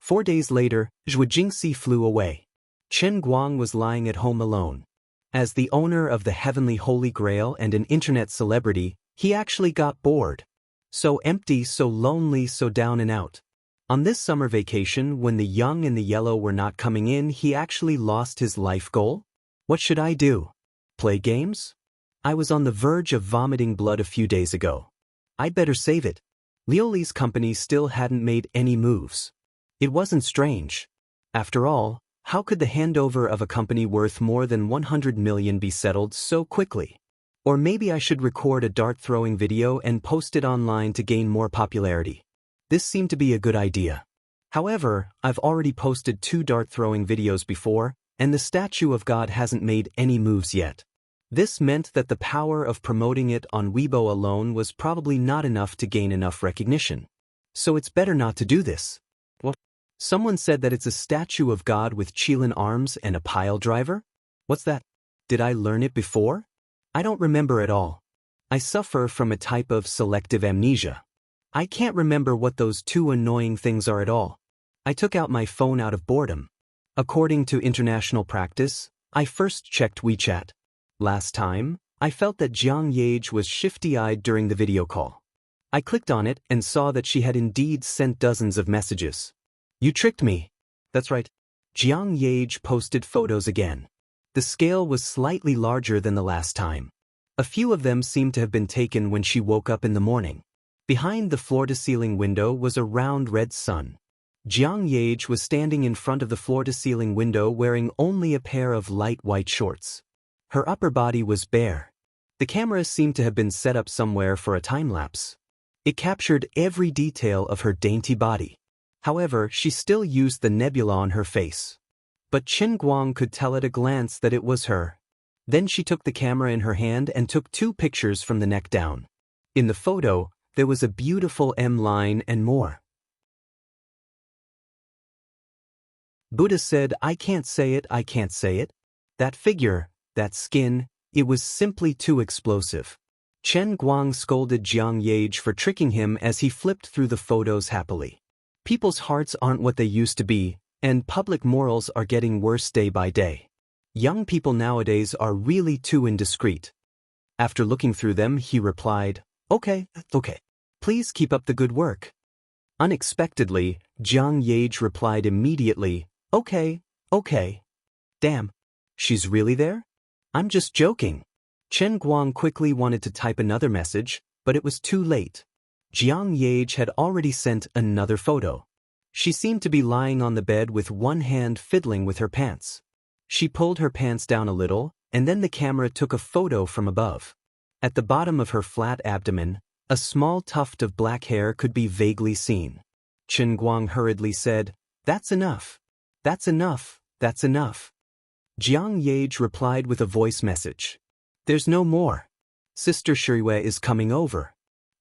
4 days later, Zhu Jingxi flew away. Chen Guang was lying at home alone. As the owner of the Heavenly Holy Grail and an internet celebrity, he actually got bored. So empty, so lonely, so down and out. On this summer vacation, when the young and the yellow were not coming in, he actually lost his life goal. What should I do? Play games? I was on the verge of vomiting blood a few days ago. I'd better save it. Liuli's company still hadn't made any moves. It wasn't strange. After all, how could the handover of a company worth more than 100 million be settled so quickly? Or maybe I should record a dart-throwing video and post it online to gain more popularity. This seemed to be a good idea. However, I've already posted 2 dart-throwing videos before, and the statue of God hasn't made any moves yet. This meant that the power of promoting it on Weibo alone was probably not enough to gain enough recognition. So it's better not to do this. What? Someone said that it's a statue of God with Qilin arms and a pile driver? What's that? Did I learn it before? I don't remember at all. I suffer from a type of selective amnesia. I can't remember what those 2 annoying things are at all. I took out my phone out of boredom. According to international practice, I first checked WeChat. Last time, I felt that Jiang Yage was shifty-eyed during the video call. I clicked on it and saw that she had indeed sent dozens of messages. You tricked me. That's right. Jiang Yage posted photos again. The scale was slightly larger than the last time. A few of them seemed to have been taken when she woke up in the morning. Behind the floor-to-ceiling window was a round red sun. Jiang Yage was standing in front of the floor-to-ceiling window wearing only a pair of light white shorts. Her upper body was bare. The camera seemed to have been set up somewhere for a time-lapse. It captured every detail of her dainty body. However, she still used the nebula on her face. But Chen Guang could tell at a glance that it was her. Then she took the camera in her hand and took 2 pictures from the neck down. In the photo, there was a beautiful M line and more. Buddha said, I can't say it, I can't say it. That figure, that skin, it was simply too explosive. Chen Guang scolded Jiang Yage for tricking him as he flipped through the photos happily. People's hearts aren't what they used to be, and public morals are getting worse day by day. Young people nowadays are really too indiscreet. After looking through them, he replied, Okay. Please keep up the good work. Unexpectedly, Jiang Yage replied immediately, Okay. Damn. She's really there? I'm just joking. Chen Guang quickly wanted to type another message, but it was too late. Jiang Yage had already sent another photo. She seemed to be lying on the bed with one hand fiddling with her pants. She pulled her pants down a little, and then the camera took a photo from above. At the bottom of her flat abdomen, a small tuft of black hair could be vaguely seen. Chen Guang hurriedly said, That's enough. That's enough. That's enough. Jiang Yage replied with a voice message. There's no more. Sister Shirue is coming over.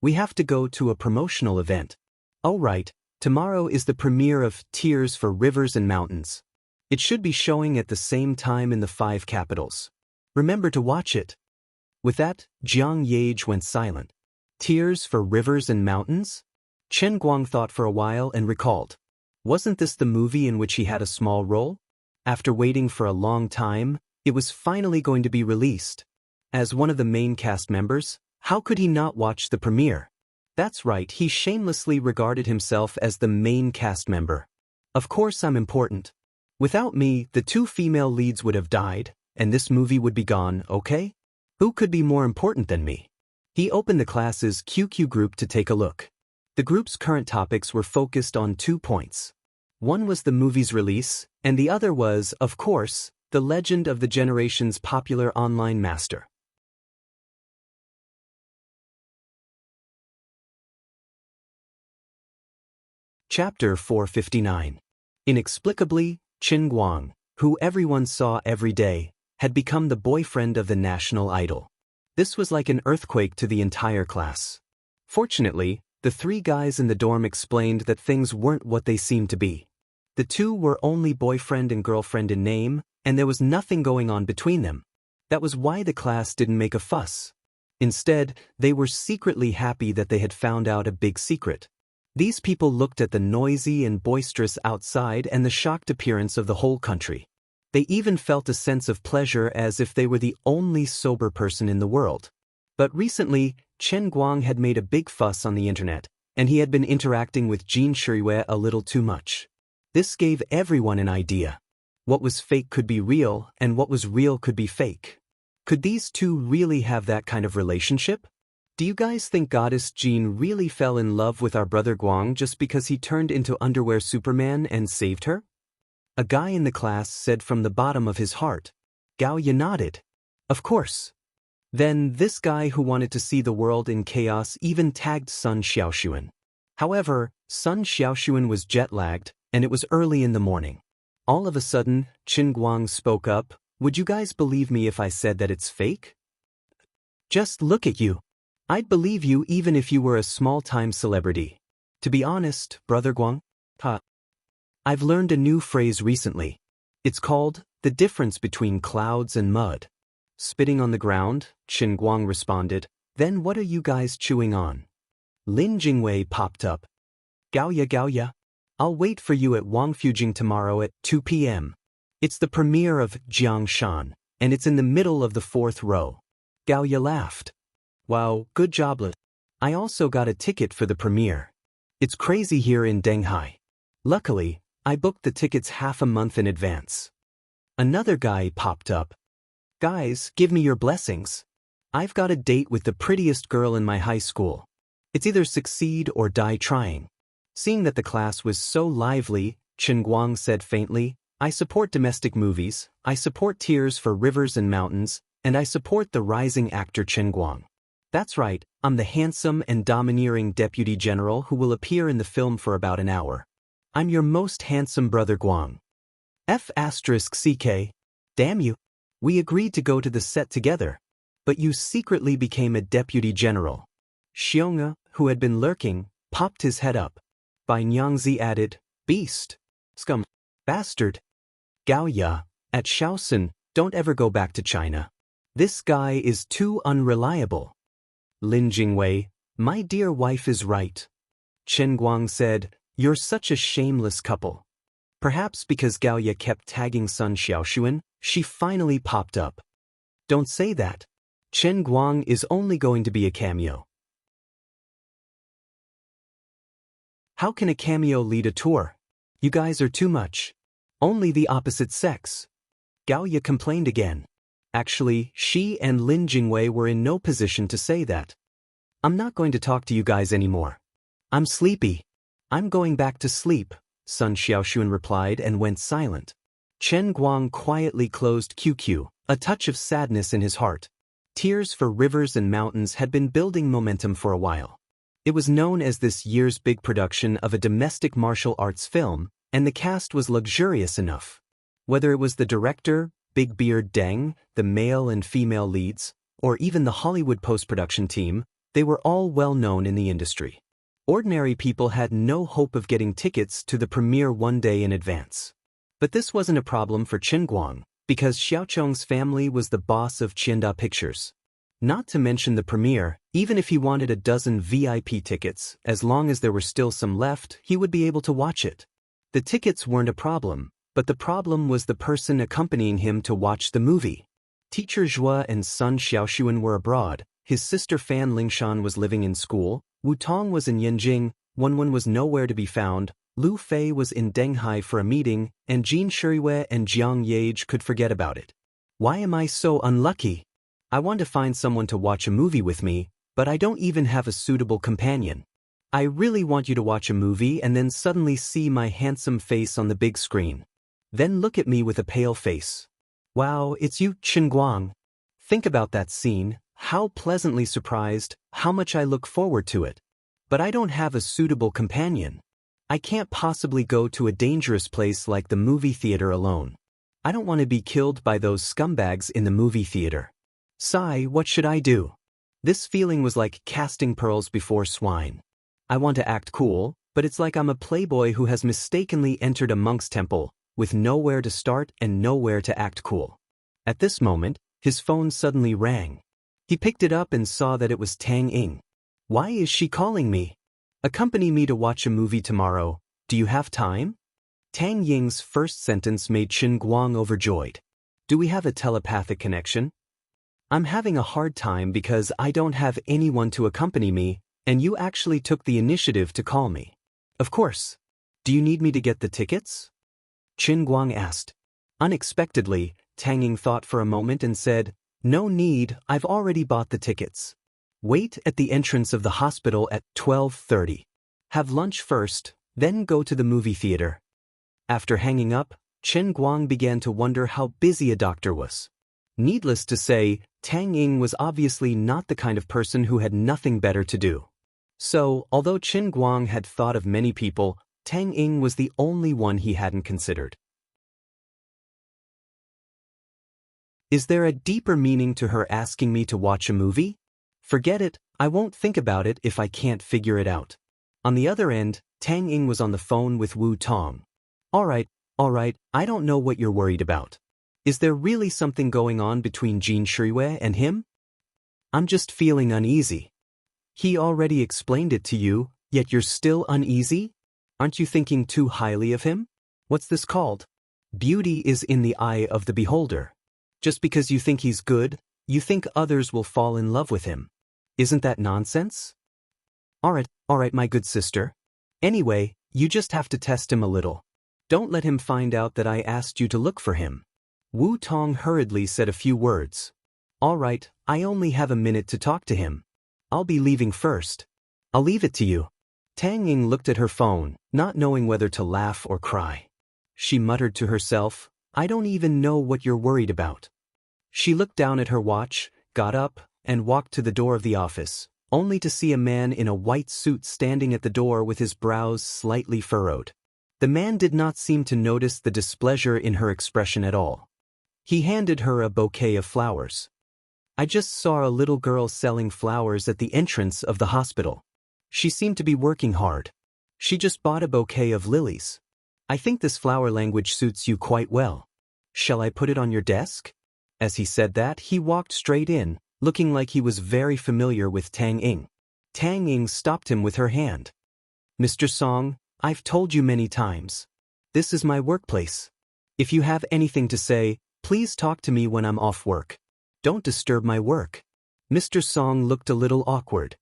We have to go to a promotional event. Oh right, tomorrow is the premiere of Tears for Rivers and Mountains. It should be showing at the same time in the 5 capitals. Remember to watch it. With that, Jiang Yage went silent. Tears for Rivers and Mountains? Chen Guang thought for a while and recalled. Wasn't this the movie in which he had a small role? After waiting for a long time, it was finally going to be released. As one of the main cast members, how could he not watch the premiere? That's right, he shamelessly regarded himself as the main cast member. Of course I'm important. Without me, the 2 female leads would have died, and this movie would be gone, okay? Who could be more important than me? He opened the class's QQ group to take a look. The group's current topics were focused on 2 points. One was the movie's release, and the other was, of course, the legend of the generation's popular online master. Chapter 459. Inexplicably, Chen Guang, who everyone saw every day, had become the boyfriend of the national idol. This was like an earthquake to the entire class. Fortunately, the 3 guys in the dorm explained that things weren't what they seemed to be. The 2 were only boyfriend and girlfriend in name, and there was nothing going on between them. That was why the class didn't make a fuss. Instead, they were secretly happy that they had found out a big secret. These people looked at the noisy and boisterous outside and the shocked appearance of the whole country. They even felt a sense of pleasure as if they were the only sober person in the world. But recently, Chen Guang had made a big fuss on the internet, and he had been interacting with Jin Shuiwei a little too much. This gave everyone an idea. What was fake could be real, and what was real could be fake. Could these two really have that kind of relationship? Do you guys think Goddess Jean really fell in love with our brother Guang just because he turned into Underwear Superman and saved her? A guy in the class said from the bottom of his heart. Gao Ye nodded. Of course. Then this guy who wanted to see the world in chaos even tagged Sun Xiaoxuan. However, Sun Xiaoxuan was jet-lagged, and it was early in the morning. All of a sudden, Qin Guang spoke up. Would you guys believe me if I said that it's fake? Just look at you. I'd believe you even if you were a small-time celebrity. To be honest, Brother Guang, I've learned a new phrase recently. It's called the difference between clouds and mud. Spitting on the ground, Qin Guang responded, then what are you guys chewing on? Lin Jingwei popped up. Gao ya, I'll wait for you at Wangfujing tomorrow at 2 p.m. It's the premiere of Jiangshan, and it's in the middle of the 4th row. Gao ya laughed. Wow, good job. I also got a ticket for the premiere. It's crazy here in Denghai. Luckily, I booked the tickets half a month in advance. Another guy popped up. Guys, give me your blessings. I've got a date with the prettiest girl in my high school. It's either succeed or die trying. Seeing that the class was so lively, Chen Guang said faintly, I support domestic movies, I support Tears for Rivers and Mountains, and I support the rising actor Chen Guang. That's right, I'm the handsome and domineering deputy general who will appear in the film for about an hour. I'm your most handsome brother Guang. F***CK. Damn you. We agreed to go to the set together. But you secretly became a deputy general. Xiong'e, who had been lurking, popped his head up. Bai Nyangzi added, beast. Scum. Bastard. Gao Ya, at Shaoxin, don't ever go back to China. This guy is too unreliable. Lin Jingwei, my dear wife is right. Chen Guang said, you're such a shameless couple. Perhaps because Gao Ye kept tagging Sun Xiaoxuan, she finally popped up. Don't say that. Chen Guang is only going to be a cameo. How can a cameo lead a tour? You guys are too much. Only the opposite sex. Gao Ye complained again. Actually, she and Lin Jingwei were in no position to say that. I'm not going to talk to you guys anymore. I'm sleepy. I'm going back to sleep, Sun Xiaoxuan replied and went silent. Chen Guang quietly closed QQ, a touch of sadness in his heart. Tears for Rivers and Mountains had been building momentum for a while. It was known as this year's big production of a domestic martial arts film, and the cast was luxurious enough. Whether it was the director, Big Beard Deng, the male and female leads, or even the Hollywood post-production team, they were all well known in the industry. Ordinary people had no hope of getting tickets to the premiere one day in advance. But this wasn't a problem for Qin Guang, because Xiaochong's family was the boss of Qianda Pictures. Not to mention the premiere, even if he wanted a dozen VIP tickets, as long as there were still some left, he would be able to watch it. The tickets weren't a problem, but the problem was the person accompanying him to watch the movie. Teacher Zhua and Sun Xiaoxuan were abroad, his sister Fan Lingshan was living in school, Wu Tong was in Yanjing, Wenwen was nowhere to be found, Lu Fei was in Denghai for a meeting, and Jin Shuiwei and Jiang Yage could forget about it. Why am I so unlucky? I want to find someone to watch a movie with me, but I don't even have a suitable companion. I really want you to watch a movie and then suddenly see my handsome face on the big screen. Then look at me with a pale face. Wow, it's you, Qin Guang. Think about that scene, how pleasantly surprised, how much I look forward to it. But I don't have a suitable companion. I can't possibly go to a dangerous place like the movie theater alone. I don't want to be killed by those scumbags in the movie theater. Sigh, what should I do? This feeling was like casting pearls before swine. I want to act cool, but it's like I'm a playboy who has mistakenly entered a monk's temple, with nowhere to start and nowhere to act cool. At this moment, his phone suddenly rang. He picked it up and saw that it was Tang Ying. Why is she calling me? Accompany me to watch a movie tomorrow. Do you have time? Tang Ying's first sentence made Qin Guang overjoyed. Do we have a telepathic connection? I'm having a hard time because I don't have anyone to accompany me, and you actually took the initiative to call me. Of course. Do you need me to get the tickets? Qin Guang asked. Unexpectedly, Tang Ying thought for a moment and said, No need, I've already bought the tickets. Wait at the entrance of the hospital at 12:30. Have lunch first, then go to the movie theater. After hanging up, Qin Guang began to wonder how busy a doctor was. Needless to say, Tang Ying was obviously not the kind of person who had nothing better to do. So, although Qin Guang had thought of many people, Tang Ying was the only one he hadn't considered. Is there a deeper meaning to her asking me to watch a movie? Forget it, I won't think about it if I can't figure it out. On the other end, Tang Ying was on the phone with Wu Tong. All right, I don't know what you're worried about. Is there really something going on between Jin Shuiwei and him? I'm just feeling uneasy. He already explained it to you, yet you're still uneasy? Aren't you thinking too highly of him? What's this called? Beauty is in the eye of the beholder. Just because you think he's good, you think others will fall in love with him. Isn't that nonsense? All right, my good sister. Anyway, you just have to test him a little. Don't let him find out that I asked you to look for him. Wu Tong hurriedly said a few words. All right, I only have a minute to talk to him. I'll be leaving first. I'll leave it to you. Tang Ying looked at her phone, not knowing whether to laugh or cry. She muttered to herself, I don't even know what you're worried about. She looked down at her watch, got up, and walked to the door of the office, only to see a man in a white suit standing at the door with his brows slightly furrowed. The man did not seem to notice the displeasure in her expression at all. He handed her a bouquet of flowers. I just saw a little girl selling flowers at the entrance of the hospital. She seemed to be working hard. She just bought a bouquet of lilies. I think this flower language suits you quite well. Shall I put it on your desk? As he said that, he walked straight in, looking like he was very familiar with Tang Ying. Tang Ying stopped him with her hand. Mr. Song, I've told you many times. This is my workplace. If you have anything to say, please talk to me when I'm off work. Don't disturb my work. Mr. Song looked a little awkward.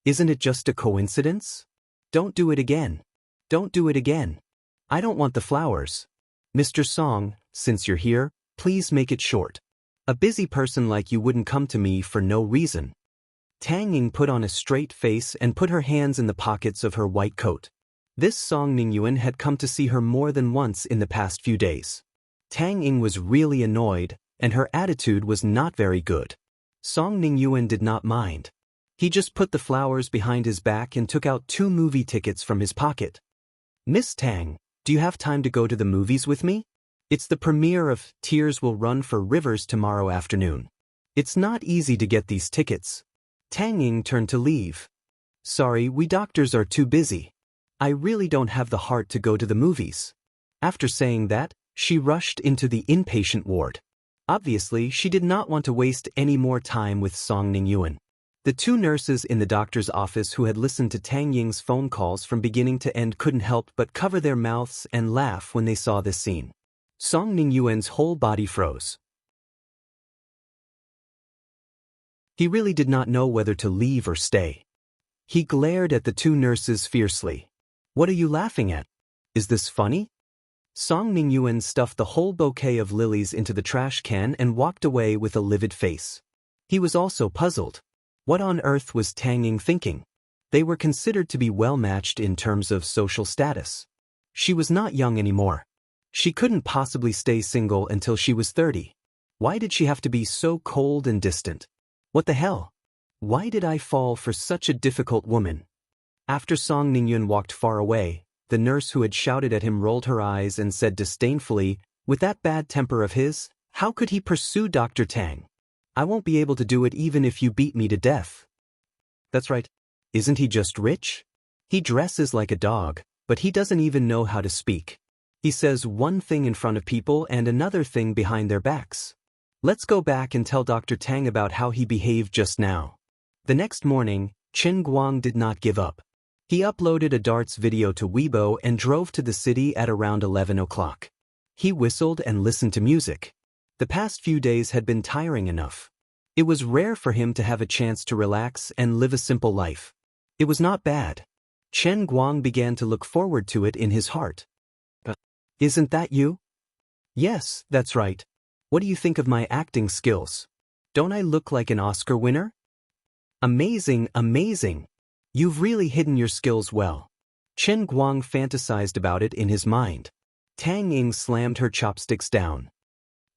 Isn't it just a coincidence? Don't do it again. Don't do it again. I don't want the flowers. Mr. Song, since you're here, please make it short. A busy person like you wouldn't come to me for no reason. Tang Ying put on a straight face and put her hands in the pockets of her white coat. This Song Ningyuan had come to see her more than once in the past few days. Tang Ying was really annoyed, and her attitude was not very good. Song Ningyuan did not mind. He just put the flowers behind his back and took out 2 movie tickets from his pocket. Miss Tang, do you have time to go to the movies with me? It's the premiere of Tears Will Run for Rivers tomorrow afternoon. It's not easy to get these tickets. Tang Ying turned to leave. Sorry, we doctors are too busy. I really don't have the heart to go to the movies. After saying that, she rushed into the inpatient ward. Obviously, she did not want to waste any more time with Song Ningyuan. The 2 nurses in the doctor's office who had listened to Tang Ying's phone calls from beginning to end couldn't help but cover their mouths and laugh when they saw this scene. Song Ningyuan's whole body froze. He really did not know whether to leave or stay. He glared at the 2 nurses fiercely. What are you laughing at? Is this funny? Song Ningyuan stuffed the whole bouquet of lilies into the trash can and walked away with a livid face. He was also puzzled. What on earth was Tang Ying thinking? They were considered to be well-matched in terms of social status. She was not young anymore. She couldn't possibly stay single until she was 30. Why did she have to be so cold and distant? What the hell? Why did I fall for such a difficult woman? After Song Ningyuan walked far away, the nurse who had shouted at him rolled her eyes and said disdainfully, with that bad temper of his, how could he pursue Dr. Tang? I won't be able to do it even if you beat me to death. That's right. Isn't he just rich? He dresses like a dog, but he doesn't even know how to speak. He says one thing in front of people and another thing behind their backs. Let's go back and tell Dr. Tang about how he behaved just now. The next morning, Qin Guang did not give up. He uploaded a darts video to Weibo and drove to the city at around 11 o'clock. He whistled and listened to music. The past few days had been tiring enough. It was rare for him to have a chance to relax and live a simple life. It was not bad. Chen Guang began to look forward to it in his heart. Isn't that you? Yes, that's right. What do you think of my acting skills? Don't I look like an Oscar winner? Amazing, amazing. You've really hidden your skills well. Chen Guang fantasized about it in his mind. Tang Ying slammed her chopsticks down.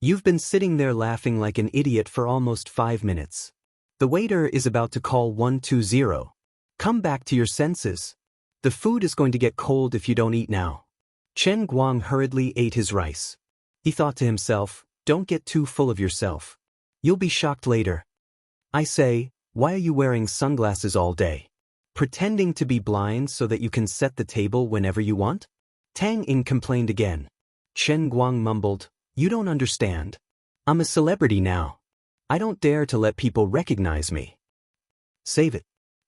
You've been sitting there laughing like an idiot for almost 5 minutes. The waiter is about to call 120. Come back to your senses. The food is going to get cold if you don't eat now. Chen Guang hurriedly ate his rice. He thought to himself, don't get too full of yourself. You'll be shocked later. I say, why are you wearing sunglasses all day? Pretending to be blind so that you can set the table whenever you want? Tang Ying complained again. Chen Guang mumbled, you don't understand. I'm a celebrity now. I don't dare to let people recognize me. Save it.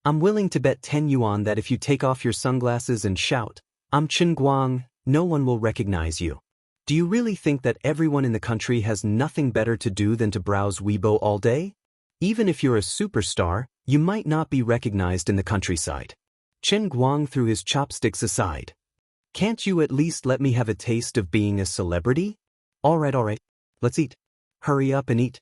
I'm willing to bet 10 yuan that if you take off your sunglasses and shout, I'm Chen Guang, no one will recognize you. Do you really think that everyone in the country has nothing better to do than to browse Weibo all day? Even if you're a superstar, you might not be recognized in the countryside. Chen Guang threw his chopsticks aside. Can't you at least let me have a taste of being a celebrity? All right, let's eat. Hurry up and eat.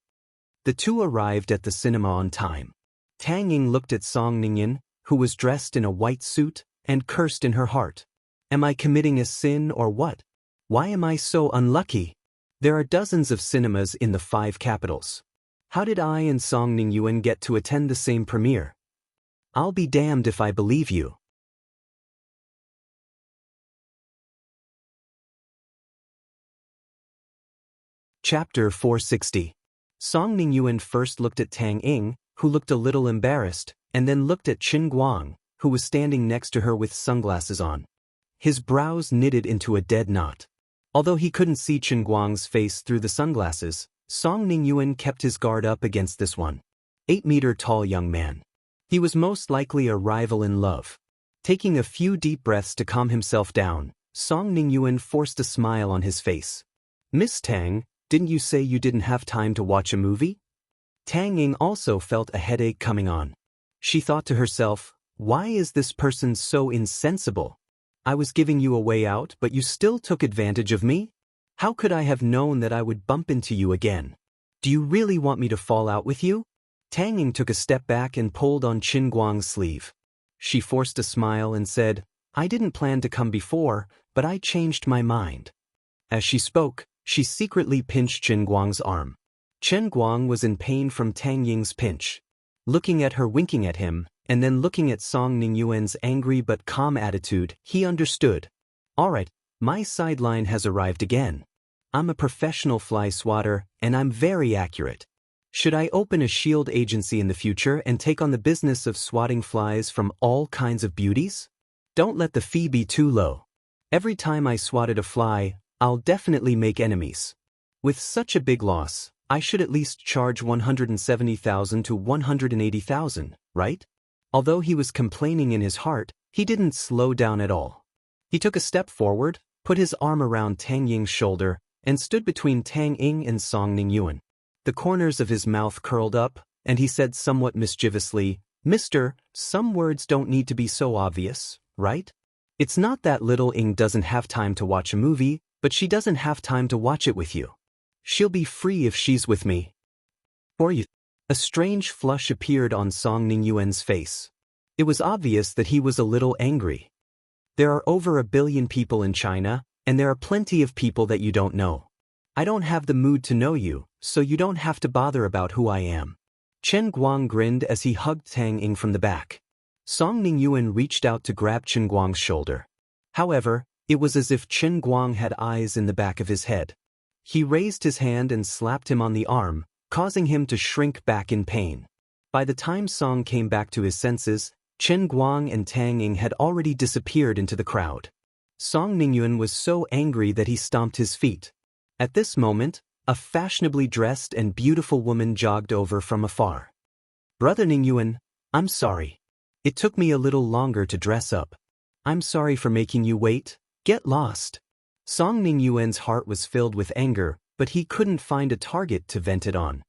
The two arrived at the cinema on time. Tang Ying looked at Song Ningyan, who was dressed in a white suit, and cursed in her heart. Am I committing a sin or what? Why am I so unlucky? There are dozens of cinemas in the 5 capitals. How did I and Song Ningyuan get to attend the same premiere? I'll be damned if I believe you. Chapter 460. Song Ningyuan first looked at Tang Ying, who looked a little embarrassed, and then looked at Chen Guang, who was standing next to her with sunglasses on. His brows knitted into a dead knot. Although he couldn't see Chen Guang's face through the sunglasses, Song Ningyuan kept his guard up against this 8-meter-tall young man. He was most likely a rival in love. Taking a few deep breaths to calm himself down, Song Ningyuan forced a smile on his face. Miss Tang, didn't you say you didn't have time to watch a movie? Tang Ying also felt a headache coming on. She thought to herself, why is this person so insensible? I was giving you a way out, but you still took advantage of me? How could I have known that I would bump into you again? Do you really want me to fall out with you? Tang Ying took a step back and pulled on Chen Guang's sleeve. She forced a smile and said, I didn't plan to come before, but I changed my mind. As she spoke, she secretly pinched Chen Guang's arm. Chen Guang was in pain from Tang Ying's pinch. Looking at her winking at him, and then looking at Song Ningyuan's angry but calm attitude, he understood. Alright, my sideline has arrived again. I'm a professional fly swatter, and I'm very accurate. Should I open a shield agency in the future and take on the business of swatting flies from all kinds of beauties? Don't let the fee be too low. Every time I swatted a fly, I'll definitely make enemies. With such a big loss, I should at least charge 170,000 to 180,000, right? Although he was complaining in his heart, he didn't slow down at all. He took a step forward, put his arm around Tang Ying's shoulder, and stood between Tang Ying and Song Ningyuan. The corners of his mouth curled up, and he said somewhat mischievously, Mister, some words don't need to be so obvious, right? It's not that little Ying doesn't have time to watch a movie, but she doesn't have time to watch it with you. She'll be free if she's with me. For you. A strange flush appeared on Song Ningyuan's face. It was obvious that he was a little angry. There are over 1 billion people in China, and there are plenty of people that you don't know. I don't have the mood to know you, so you don't have to bother about who I am. Chen Guang grinned as he hugged Tang Ying from the back. Song Ningyuan reached out to grab Chen Guang's shoulder. However, it was as if Chen Guang had eyes in the back of his head. He raised his hand and slapped him on the arm, causing him to shrink back in pain. By the time Song came back to his senses, Chen Guang and Tang Ying had already disappeared into the crowd. Song Ningyuan was so angry that he stomped his feet. At this moment, a fashionably dressed and beautiful woman jogged over from afar. Brother Ningyuan, I'm sorry. It took me a little longer to dress up. I'm sorry for making you wait. Get lost. Song Ningyuan's heart was filled with anger, but he couldn't find a target to vent it on.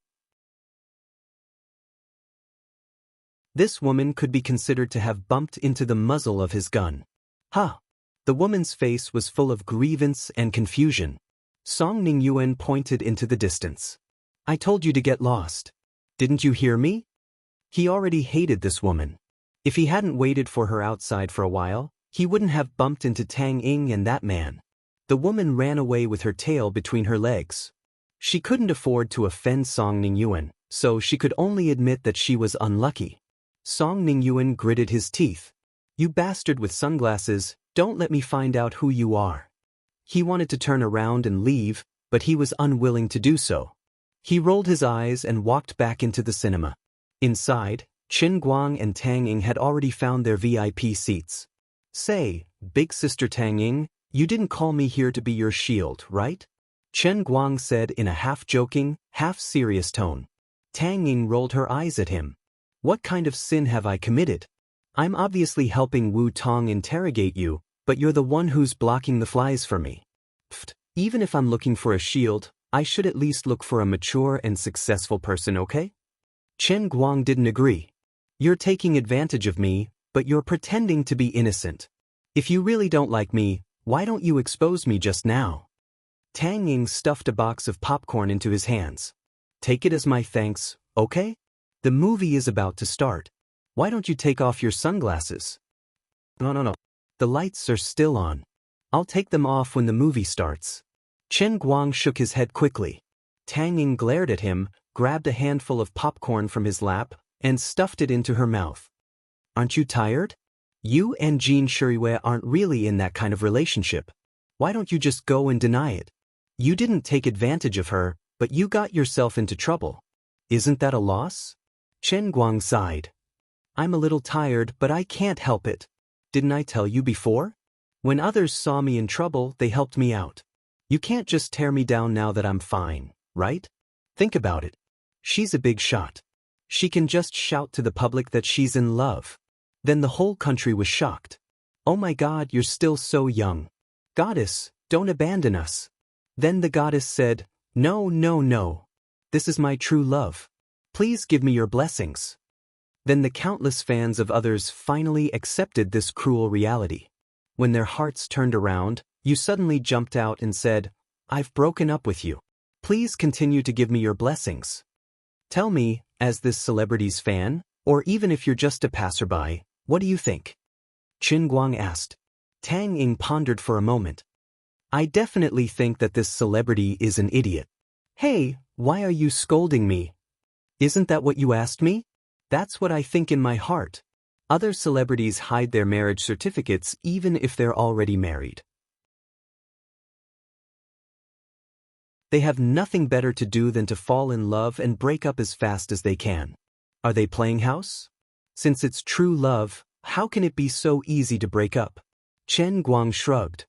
This woman could be considered to have bumped into the muzzle of his gun. Ha! The woman's face was full of grievance and confusion. Song Ningyuan pointed into the distance. I told you to get lost. Didn't you hear me? He already hated this woman. If he hadn't waited for her outside for a while, he wouldn't have bumped into Tang Ying and that man. The woman ran away with her tail between her legs. She couldn't afford to offend Song Ningyuan, so she could only admit that she was unlucky. Song Ningyuan gritted his teeth. You bastard with sunglasses, don't let me find out who you are. He wanted to turn around and leave, but he was unwilling to do so. He rolled his eyes and walked back into the cinema. Inside, Qin Guang and Tang Ying had already found their VIP seats. Say, big sister Tang Ying, you didn't call me here to be your shield, right? Chen Guang said in a half-joking, half-serious tone. Tang Ying rolled her eyes at him. What kind of sin have I committed? I'm obviously helping Wu Tong interrogate you, but you're the one who's blocking the flies for me. Pfft, even if I'm looking for a shield, I should at least look for a mature and successful person, okay? Chen Guang didn't agree. You're taking advantage of me, but you're pretending to be innocent. If you really don't like me, why don't you expose me just now? Tang Ying stuffed a box of popcorn into his hands. Take it as my thanks, okay? The movie is about to start. Why don't you take off your sunglasses? No. The lights are still on. I'll take them off when the movie starts. Chen Guang shook his head quickly. Tang Ying glared at him, grabbed a handful of popcorn from his lap, and stuffed it into her mouth. Aren't you tired? You and Jean Shuriwei aren't really in that kind of relationship. Why don't you just go and deny it? You didn't take advantage of her, but you got yourself into trouble. Isn't that a loss? Chen Guang sighed. I'm a little tired, but I can't help it. Didn't I tell you before? When others saw me in trouble, they helped me out. You can't just tear me down now that I'm fine, right? Think about it. She's a big shot. She can just shout to the public that she's in love. Then the whole country was shocked. Oh my God, you're still so young. Goddess, don't abandon us. Then the goddess said, No. This is my true love. Please give me your blessings. Then the countless fans of others finally accepted this cruel reality. When their hearts turned around, you suddenly jumped out and said, I've broken up with you. Please continue to give me your blessings. Tell me, as this celebrity's fan, or even if you're just a passerby, what do you think? Qin Guang asked. Tang Ying pondered for a moment. I definitely think that this celebrity is an idiot. Hey, why are you scolding me? Isn't that what you asked me? That's what I think in my heart. Other celebrities hide their marriage certificates even if they're already married. They have nothing better to do than to fall in love and break up as fast as they can. Are they playing house? Since it's true love, how can it be so easy to break up? Chen Guang shrugged.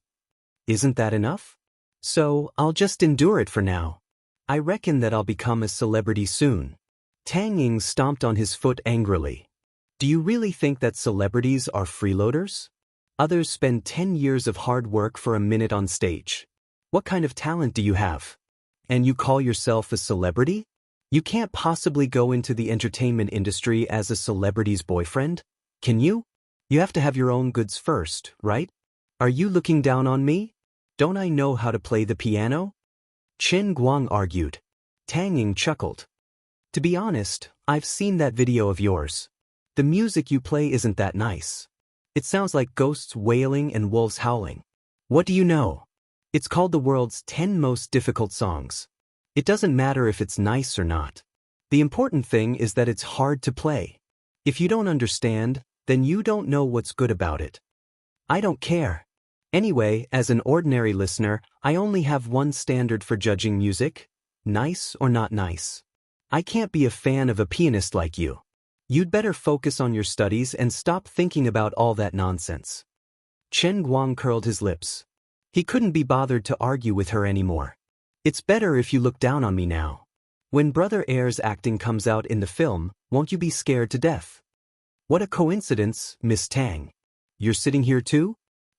Isn't that enough? So, I'll just endure it for now. I reckon that I'll become a celebrity soon. Tang Ying stomped on his foot angrily. Do you really think that celebrities are freeloaders? Others spend 10 years of hard work for a minute on stage. What kind of talent do you have? And you call yourself a celebrity? You can't possibly go into the entertainment industry as a celebrity's boyfriend, can you? You have to have your own goods first, right? Are you looking down on me? Don't I know how to play the piano? Qin Guang argued. Tang Ying chuckled. To be honest, I've seen that video of yours. The music you play isn't that nice. It sounds like ghosts wailing and wolves howling. What do you know? It's called the world's 10 most difficult songs. It doesn't matter if it's nice or not. The important thing is that it's hard to play. If you don't understand, then you don't know what's good about it. I don't care. Anyway, as an ordinary listener, I only have one standard for judging music: nice or not nice. I can't be a fan of a pianist like you. You'd better focus on your studies and stop thinking about all that nonsense. Chen Guang curled his lips. He couldn't be bothered to argue with her anymore. It's better if you look down on me now. When Brother Air's acting comes out in the film, won't you be scared to death? What a coincidence, Miss Tang. You're sitting here too?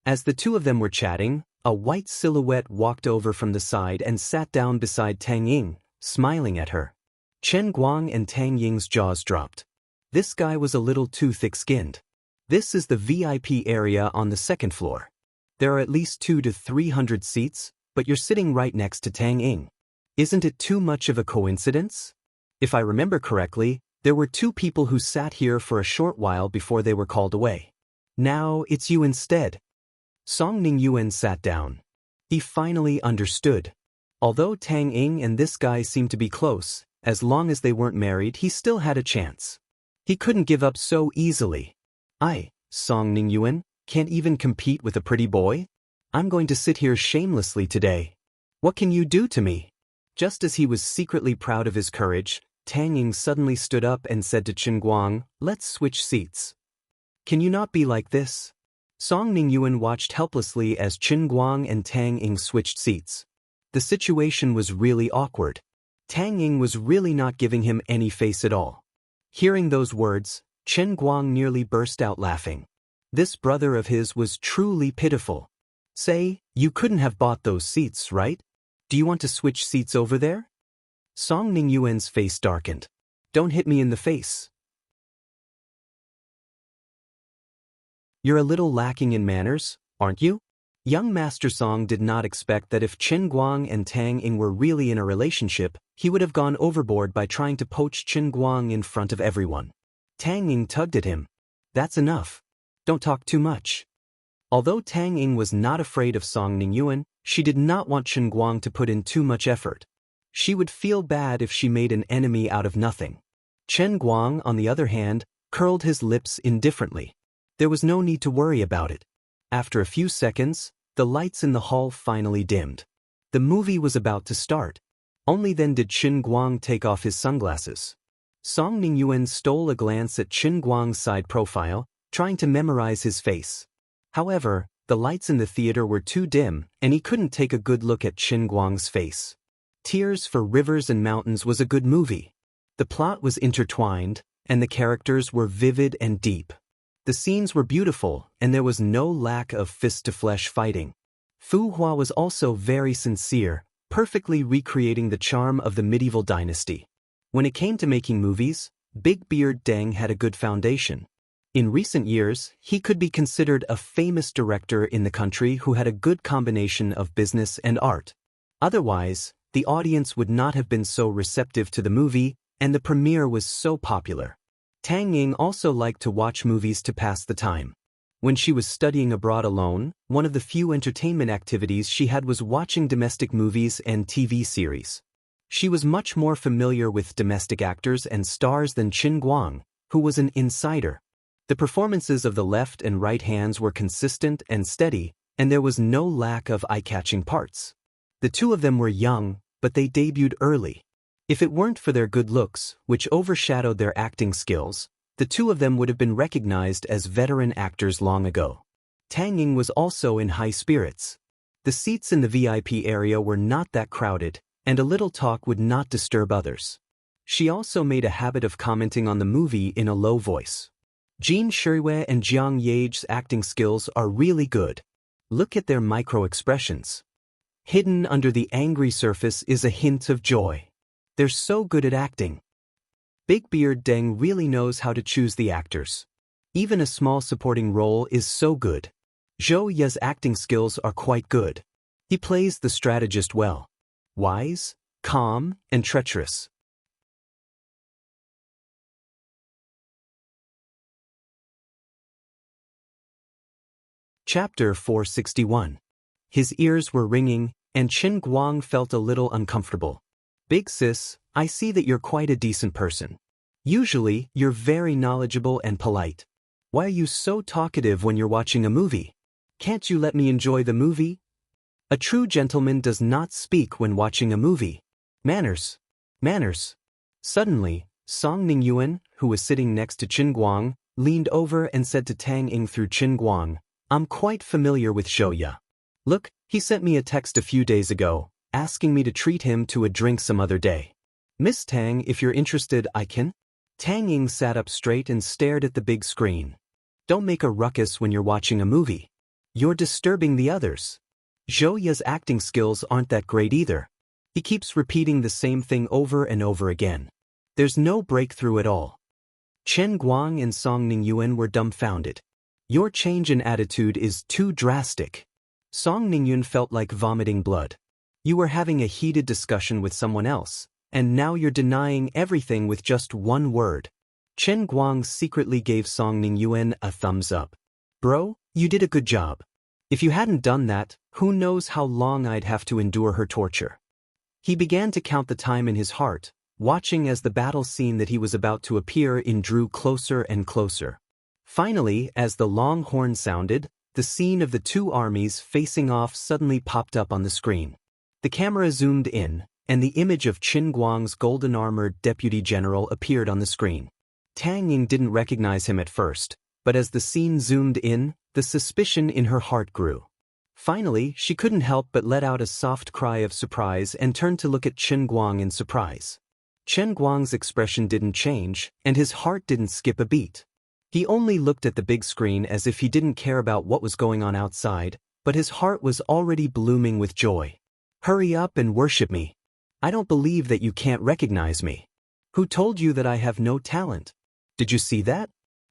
As the two of them were chatting, a white silhouette walked over from the side and sat down beside Tang Ying, smiling at her. Chen Guang and Tang Ying's jaws dropped. This guy was a little too thick-skinned. This is the VIP area on the second floor. There are at least 200 to 300 seats, but you're sitting right next to Tang Ying. Isn't it too much of a coincidence? If I remember correctly, there were 2 people who sat here for a short while before they were called away. Now it's you instead. Song Ningyuan sat down. He finally understood. Although Tang Ying and this guy seemed to be close, as long as they weren't married, he still had a chance. He couldn't give up so easily. Song Ningyuan, can't even compete with a pretty boy? I'm going to sit here shamelessly today. What can you do to me? Just as he was secretly proud of his courage, Tang Ying suddenly stood up and said to Chen Guang, "Let's switch seats." Can you not be like this? Song Ningyuan watched helplessly as Chen Guang and Tang Ying switched seats. The situation was really awkward. Tang Ying was really not giving him any face at all. Hearing those words, Chen Guang nearly burst out laughing. This brother of his was truly pitiful. Say, you couldn't have bought those seats, right? Do you want to switch seats over there? Song Ningyuan's face darkened. Don't hit me in the face. You're a little lacking in manners, aren't you? Young Master Song did not expect that if Chen Guang and Tang Ying were really in a relationship, he would have gone overboard by trying to poach Chen Guang in front of everyone. Tang Ying tugged at him. That's enough. Don't talk too much. Although Tang Ying was not afraid of Song Ningyuan, she did not want Chen Guang to put in too much effort. She would feel bad if she made an enemy out of nothing. Chen Guang, on the other hand, curled his lips indifferently. There was no need to worry about it. After a few seconds, the lights in the hall finally dimmed. The movie was about to start. Only then did Chen Guang take off his sunglasses. Song Ningyuan stole a glance at Chen Guang's side profile, trying to memorize his face. However, the lights in the theater were too dim, and he couldn't take a good look at Chen Guang's face. Tears for Rivers and Mountains was a good movie. The plot was intertwined, and the characters were vivid and deep. The scenes were beautiful, and there was no lack of fist-to-flesh fighting. Fu Hua was also very sincere, perfectly recreating the charm of the medieval dynasty. When it came to making movies, Big Beard Deng had a good foundation. In recent years, he could be considered a famous director in the country who had a good combination of business and art. Otherwise, the audience would not have been so receptive to the movie, and the premiere was so popular. Tang Ying also liked to watch movies to pass the time. When she was studying abroad alone, one of the few entertainment activities she had was watching domestic movies and TV series. She was much more familiar with domestic actors and stars than Chen Guang, who was an insider. The performances of the left and right hands were consistent and steady, and there was no lack of eye-catching parts. The two of them were young, but they debuted early. If it weren't for their good looks, which overshadowed their acting skills, the two of them would have been recognized as veteran actors long ago. Tang Ying was also in high spirits. The seats in the VIP area were not that crowded, and a little talk would not disturb others. She also made a habit of commenting on the movie in a low voice. Jin Shirui and Jiang Yage's acting skills are really good. Look at their micro-expressions. Hidden under the angry surface is a hint of joy. They're so good at acting. Big Beard Deng really knows how to choose the actors. Even a small supporting role is so good. Zhou Ye's acting skills are quite good. He plays the strategist well. Wise, calm, and treacherous. Chapter 461. His ears were ringing, and Chen Guang felt a little uncomfortable. Big sis, I see that you're quite a decent person. Usually, you're very knowledgeable and polite. Why are you so talkative when you're watching a movie? Can't you let me enjoy the movie? A true gentleman does not speak when watching a movie. Manners. Manners. Suddenly, Song Ningyuan, who was sitting next to Chen Guang, leaned over and said to Tang Ying through Chen Guang, I'm quite familiar with Zhou Ye. Look, he sent me a text a few days ago, asking me to treat him to a drink some other day. Miss Tang, if you're interested, I can. Tang Ying sat up straight and stared at the big screen. Don't make a ruckus when you're watching a movie. You're disturbing the others. Zhou Ya's acting skills aren't that great either. He keeps repeating the same thing over and over again. There's no breakthrough at all. Chen Guang and Song Ningyuan were dumbfounded. Your change in attitude is too drastic. Song Ningyuan felt like vomiting blood. You were having a heated discussion with someone else, and now you're denying everything with just one word. Chen Guang secretly gave Song Ningyuan a thumbs up. Bro, you did a good job. If you hadn't done that, who knows how long I'd have to endure her torture. He began to count the time in his heart, watching as the battle scene that he was about to appear in drew closer and closer. Finally, as the long horn sounded, the scene of the two armies facing off suddenly popped up on the screen. The camera zoomed in, and the image of Qin Guang's golden-armored deputy general appeared on the screen. Tang Ying didn't recognize him at first, but as the scene zoomed in, the suspicion in her heart grew. Finally, she couldn't help but let out a soft cry of surprise and turned to look at Chen Guang in surprise. Chen Guang's expression didn't change, and his heart didn't skip a beat. He only looked at the big screen as if he didn't care about what was going on outside, but his heart was already blooming with joy. Hurry up and worship me. I don't believe that you can't recognize me. Who told you that I have no talent? Did you see that?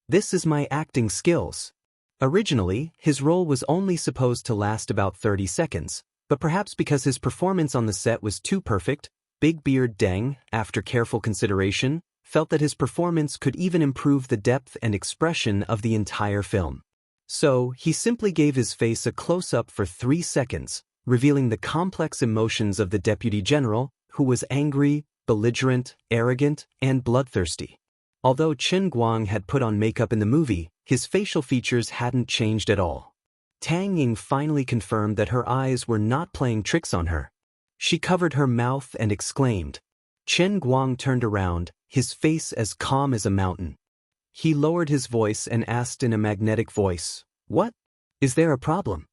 This is my acting skills. Originally, his role was only supposed to last about 30 seconds, but perhaps because his performance on the set was too perfect, Big Beard Deng, after careful consideration, felt that his performance could even improve the depth and expression of the entire film. So, he simply gave his face a close-up for 3 seconds, revealing the complex emotions of the deputy general, who was angry, belligerent, arrogant, and bloodthirsty. Although Chen Guang had put on makeup in the movie, his facial features hadn't changed at all. Tang Ying finally confirmed that her eyes were not playing tricks on her. She covered her mouth and exclaimed. Chen Guang turned around, his face as calm as a mountain. He lowered his voice and asked in a magnetic voice, "What? Is there a problem?"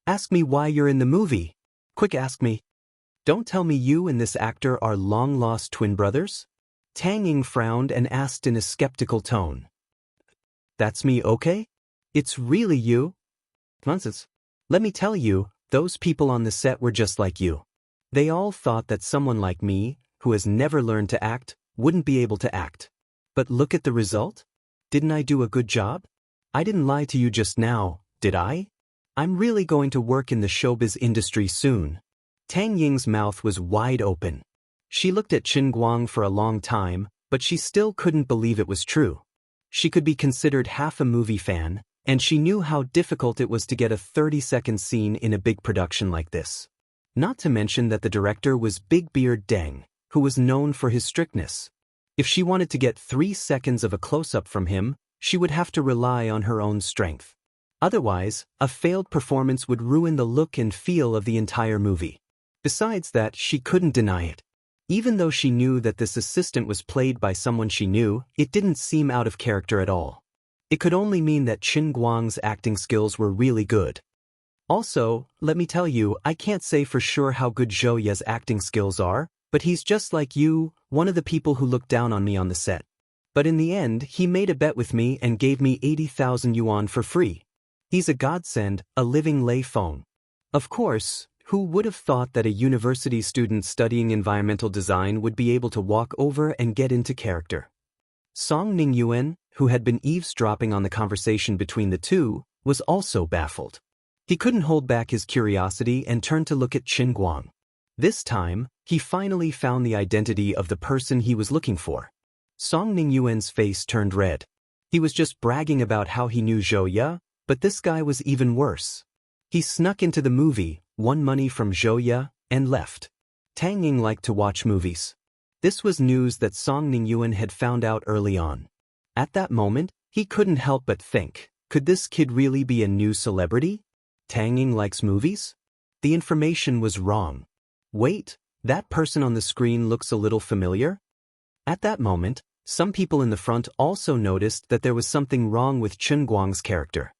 Ask me why you're in the movie. Quick, ask me. Don't tell me you and this actor are long-lost twin brothers? Tang Ying frowned and asked in a skeptical tone. That's me, okay? It's really you? Nonsense. Let me tell you, those people on the set were just like you. They all thought that someone like me, who has never learned to act, wouldn't be able to act. But look at the result. Didn't I do a good job? I didn't lie to you just now, did I? I'm really going to work in the showbiz industry soon. Tang Ying's mouth was wide open. She looked at Qin Guang for a long time, but she still couldn't believe it was true. She could be considered half a movie fan, and she knew how difficult it was to get a 30-second scene in a big production like this. Not to mention that the director was Big Beard Deng, who was known for his strictness. If she wanted to get 3 seconds of a close-up from him, she would have to rely on her own strength. Otherwise, a failed performance would ruin the look and feel of the entire movie. Besides that, she couldn't deny it. Even though she knew that this assistant was played by someone she knew, it didn't seem out of character at all. It could only mean that Qin Guang's acting skills were really good. Also, let me tell you, I can't say for sure how good Zhou Ya's acting skills are, but he's just like you, one of the people who looked down on me on the set. But in the end, he made a bet with me and gave me 80,000 yuan for free. He's a godsend, a living Lei Feng. Of course, who would have thought that a university student studying environmental design would be able to walk over and get into character? Song Ningyuan, who had been eavesdropping on the conversation between the two, was also baffled. He couldn't hold back his curiosity and turned to look at Qin Guang. This time, he finally found the identity of the person he was looking for. Song Ningyuan's face turned red. He was just bragging about how he knew Zhou Ya, but this guy was even worse. He snuck into the movie, won money from Zhou Ya, and left. Tang Ying liked to watch movies. This was news that Song Ningyuan had found out early on. At that moment, he couldn't help but think, could this kid really be a new celebrity? Tang Ying likes movies? The information was wrong. Wait, that person on the screen looks a little familiar? At that moment, some people in the front also noticed that there was something wrong with Qin Guang's character.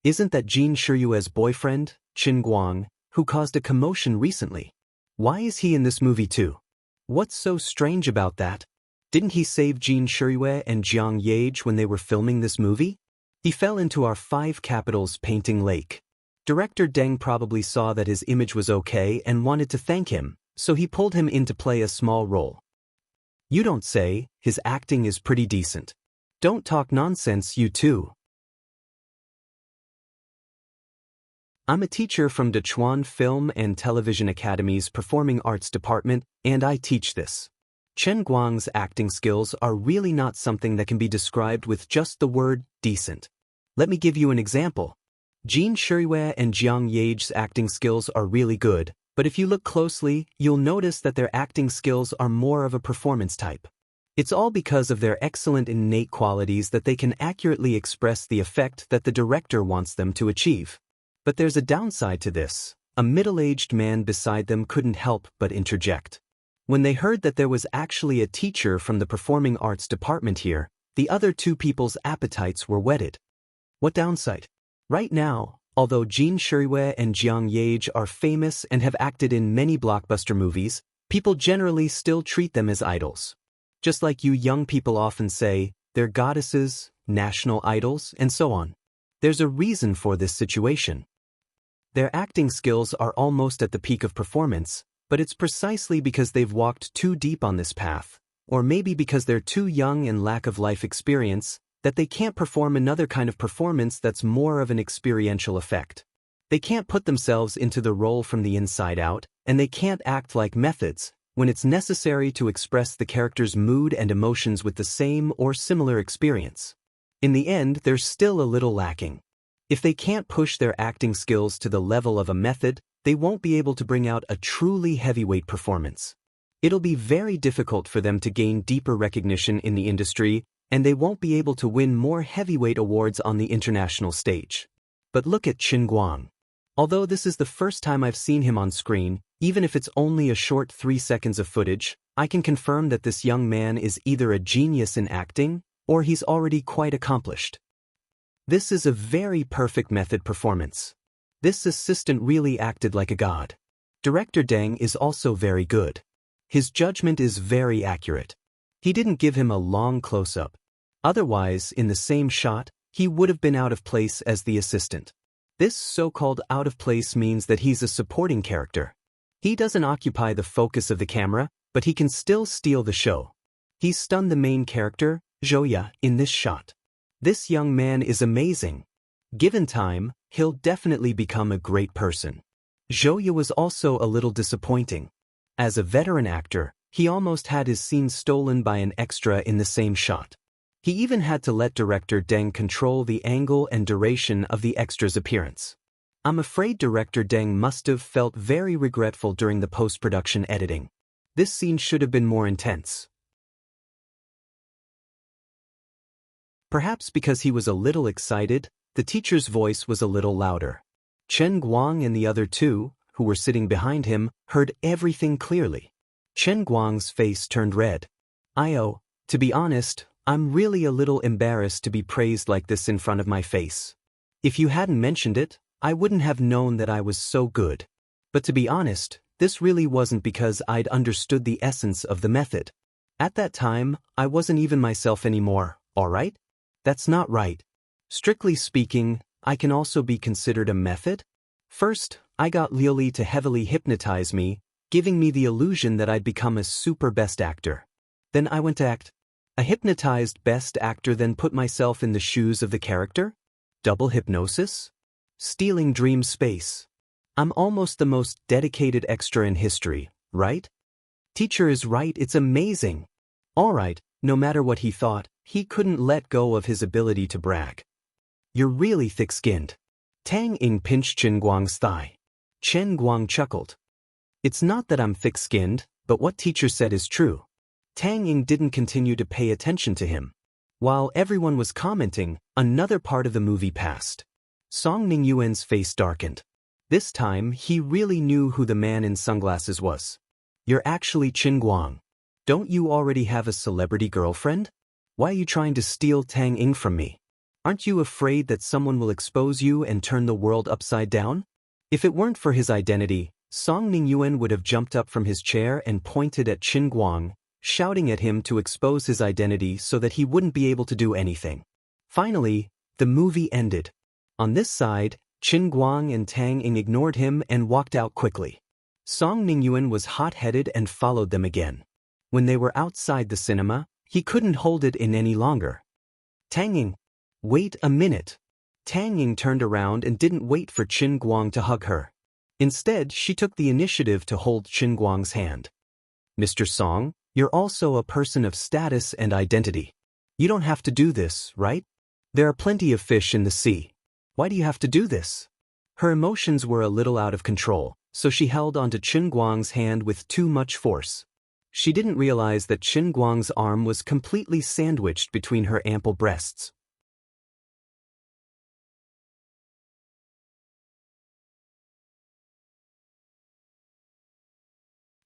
Isn't that Jin Shiyue's boyfriend, Qin Guang, who caused a commotion recently? Why is he in this movie too? What's so strange about that? Didn't he save Jin Shirue and Jiang Yage when they were filming this movie? He fell into our five capitals painting lake. Director Deng probably saw that his image was okay and wanted to thank him, so he pulled him in to play a small role. You don't say, his acting is pretty decent. Don't talk nonsense, you too. I'm a teacher from Dechuan Film and Television Academy's Performing Arts Department, and I teach this. Chen Guang's acting skills are really not something that can be described with just the word decent. Let me give you an example. Jin Shirue and Jiang Yage's acting skills are really good, but if you look closely, you'll notice that their acting skills are more of a performance type. It's all because of their excellent innate qualities that they can accurately express the effect that the director wants them to achieve. But there's a downside to this. A middle-aged man beside them couldn't help but interject. When they heard that there was actually a teacher from the Performing Arts Department here, the other two people's appetites were whetted. What downside? Right now, although Jin Shirue and Jiang Yage are famous and have acted in many blockbuster movies, people generally still treat them as idols. Just like you young people often say, they're goddesses, national idols, and so on. There's a reason for this situation. Their acting skills are almost at the peak of performance, but it's precisely because they've walked too deep on this path, or maybe because they're too young and lack of life experience, that they can't perform another kind of performance that's more of an experiential effect. They can't put themselves into the role from the inside out, and they can't act like methods, when it's necessary to express the character's mood and emotions with the same or similar experience. In the end, they're still a little lacking. If they can't push their acting skills to the level of a method, they won't be able to bring out a truly heavyweight performance. It'll be very difficult for them to gain deeper recognition in the industry, and they won't be able to win more heavyweight awards on the international stage. But look at Chen Guang. Although this is the first time I've seen him on screen, even if it's only a short 3 seconds of footage, I can confirm that this young man is either a genius in acting, or he's already quite accomplished. This is a very perfect method performance. This assistant really acted like a god. Director Deng is also very good. His judgment is very accurate. He didn't give him a long close-up. Otherwise, in the same shot, he would have been out of place as the assistant. This so-called out of place means that he's a supporting character. He doesn't occupy the focus of the camera, but he can still steal the show. He's stunned the main character, Zhouya, in this shot. This young man is amazing. Given time, he'll definitely become a great person. Zhouya was also a little disappointing. As a veteran actor, he almost had his scene stolen by an extra in the same shot. He even had to let director Deng control the angle and duration of the extra's appearance. I'm afraid director Deng must have felt very regretful during the post-production editing. This scene should have been more intense. Perhaps because he was a little excited, the teacher's voice was a little louder. Chen Guang and the other two, who were sitting behind him, heard everything clearly. Chen Guang's face turned red. To be honest, I'm really a little embarrassed to be praised like this in front of my face. If you hadn't mentioned it, I wouldn't have known that I was so good. But to be honest, this really wasn't because I'd understood the essence of the method. At that time, I wasn't even myself anymore, alright? That's not right. Strictly speaking, I can also be considered a method? First, I got Liuli to heavily hypnotize me, giving me the illusion that I'd become a super best actor. Then I went to act. A hypnotized best actor then put myself in the shoes of the character? Double hypnosis? Stealing dream space. I'm almost the most dedicated extra in history, right? Teacher is right, it's amazing. Alright, no matter what he thought, he couldn't let go of his ability to brag. You're really thick-skinned. Tang Ying pinched Chen Guang's thigh. Chen Guang chuckled. It's not that I'm thick-skinned, but what teacher said is true. Tang Ying didn't continue to pay attention to him. While everyone was commenting, another part of the movie passed. Song Ningyuan's face darkened. This time, he really knew who the man in sunglasses was. You're actually Chen Guang. Don't you already have a celebrity girlfriend? Why are you trying to steal Tang Ying from me? Aren't you afraid that someone will expose you and turn the world upside down? If it weren't for his identity, Song Ningyuan would have jumped up from his chair and pointed at Qin Guang, shouting at him to expose his identity so that he wouldn't be able to do anything. Finally, the movie ended. On this side, Qin Guang and Tang Ying ignored him and walked out quickly. Song Ningyuan was hot-headed and followed them again. When they were outside the cinema, he couldn't hold it in any longer. Tang Ying, wait a minute. Tang Ying turned around and didn't wait for Qin Guang to hug her. Instead, she took the initiative to hold Qin Guang's hand. Mr. Song, you're also a person of status and identity. You don't have to do this, right? There are plenty of fish in the sea. Why do you have to do this? Her emotions were a little out of control, so she held onto Qin Guang's hand with too much force. She didn't realize that Qin Guang's arm was completely sandwiched between her ample breasts.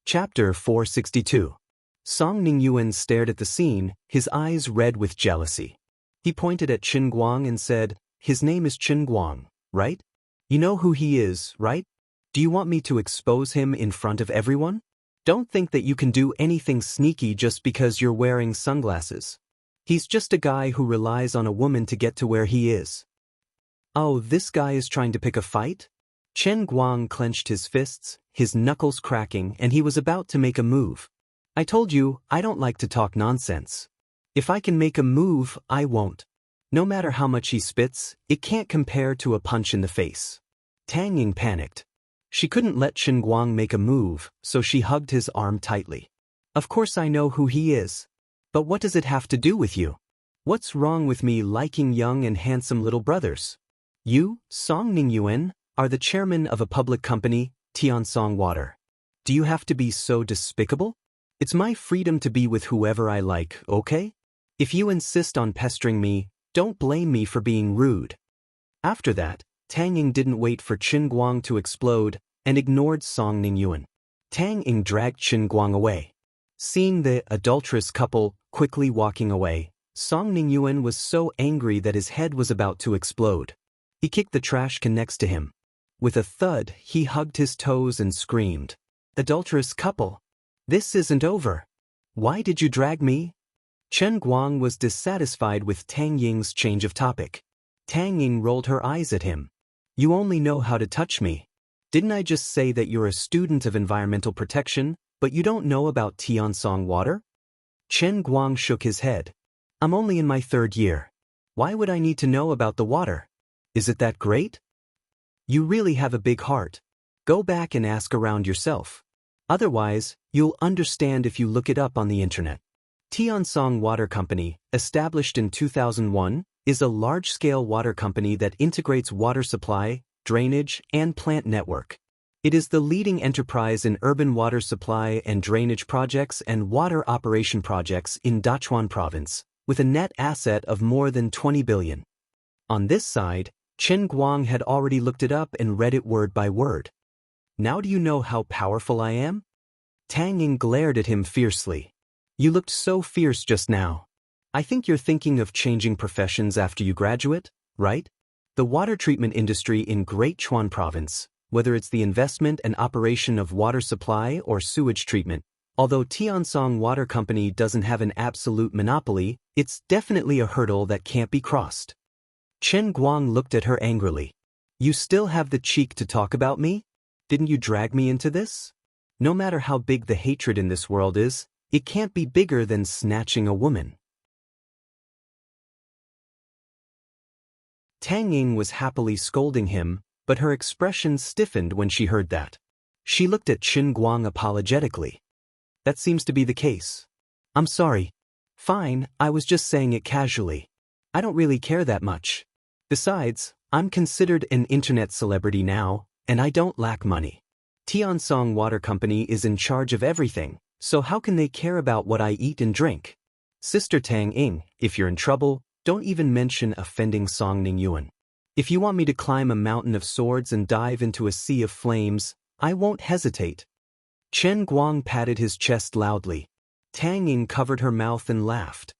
Chapter 462. Song Ningyuan stared at the scene, his eyes red with jealousy. He pointed at Qin Guang and said, "His name is Qin Guang, right? You know who he is, right? Do you want me to expose him in front of everyone? Don't think that you can do anything sneaky just because you're wearing sunglasses. He's just a guy who relies on a woman to get to where he is." Oh, this guy is trying to pick a fight? Qin Guang clenched his fists, his knuckles cracking, and he was about to make a move. I told you, I don't like to talk nonsense. If I can make a move, I won't. No matter how much he spits, it can't compare to a punch in the face. Tang Ying panicked. She couldn't let Qin Guang make a move, so she hugged his arm tightly. Of course I know who he is. But what does it have to do with you? What's wrong with me liking young and handsome little brothers? You, Song Ningyuan, are the chairman of a public company, Tiansong Water. Do you have to be so despicable? It's my freedom to be with whoever I like, okay? If you insist on pestering me, don't blame me for being rude. After that, Tang Ying didn't wait for Qin Guang to explode and ignored Song Ningyuan. Tang Ying dragged Qin Guang away. Seeing the adulterous couple quickly walking away, Song Ningyuan was so angry that his head was about to explode. He kicked the trash can next to him. With a thud, he hugged his toes and screamed, "Adulterous couple! This isn't over. Why did you drag me?" Qin Guang was dissatisfied with Tang Ying's change of topic. Tang Ying rolled her eyes at him. "You only know how to touch me. Didn't I just say that you're a student of environmental protection, but you don't know about Tiansong Water?" Qin Guang shook his head. "I'm only in my 3rd year. Why would I need to know about the water? Is it that great? You really have a big heart. Go back and ask around yourself. Otherwise, you'll understand if you look it up on the internet." Tiansong Water Company, established in 2001, is a large-scale water company that integrates water supply, drainage, and plant network. It is the leading enterprise in urban water supply and drainage projects and water operation projects in Dachuan Province, with a net asset of more than 20 billion. On this side, Qin Guang had already looked it up and read it word by word. "Now do you know how powerful I am?" Tang Ying glared at him fiercely. "You looked so fierce just now. I think you're thinking of changing professions after you graduate, right? The water treatment industry in Great Chuan Province, whether it's the investment and operation of water supply or sewage treatment, although Tiansong Water Company doesn't have an absolute monopoly, it's definitely a hurdle that can't be crossed." Qin Guang looked at her angrily. "You still have the cheek to talk about me? Didn't you drag me into this? No matter how big the hatred in this world is, it can't be bigger than snatching a woman." Tang Ying was happily scolding him, but her expression stiffened when she heard that. She looked at Qin Guang apologetically. "That seems to be the case. I'm sorry. Fine, I was just saying it casually. I don't really care that much. Besides, I'm considered an internet celebrity now, and I don't lack money. Tiansong Water Company is in charge of everything, so how can they care about what I eat and drink? Sister Tang Ying, if you're in trouble, don't even mention offending Song Ningyuan. If you want me to climb a mountain of swords and dive into a sea of flames, I won't hesitate." Qin Guang patted his chest loudly. Tang Ying covered her mouth and laughed.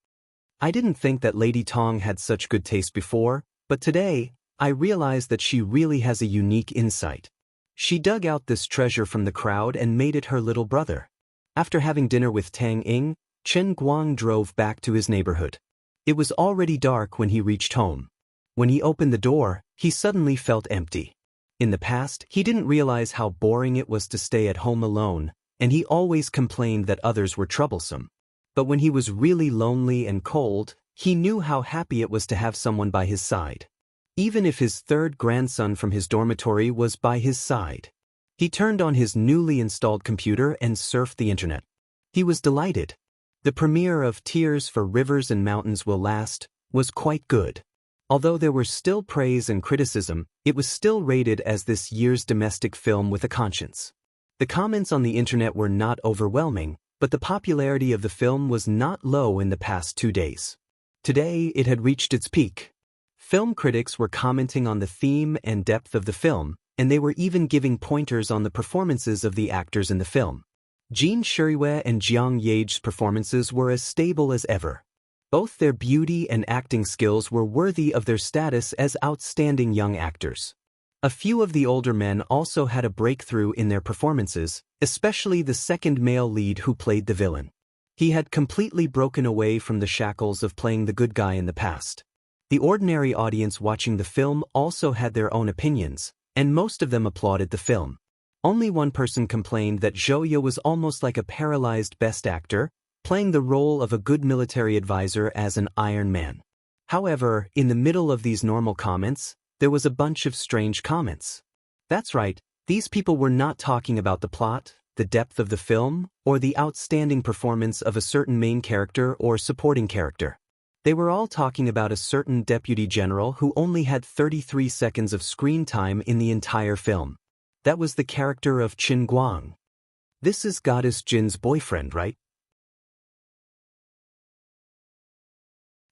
"I didn't think that Lady Tong had such good taste before, but today, I realized that she really has a unique insight. She dug out this treasure from the crowd and made it her little brother. After having dinner with Tang Ying, Chen Guang drove back to his neighborhood. It was already dark when he reached home. When he opened the door, he suddenly felt empty. In the past, he didn't realize how boring it was to stay at home alone, and he always complained that others were troublesome. But when he was really lonely and cold, he knew how happy it was to have someone by his side. Even if his third grandson from his dormitory was by his side. He turned on his newly installed computer and surfed the internet. He was delighted. The premiere of Tears for Rivers and Mountains Will Last was quite good. Although there were still praise and criticism, it was still rated as this year's domestic film with a conscience. The comments on the internet were not overwhelming, but the popularity of the film was not low in the past 2 days. Today, it had reached its peak. Film critics were commenting on the theme and depth of the film, and they were even giving pointers on the performances of the actors in the film. Jin Shirue and Jiang Ye's performances were as stable as ever. Both their beauty and acting skills were worthy of their status as outstanding young actors. A few of the older men also had a breakthrough in their performances, especially the second male lead who played the villain. He had completely broken away from the shackles of playing the good guy in the past. The ordinary audience watching the film also had their own opinions, and most of them applauded the film. Only one person complained that Zhou Yu was almost like a paralyzed best actor, playing the role of a good military advisor as an Iron Man. However, in the middle of these normal comments, there was a bunch of strange comments. That's right, these people were not talking about the plot, the depth of the film, or the outstanding performance of a certain main character or supporting character. They were all talking about a certain deputy general who only had 33 seconds of screen time in the entire film. That was the character of Chen Guang. This is Goddess Jin's boyfriend, right?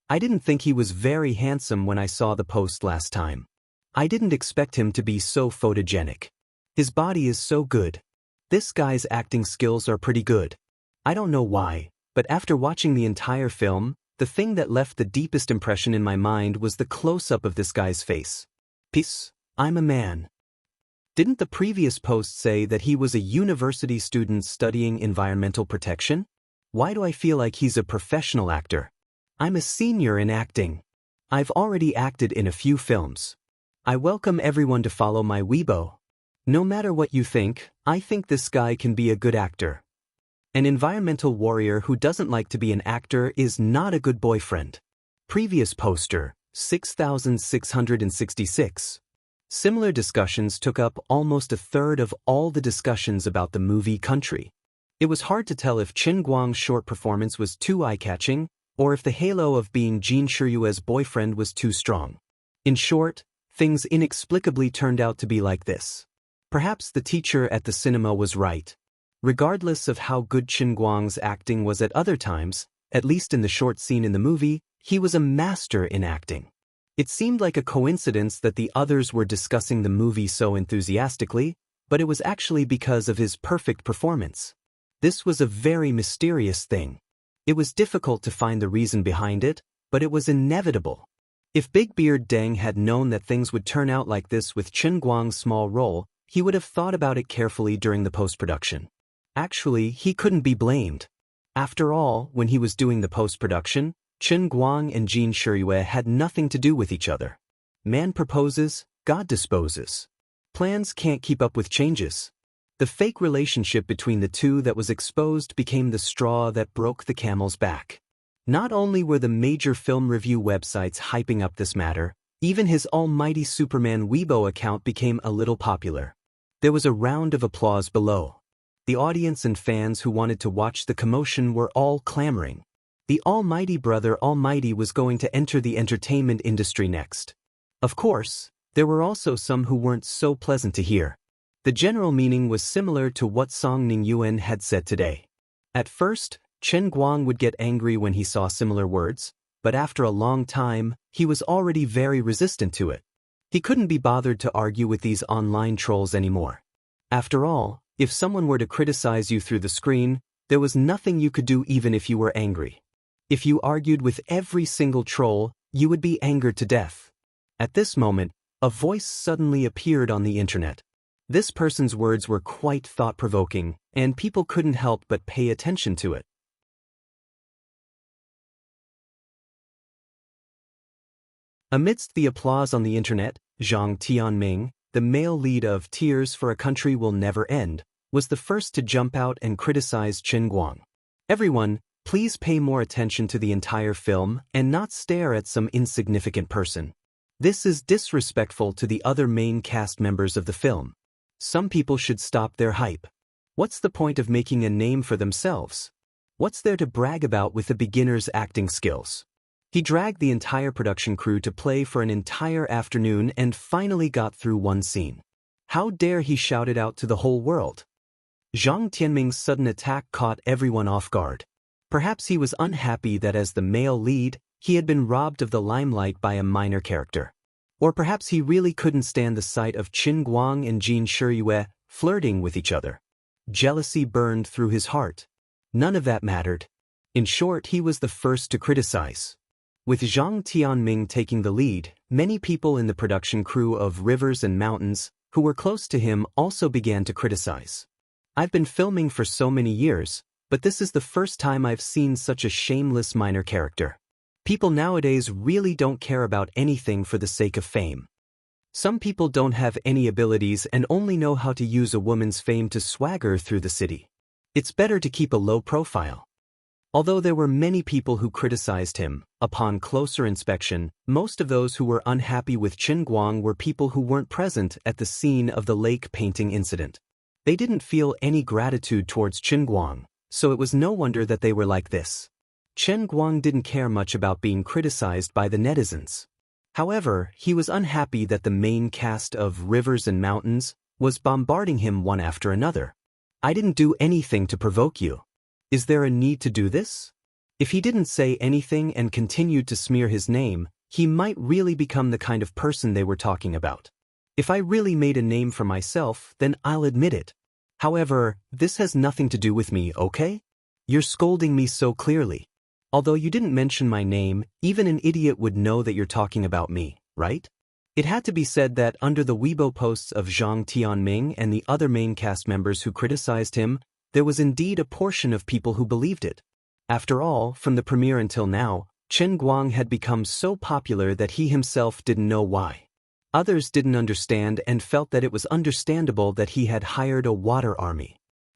I didn't think he was very handsome when I saw the post last time. I didn't expect him to be so photogenic. His body is so good. This guy's acting skills are pretty good. I don't know why, but after watching the entire film, the thing that left the deepest impression in my mind was the close-up of this guy's face. Peace, I'm a man. Didn't the previous post say that he was a university student studying environmental protection? Why do I feel like he's a professional actor? I'm a senior in acting. I've already acted in a few films. I welcome everyone to follow my Weibo. No matter what you think, I think this guy can be a good actor. An environmental warrior who doesn't like to be an actor is not a good boyfriend. Previous poster, 6666. Similar discussions took up almost a third of all the discussions about the movie Country. It was hard to tell if Chen Guang's short performance was too eye-catching, or if the halo of being Jin Shirue's boyfriend was too strong. In short, things inexplicably turned out to be like this. Perhaps the teacher at the cinema was right. Regardless of how good Chen Guang's acting was at other times, at least in the short scene in the movie, he was a master in acting. It seemed like a coincidence that the others were discussing the movie so enthusiastically, but it was actually because of his perfect performance. This was a very mysterious thing. It was difficult to find the reason behind it, but it was inevitable. If Big Beard Deng had known that things would turn out like this with Chen Guang's small role, he would have thought about it carefully during the post-production. Actually, he couldn't be blamed. After all, when he was doing the post-production, Chen Guang and Jin Shirue had nothing to do with each other. Man proposes, God disposes. Plans can't keep up with changes. The fake relationship between the two that was exposed became the straw that broke the camel's back. Not only were the major film review websites hyping up this matter, even his almighty Superman Weibo account became a little popular. There was a round of applause below. The audience and fans who wanted to watch the commotion were all clamoring. The almighty brother Almighty was going to enter the entertainment industry next. Of course, there were also some who weren't so pleasant to hear. The general meaning was similar to what Song Ningyuan had said today. At first, Chen Guang would get angry when he saw similar words, but after a long time, he was already very resistant to it. He couldn't be bothered to argue with these online trolls anymore. After all, if someone were to criticize you through the screen, there was nothing you could do even if you were angry. If you argued with every single troll, you would be angered to death. At this moment, a voice suddenly appeared on the internet. This person's words were quite thought-provoking, and people couldn't help but pay attention to it. Amidst the applause on the internet, Zhang Tianming, the male lead of Tears for a Country Will Never End, was the first to jump out and criticize Chen Guang. Everyone, please pay more attention to the entire film and not stare at some insignificant person. This is disrespectful to the other main cast members of the film. Some people should stop their hype. What's the point of making a name for themselves? What's there to brag about with a beginner's acting skills? He dragged the entire production crew to play for an entire afternoon and finally got through one scene. How dare he shout it out to the whole world? Zhang Tianming's sudden attack caught everyone off guard. Perhaps he was unhappy that as the male lead, he had been robbed of the limelight by a minor character. Or perhaps he really couldn't stand the sight of Chen Guang and Jin Shiyue flirting with each other. Jealousy burned through his heart. None of that mattered. In short, he was the first to criticize. With Zhang Tianming taking the lead, many people in the production crew of Rivers and Mountains, who were close to him, also began to criticize. I've been filming for so many years, but this is the first time I've seen such a shameless minor character. People nowadays really don't care about anything for the sake of fame. Some people don't have any abilities and only know how to use a woman's fame to swagger through the city. It's better to keep a low profile. Although there were many people who criticized him, upon closer inspection, most of those who were unhappy with Chen Guang were people who weren't present at the scene of the lake painting incident. They didn't feel any gratitude towards Chen Guang, so it was no wonder that they were like this. Chen Guang didn't care much about being criticized by the netizens. However, he was unhappy that the main cast of Rivers and Mountains was bombarding him one after another. I didn't do anything to provoke you. Is there a need to do this? If he didn't say anything and continued to smear his name, he might really become the kind of person they were talking about. If I really made a name for myself, then I'll admit it. However, this has nothing to do with me, okay? You're scolding me so clearly. Although you didn't mention my name, even an idiot would know that you're talking about me, right? It had to be said that under the Weibo posts of Zhang Tianming and the other main cast members who criticized him, there was indeed a portion of people who believed it. After all, from the premiere until now, Chen Guang had become so popular that he himself didn't know why. Others didn't understand and felt that it was understandable that he had hired a water army.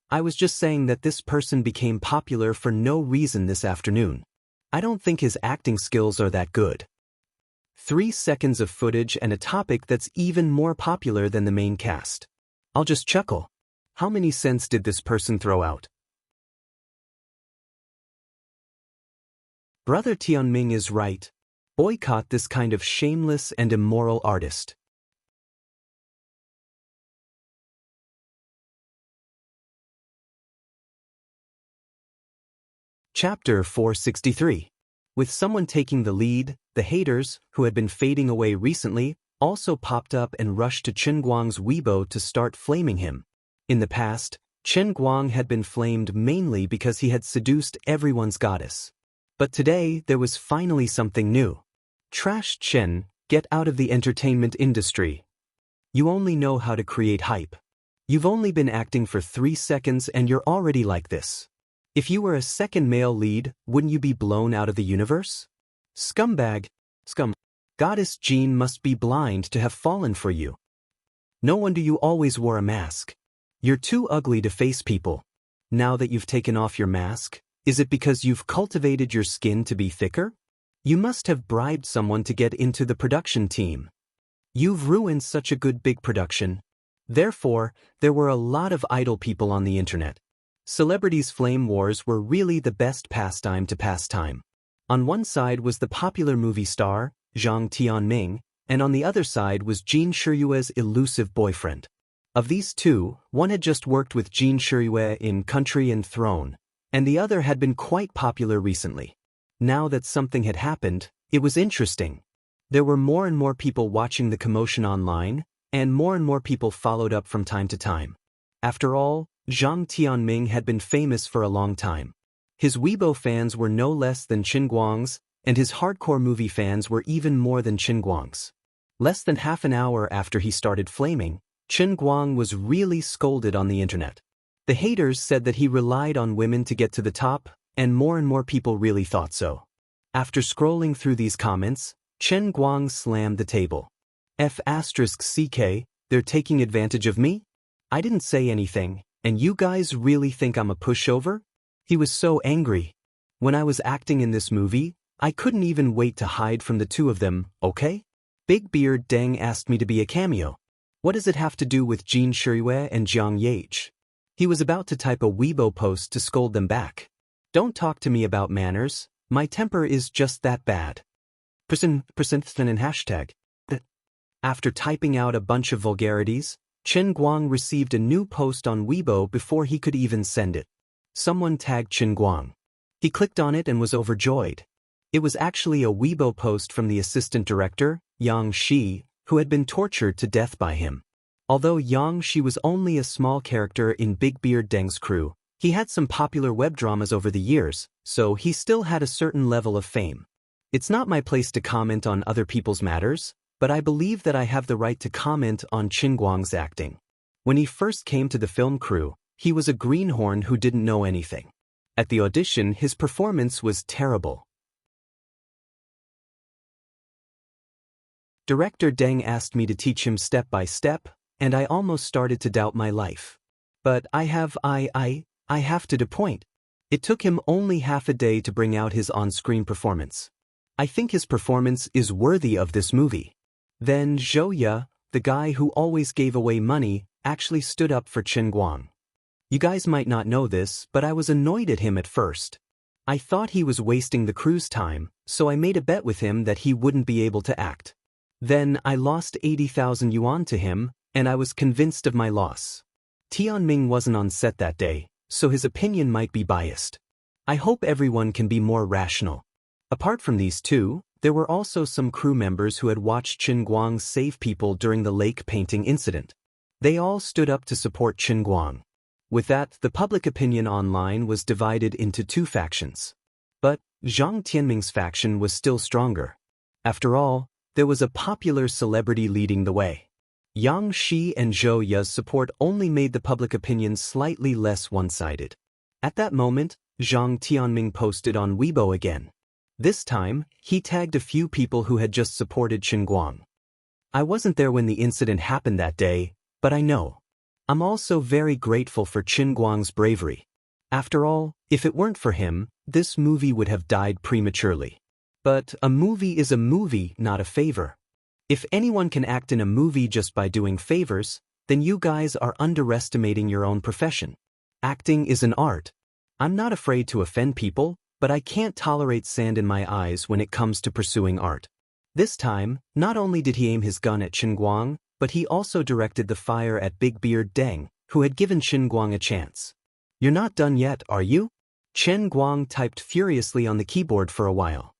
I was just saying that this person became popular for no reason this afternoon. I don't think his acting skills are that good. 3 seconds of footage and a topic that's even more popular than the main cast. I'll just chuckle. How many cents did this person throw out? Brother Tianming is right. Boycott this kind of shameless and immoral artist. Chapter 463. With someone taking the lead, the haters, who had been fading away recently, also popped up and rushed to Chen Guang's Weibo to start flaming him. In the past, Chen Guang had been flamed mainly because he had seduced everyone's goddess. But today, there was finally something new. Trash Chen, get out of the entertainment industry. You only know how to create hype. You've only been acting for 3 seconds and you're already like this. If you were a second male lead, wouldn't you be blown out of the universe? Scumbag. Goddess Jean must be blind to have fallen for you. No wonder you always wore a mask. You're too ugly to face people. Now that you've taken off your mask, is it because you've cultivated your skin to be thicker? You must have bribed someone to get into the production team. You've ruined such a good big production. Therefore, there were a lot of idle people on the internet. Celebrities' flame wars were really the best pastime to pass time. On one side was the popular movie star, Zhang Tianming, and on the other side was Jin Shiyue's elusive boyfriend. Of these two, one had just worked with Jin Shiyue in Country and Throne, and the other had been quite popular recently. Now that something had happened, it was interesting. There were more and more people watching the commotion online, and more people followed up from time to time. After all, Zhang Tianming had been famous for a long time. His Weibo fans were no less than Chen Guang's, and his hardcore movie fans were even more than Chen Guang's. Less than half an hour after he started flaming, Chen Guang was really scolded on the internet. The haters said that he relied on women to get to the top, and more people really thought so. After scrolling through these comments, Chen Guang slammed the table. F***ck, they're taking advantage of me? I didn't say anything, and you guys really think I'm a pushover? He was so angry. When I was acting in this movie, I couldn't even wait to hide from the two of them, okay? Big Beard Deng asked me to be a cameo. What does it have to do with Jin Shiriyue and Jiang Yage? He was about to type a Weibo post to scold them back. Don't talk to me about manners, my temper is just that bad. Percent and hashtag. After typing out a bunch of vulgarities, Chen Guang received a new post on Weibo before he could even send it. Someone tagged Chen Guang. He clicked on it and was overjoyed. It was actually a Weibo post from the assistant director, Yang Shi, who had been tortured to death by him. Although Yang Shi was only a small character in Big Beard Deng's crew, he had some popular web dramas over the years, so he still had a certain level of fame. It's not my place to comment on other people's matters, but I believe that I have the right to comment on Chen Guang's acting. When he first came to the film crew, he was a greenhorn who didn't know anything. At the audition, his performance was terrible. Director Deng asked me to teach him step by step, and I almost started to doubt my life. But I have to the point. It took him only half a day to bring out his on-screen performance. I think his performance is worthy of this movie. Then Zhou Ye, the guy who always gave away money, actually stood up for Chen Guang. You guys might not know this, but I was annoyed at him at first. I thought he was wasting the crew's time, so I made a bet with him that he wouldn't be able to act. Then I lost 80,000 yuan to him, and I was convinced of my loss. Tianming wasn't on set that day, so his opinion might be biased. I hope everyone can be more rational. Apart from these two, there were also some crew members who had watched Chen Guang save people during the lake painting incident. They all stood up to support Chen Guang. With that, the public opinion online was divided into two factions. But Zhang Tianming's faction was still stronger. After all, there was a popular celebrity leading the way. Yang Shi and Zhou Ye's support only made the public opinion slightly less one-sided. At that moment, Zhang Tianming posted on Weibo again. This time, he tagged a few people who had just supported Chen Guang. I wasn't there when the incident happened that day, but I know. I'm also very grateful for Chen Guang's bravery. After all, if it weren't for him, this movie would have died prematurely. But a movie is a movie, not a favor. If anyone can act in a movie just by doing favors, then you guys are underestimating your own profession. Acting is an art. I'm not afraid to offend people, but I can't tolerate sand in my eyes when it comes to pursuing art. This time, not only did he aim his gun at Chen Guang, but he also directed the fire at Big Beard Deng, who had given Chen Guang a chance. You're not done yet, are you? Chen Guang typed furiously on the keyboard for a while.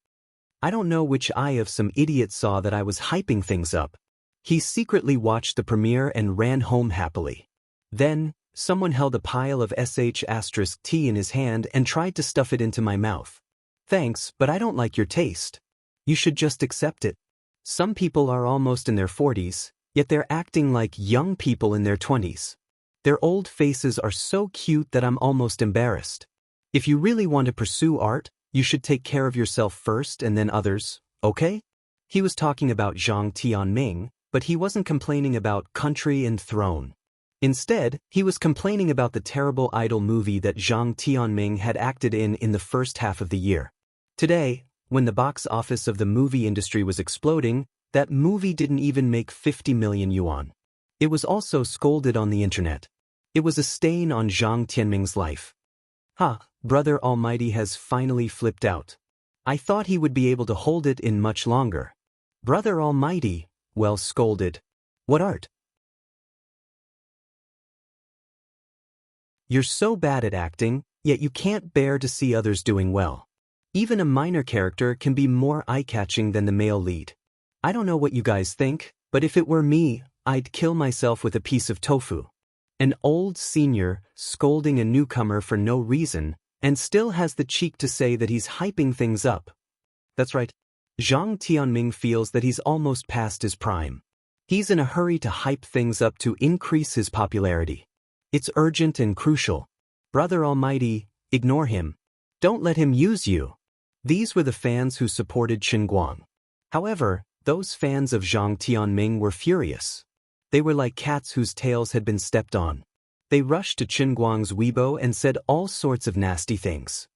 I don't know which eye of some idiot saw that I was hyping things up. He secretly watched the premiere and ran home happily. Then, someone held a pile of sh*t in his hand and tried to stuff it into my mouth. Thanks, but I don't like your taste. You should just accept it. Some people are almost in their 40s, yet they're acting like young people in their 20s. Their old faces are so cute that I'm almost embarrassed. If you really want to pursue art, you should take care of yourself first and then others, okay? He was talking about Zhang Tianming, but he wasn't complaining about Country and Throne. Instead, he was complaining about the terrible idol movie that Zhang Tianming had acted in the first half of the year. Today, when the box office of the movie industry was exploding, that movie didn't even make 50 million yuan. It was also scolded on the internet. It was a stain on Zhang Tianming's life. Brother Almighty has finally flipped out. I thought he would be able to hold it in much longer. Brother Almighty, well scolded. What art? You're so bad at acting, yet you can't bear to see others doing well. Even a minor character can be more eye-catching than the male lead. I don't know what you guys think, but if it were me, I'd kill myself with a piece of tofu. An old senior scolding a newcomer for no reason, and still has the cheek to say that he's hyping things up. That's right. Zhang Tianming feels that he's almost past his prime. He's in a hurry to hype things up to increase his popularity. It's urgent and crucial. Brother Almighty, ignore him. Don't let him use you. These were the fans who supported Qin Guang. However, those fans of Zhang Tianming were furious. They were like cats whose tails had been stepped on. They rushed to Qin Guang's Weibo and said all sorts of nasty things.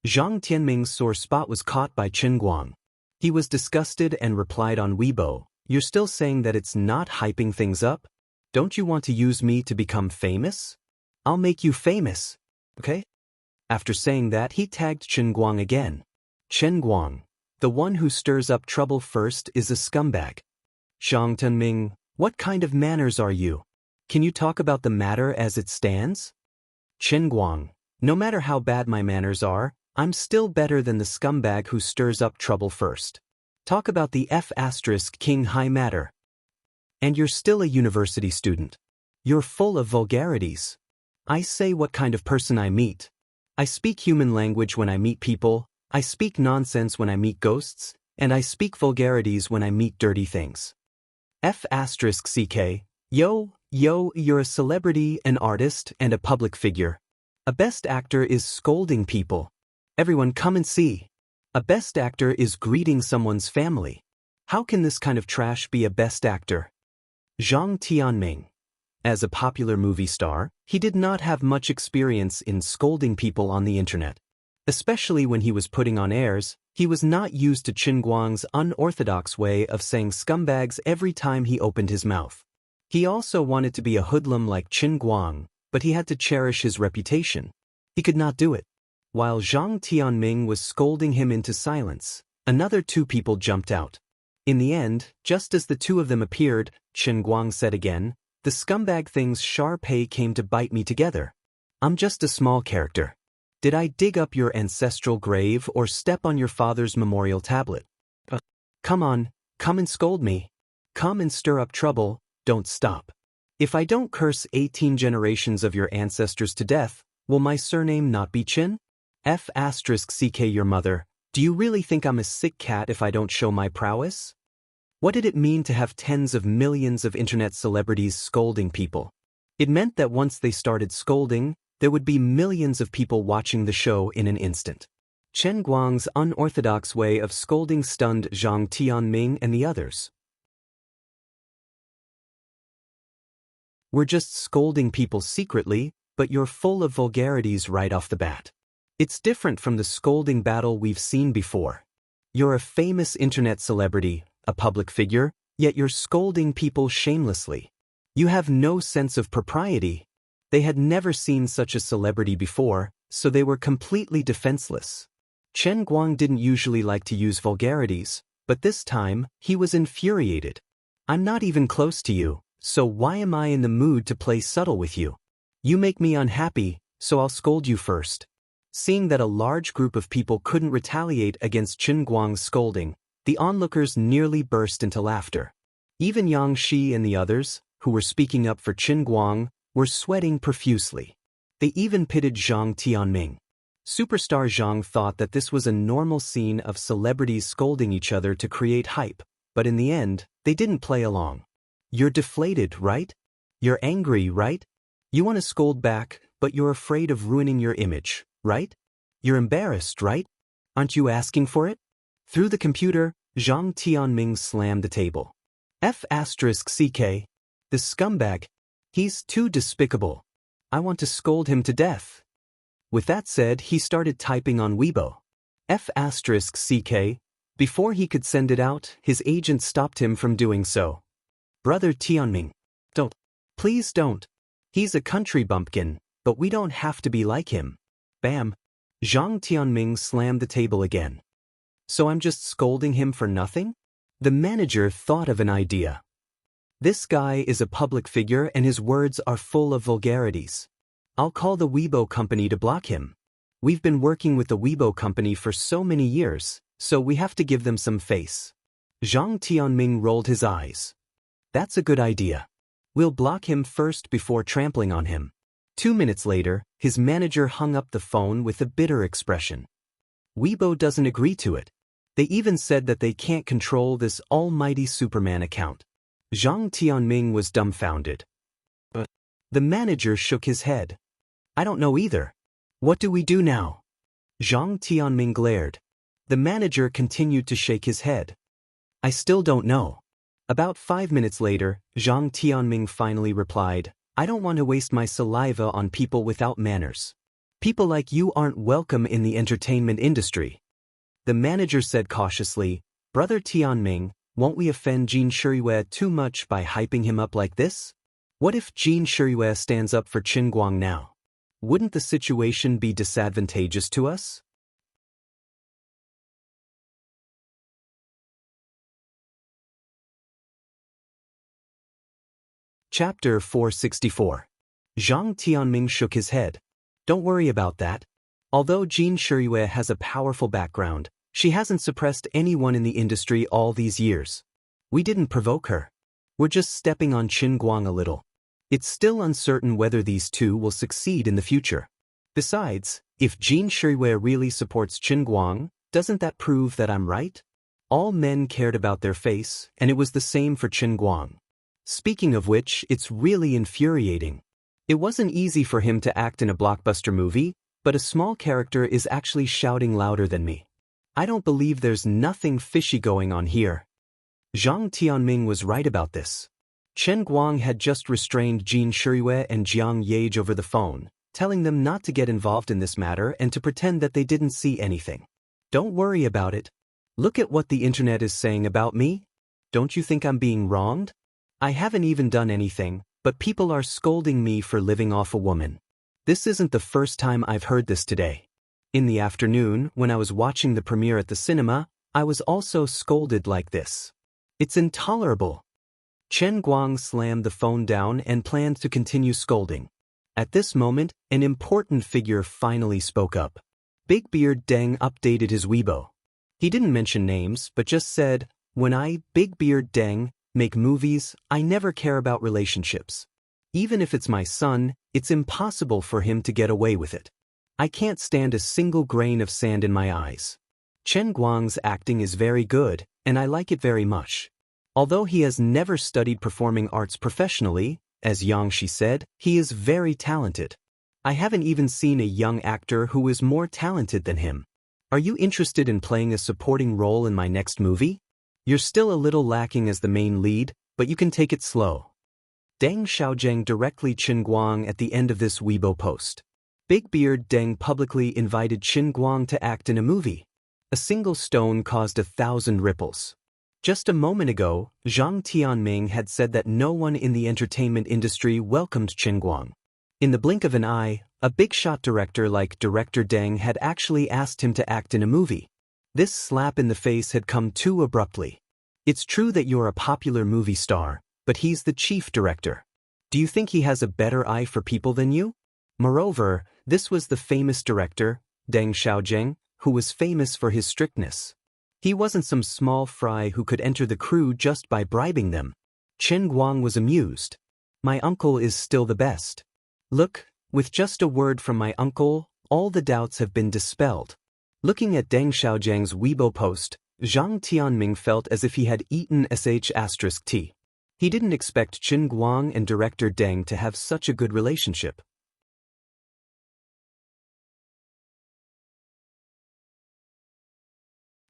Zhang Tianming's sore spot was caught by Qin Guang. He was disgusted and replied on Weibo, "You're still saying that it's not hyping things up? Don't you want to use me to become famous? I'll make you famous, okay?" After saying that, he tagged Qin Guang again. Qin Guang, the one who stirs up trouble first, is a scumbag. Zhang Tianming, what kind of manners are you? Can you talk about the matter as it stands? Qin Guang, no matter how bad my manners are, I'm still better than the scumbag who stirs up trouble first. Talk about the King high matter. And you're still a university student. You're full of vulgarities. I say what kind of person I meet. I speak human language when I meet people, I speak nonsense when I meet ghosts, and I speak vulgarities when I meet dirty things. CK, yo, you're a celebrity, an artist, and a public figure. A best actor is scolding people. Everyone come and see. A best actor is greeting someone's family. How can this kind of trash be a best actor? Zhang Tianming. As a popular movie star, he did not have much experience in scolding people on the internet. Especially when he was putting on airs, he was not used to Qin Guang's unorthodox way of saying scumbags every time he opened his mouth. He also wanted to be a hoodlum like Qin Guang, but he had to cherish his reputation. He could not do it. While Zhang Tianming was scolding him into silence, another two people jumped out. In the end, just as the two of them appeared, Qin Guang said again, "The scumbag things Sharpay came to bite me together. I'm just a small character. Did I dig up your ancestral grave or step on your father's memorial tablet? Come on, come and scold me. Come and stir up trouble, don't stop. If I don't curse 18 generations of your ancestors to death, will my surname not be Qin? CK your mother, do you really think I'm a sick cat if I don't show my prowess?" What did it mean to have tens of millions of internet celebrities scolding people? It meant that once they started scolding, there would be millions of people watching the show in an instant. Qin Guang's unorthodox way of scolding stunned Zhang Tianming and the others. We're just scolding people secretly, but you're full of vulgarities right off the bat. It's different from the scolding battle we've seen before. You're a famous internet celebrity, a public figure, yet you're scolding people shamelessly. You have no sense of propriety. They had never seen such a celebrity before, so they were completely defenseless. Qin Guang didn't usually like to use vulgarities, but this time, he was infuriated. I'm not even close to you, so why am I in the mood to play subtle with you? You make me unhappy, so I'll scold you first. Seeing that a large group of people couldn't retaliate against Qin Guang's scolding, the onlookers nearly burst into laughter. Even Yang Shi and the others, who were speaking up for Qin Guang, were sweating profusely. They even pitied Zhang Tianming. Superstar Zhang thought that this was a normal scene of celebrities scolding each other to create hype, but in the end, they didn't play along. You're deflated, right? You're angry, right? You want to scold back, but you're afraid of ruining your image, right? You're embarrassed, right? Aren't you asking for it? Through the computer, Zhang Tianming slammed the table. CK. The scumbag. He's too despicable. I want to scold him to death. With that said, he started typing on Weibo. CK. Before he could send it out, his agent stopped him from doing so. Brother Tianming. Don't. Please don't. He's a country bumpkin, but we don't have to be like him. Bam. Zhang Tianming slammed the table again. So I'm just scolding him for nothing? The manager thought of an idea. This guy is a public figure and his words are full of vulgarities. I'll call the Weibo company to block him. We've been working with the Weibo company for so many years, so we have to give them some face. Zhang Tianming rolled his eyes. That's a good idea. We'll block him first before trampling on him. 2 minutes later, his manager hung up the phone with a bitter expression. Weibo doesn't agree to it. They even said that they can't control this almighty Superman account. Zhang Tianming was dumbfounded. The manager shook his head. I don't know either. What do we do now? Zhang Tianming glared. The manager continued to shake his head. I still don't know. About 5 minutes later, Zhang Tianming finally replied, I don't want to waste my saliva on people without manners. People like you aren't welcome in the entertainment industry. The manager said cautiously, Brother Tianming, won't we offend Jin Shiyue too much by hyping him up like this? What if Jin Shiyue stands up for Qin Guang now? Wouldn't the situation be disadvantageous to us? Chapter 464. Zhang Tianming shook his head. Don't worry about that. Although Jin Shiyue has a powerful background, she hasn't suppressed anyone in the industry all these years. We didn't provoke her. We're just stepping on Qin Guang a little. It's still uncertain whether these two will succeed in the future. Besides, if Jin Shiyue really supports Qin Guang, doesn't that prove that I'm right? All men cared about their face, and it was the same for Qin Guang. Speaking of which, it's really infuriating. It wasn't easy for him to act in a blockbuster movie, but a small character is actually shouting louder than me. I don't believe there's nothing fishy going on here. Zhang Tianming was right about this. Chen Guang had just restrained Jin Shiyue and Jiang Yage over the phone, telling them not to get involved in this matter and to pretend that they didn't see anything. Don't worry about it. Look at what the internet is saying about me. Don't you think I'm being wronged? I haven't even done anything, but people are scolding me for living off a woman. This isn't the first time I've heard this today. In the afternoon, when I was watching the premiere at the cinema, I was also scolded like this. It's intolerable. Chen Guang slammed the phone down and planned to continue scolding. At this moment, an important figure finally spoke up. Big Beard Deng updated his Weibo. He didn't mention names, but just said, when I, Big Beard Deng, make movies, I never care about relationships. Even if it's my son, it's impossible for him to get away with it. I can't stand a single grain of sand in my eyes. Chen Guang's acting is very good, and I like it very much. Although he has never studied performing arts professionally, as Yang Shi said, he is very talented. I haven't even seen a young actor who is more talented than him. Are you interested in playing a supporting role in my next movie? You're still a little lacking as the main lead, but you can take it slow. Deng Xiaozheng directly Qin Guang at the end of this Weibo post. Big Beard Deng publicly invited Qin Guang to act in a movie. A single stone caused 1,000 ripples. Just a moment ago, Zhang Tianming had said that no one in the entertainment industry welcomed Qin Guang. In the blink of an eye, a big-shot director like Director Deng had actually asked him to act in a movie. This slap in the face had come too abruptly. It's true that you're a popular movie star, but he's the chief director. Do you think he has a better eye for people than you? Moreover, this was the famous director, Deng Xiaozheng, who was famous for his strictness. He wasn't some small fry who could enter the crew just by bribing them. Chen Guang was amused. My uncle is still the best. Look, with just a word from my uncle, all the doubts have been dispelled. Looking at Deng Xiaozheng's Weibo post, Zhang Tianming felt as if he had eaten sh*t. He didn't expect Qin Guang and director Deng to have such a good relationship.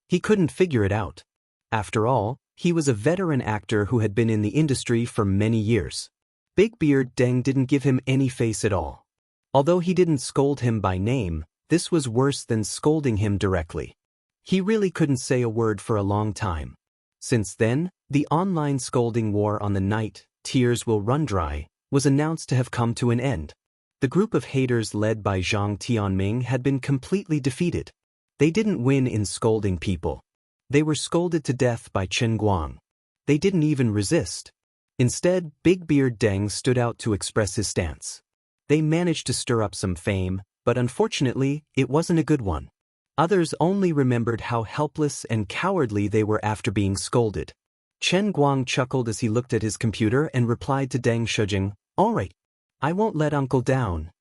He couldn't figure it out. After all, he was a veteran actor who had been in the industry for many years. Big Beard Deng didn't give him any face at all. Although he didn't scold him by name, this was worse than scolding him directly. He really couldn't say a word for a long time. Since then, the online scolding war on the night, Tears Will Run Dry, was announced to have come to an end. The group of haters led by Zhang Tianming had been completely defeated. They didn't win in scolding people. They were scolded to death by Qin Guang. They didn't even resist. Instead, Big Beard Deng stood out to express his stance. They managed to stir up some fame, but unfortunately, it wasn't a good one. Others only remembered how helpless and cowardly they were after being scolded. Chen Guang chuckled as he looked at his computer and replied to Deng Xiaozheng, "All right, I won't let uncle down."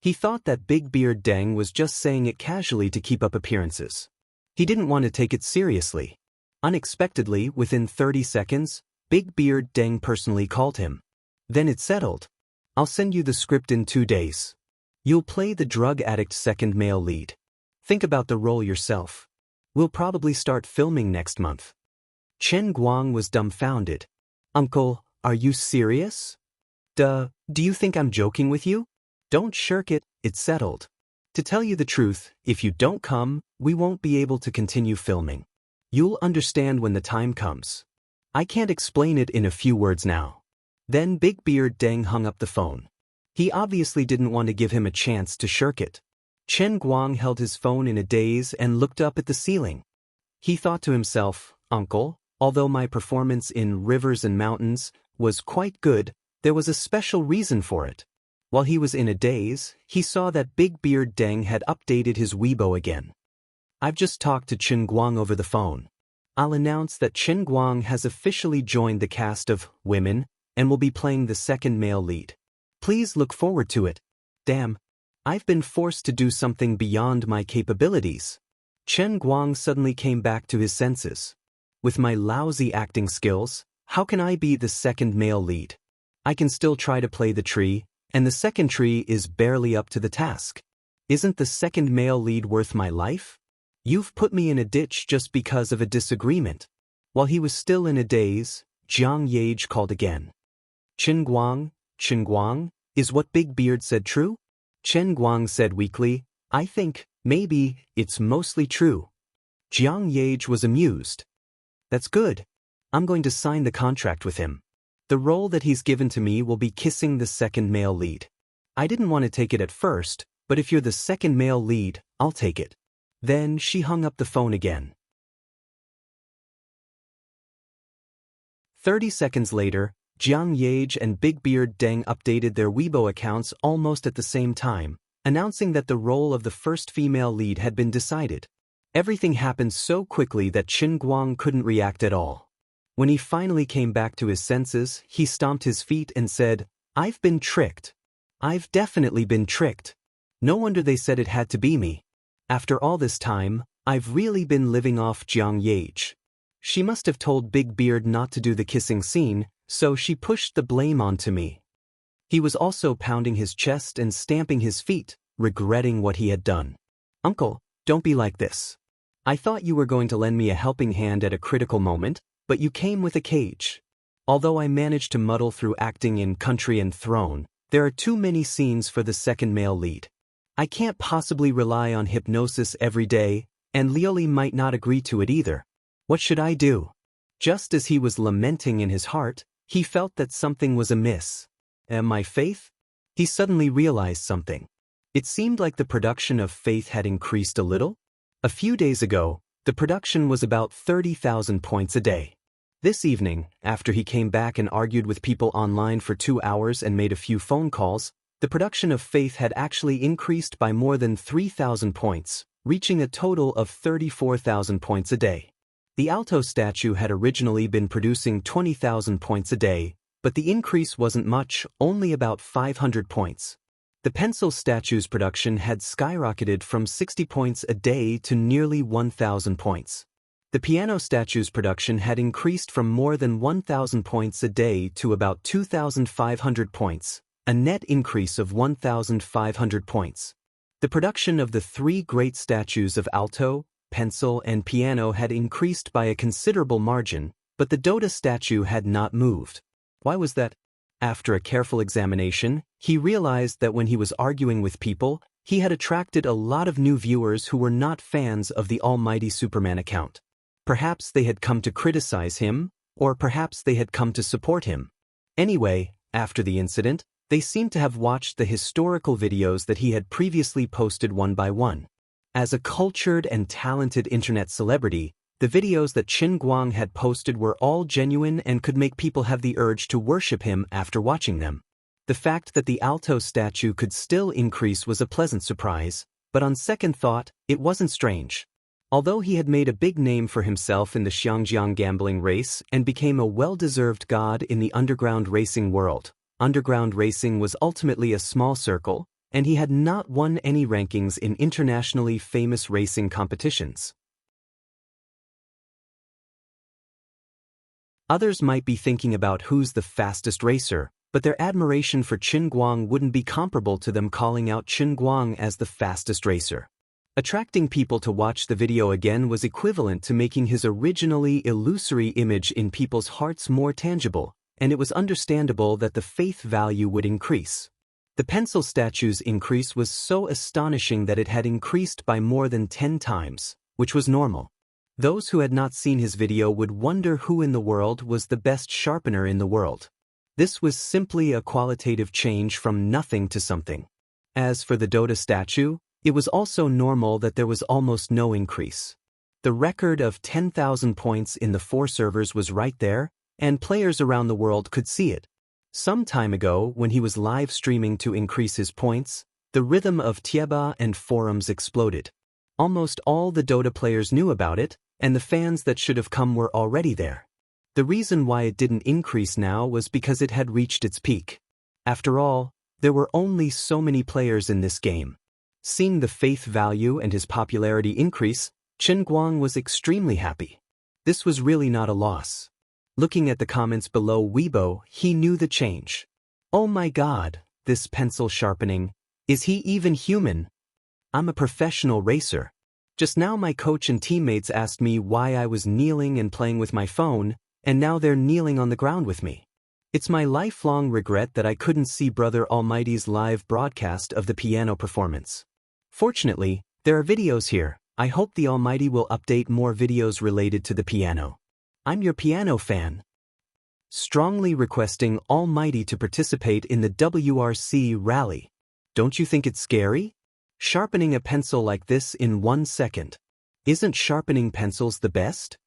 He thought that Big Beard Deng was just saying it casually to keep up appearances. He didn't want to take it seriously. Unexpectedly, within 30 seconds, Big Beard Deng personally called him. Then it's settled. I'll send you the script in 2 days. You'll play the drug addict second male lead. Think about the role yourself. We'll probably start filming next month. Chen Guang was dumbfounded. Uncle, are you serious? Do you think I'm joking with you? Don't shirk it, it's settled. To tell you the truth, if you don't come, we won't be able to continue filming. You'll understand when the time comes. I can't explain it in a few words now. Then Big Beard Deng hung up the phone. He obviously didn't want to give him a chance to shirk it. Chen Guang held his phone in a daze and looked up at the ceiling. He thought to himself, Uncle, although my performance in Rivers and Mountains was quite good, there was a special reason for it. While he was in a daze, he saw that Big Beard Deng had updated his Weibo again. I've just talked to Chen Guang over the phone. I'll announce that Chen Guang has officially joined the cast of Women and will be playing the second male lead. Please look forward to it. Damn, I've been forced to do something beyond my capabilities. Chen Guang suddenly came back to his senses. With my lousy acting skills, how can I be the second male lead? I can still try to play the tree, and the second tree is barely up to the task. Isn't the second male lead worth my life? You've put me in a ditch just because of a disagreement. While he was still in a daze, Jiang Yage called again. Chen Guang, is what Big Beard said true? Chen Guang said weakly, I think, maybe, it's mostly true. Jiang Yage was amused. That's good. I'm going to sign the contract with him. The role that he's given to me will be kissing the second male lead. I didn't want to take it at first, but if you're the second male lead, I'll take it. Then she hung up the phone again. 30 seconds later, Jiang Yage and Big Beard Deng updated their Weibo accounts almost at the same time, announcing that the role of the first female lead had been decided. Everything happened so quickly that Chen Guang couldn't react at all. When he finally came back to his senses, he stomped his feet and said, I've been tricked. I've definitely been tricked. No wonder they said it had to be me. After all this time, I've really been living off Jiang Yage. She must have told Big Beard not to do the kissing scene, so she pushed the blame onto me. He was also pounding his chest and stamping his feet, regretting what he had done. Uncle, don't be like this. I thought you were going to lend me a helping hand at a critical moment, but you came with a cage. Although I managed to muddle through acting in Country and Throne, there are too many scenes for the second male lead. I can't possibly rely on hypnosis every day, and Lioli might not agree to it either. What should I do? Just as he was lamenting in his heart, he felt that something was amiss. My faith? He suddenly realized something. It seemed like the production of Faith had increased a little. A few days ago, the production was about 30,000 points a day. This evening, after he came back and argued with people online for 2 hours and made a few phone calls, the production of Faith had actually increased by more than 3,000 points, reaching a total of 34,000 points a day. The Alto statue had originally been producing 20,000 points a day, but the increase wasn't much, only about 500 points. The pencil statue's production had skyrocketed from 60 points a day to nearly 1,000 points. The piano statue's production had increased from more than 1,000 points a day to about 2,500 points, a net increase of 1,500 points. The production of the 3 great statues of Alto, pencil, and piano had increased by a considerable margin, but the Dota statue had not moved. Why was that? After a careful examination, he realized that when he was arguing with people, he had attracted a lot of new viewers who were not fans of the Almighty Superman account. Perhaps they had come to criticize him, or perhaps they had come to support him. Anyway, after the incident, they seemed to have watched the historical videos that he had previously posted one by one. As a cultured and talented internet celebrity, the videos that Chen Guang had posted were all genuine and could make people have the urge to worship him after watching them. The fact that the Alto statue could still increase was a pleasant surprise, but on second thought, it wasn't strange. Although he had made a big name for himself in the Xiangjiang gambling race and became a well-deserved god in the underground racing world, underground racing was ultimately a small circle, and he had not won any rankings in internationally famous racing competitions. Others might be thinking about who's the fastest racer, but their admiration for Qin Guang wouldn't be comparable to them calling out Qin Guang as the fastest racer. Attracting people to watch the video again was equivalent to making his originally illusory image in people's hearts more tangible, and it was understandable that the faith value would increase. The pencil statue's increase was so astonishing that it had increased by more than 10 times, which was normal. Those who had not seen his video would wonder who in the world was the best sharpener in the world. This was simply a qualitative change from nothing to something. As for the Dota statue, it was also normal that there was almost no increase. The record of 10,000 points in the 4 servers was right there, and players around the world could see it. Some time ago, when he was live streaming to increase his points, the rhythm of Tieba and forums exploded. Almost all the Dota players knew about it, and the fans that should have come were already there. The reason why it didn't increase now was because it had reached its peak. After all, there were only so many players in this game. Seeing the faith value and his popularity increase, Qin Guang was extremely happy. This was really not a loss. Looking at the comments below Weibo, he knew the change. Oh my god, this pencil sharpening. Is he even human? I'm a professional racer. Just now my coach and teammates asked me why I was kneeling and playing with my phone, and now they're kneeling on the ground with me. It's my lifelong regret that I couldn't see Brother Almighty's live broadcast of the piano performance. Fortunately, there are videos here. I hope the Almighty will update more videos related to the piano. I'm your piano fan. Strongly requesting Almighty to participate in the WRC rally. Don't you think it's scary? Sharpening a pencil like this in 1 second. Isn't sharpening pencils the best?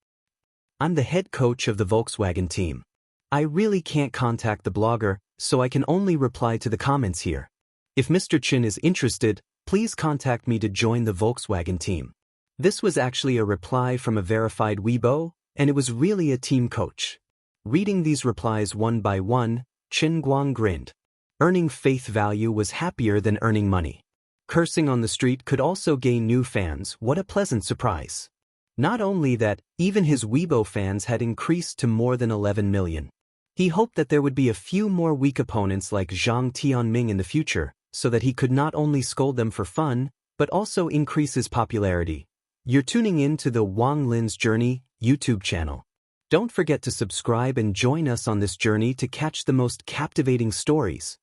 I'm the head coach of the Volkswagen team. I really can't contact the blogger, so I can only reply to the comments here. If Mr. Qin is interested, please contact me to join the Volkswagen team. This was actually a reply from a verified Weibo, and it was really a team coach. Reading these replies one by one, Qin Guang grinned. Earning faith value was happier than earning money. Cursing on the street could also gain new fans. What a pleasant surprise. Not only that, even his Weibo fans had increased to more than 11 million. He hoped that there would be a few more weak opponents like Zhang Tianming in the future, so that he could not only scold them for fun, but also increase his popularity. You're tuning in to the Wang Lin's Journey YouTube channel. Don't forget to subscribe and join us on this journey to catch the most captivating stories.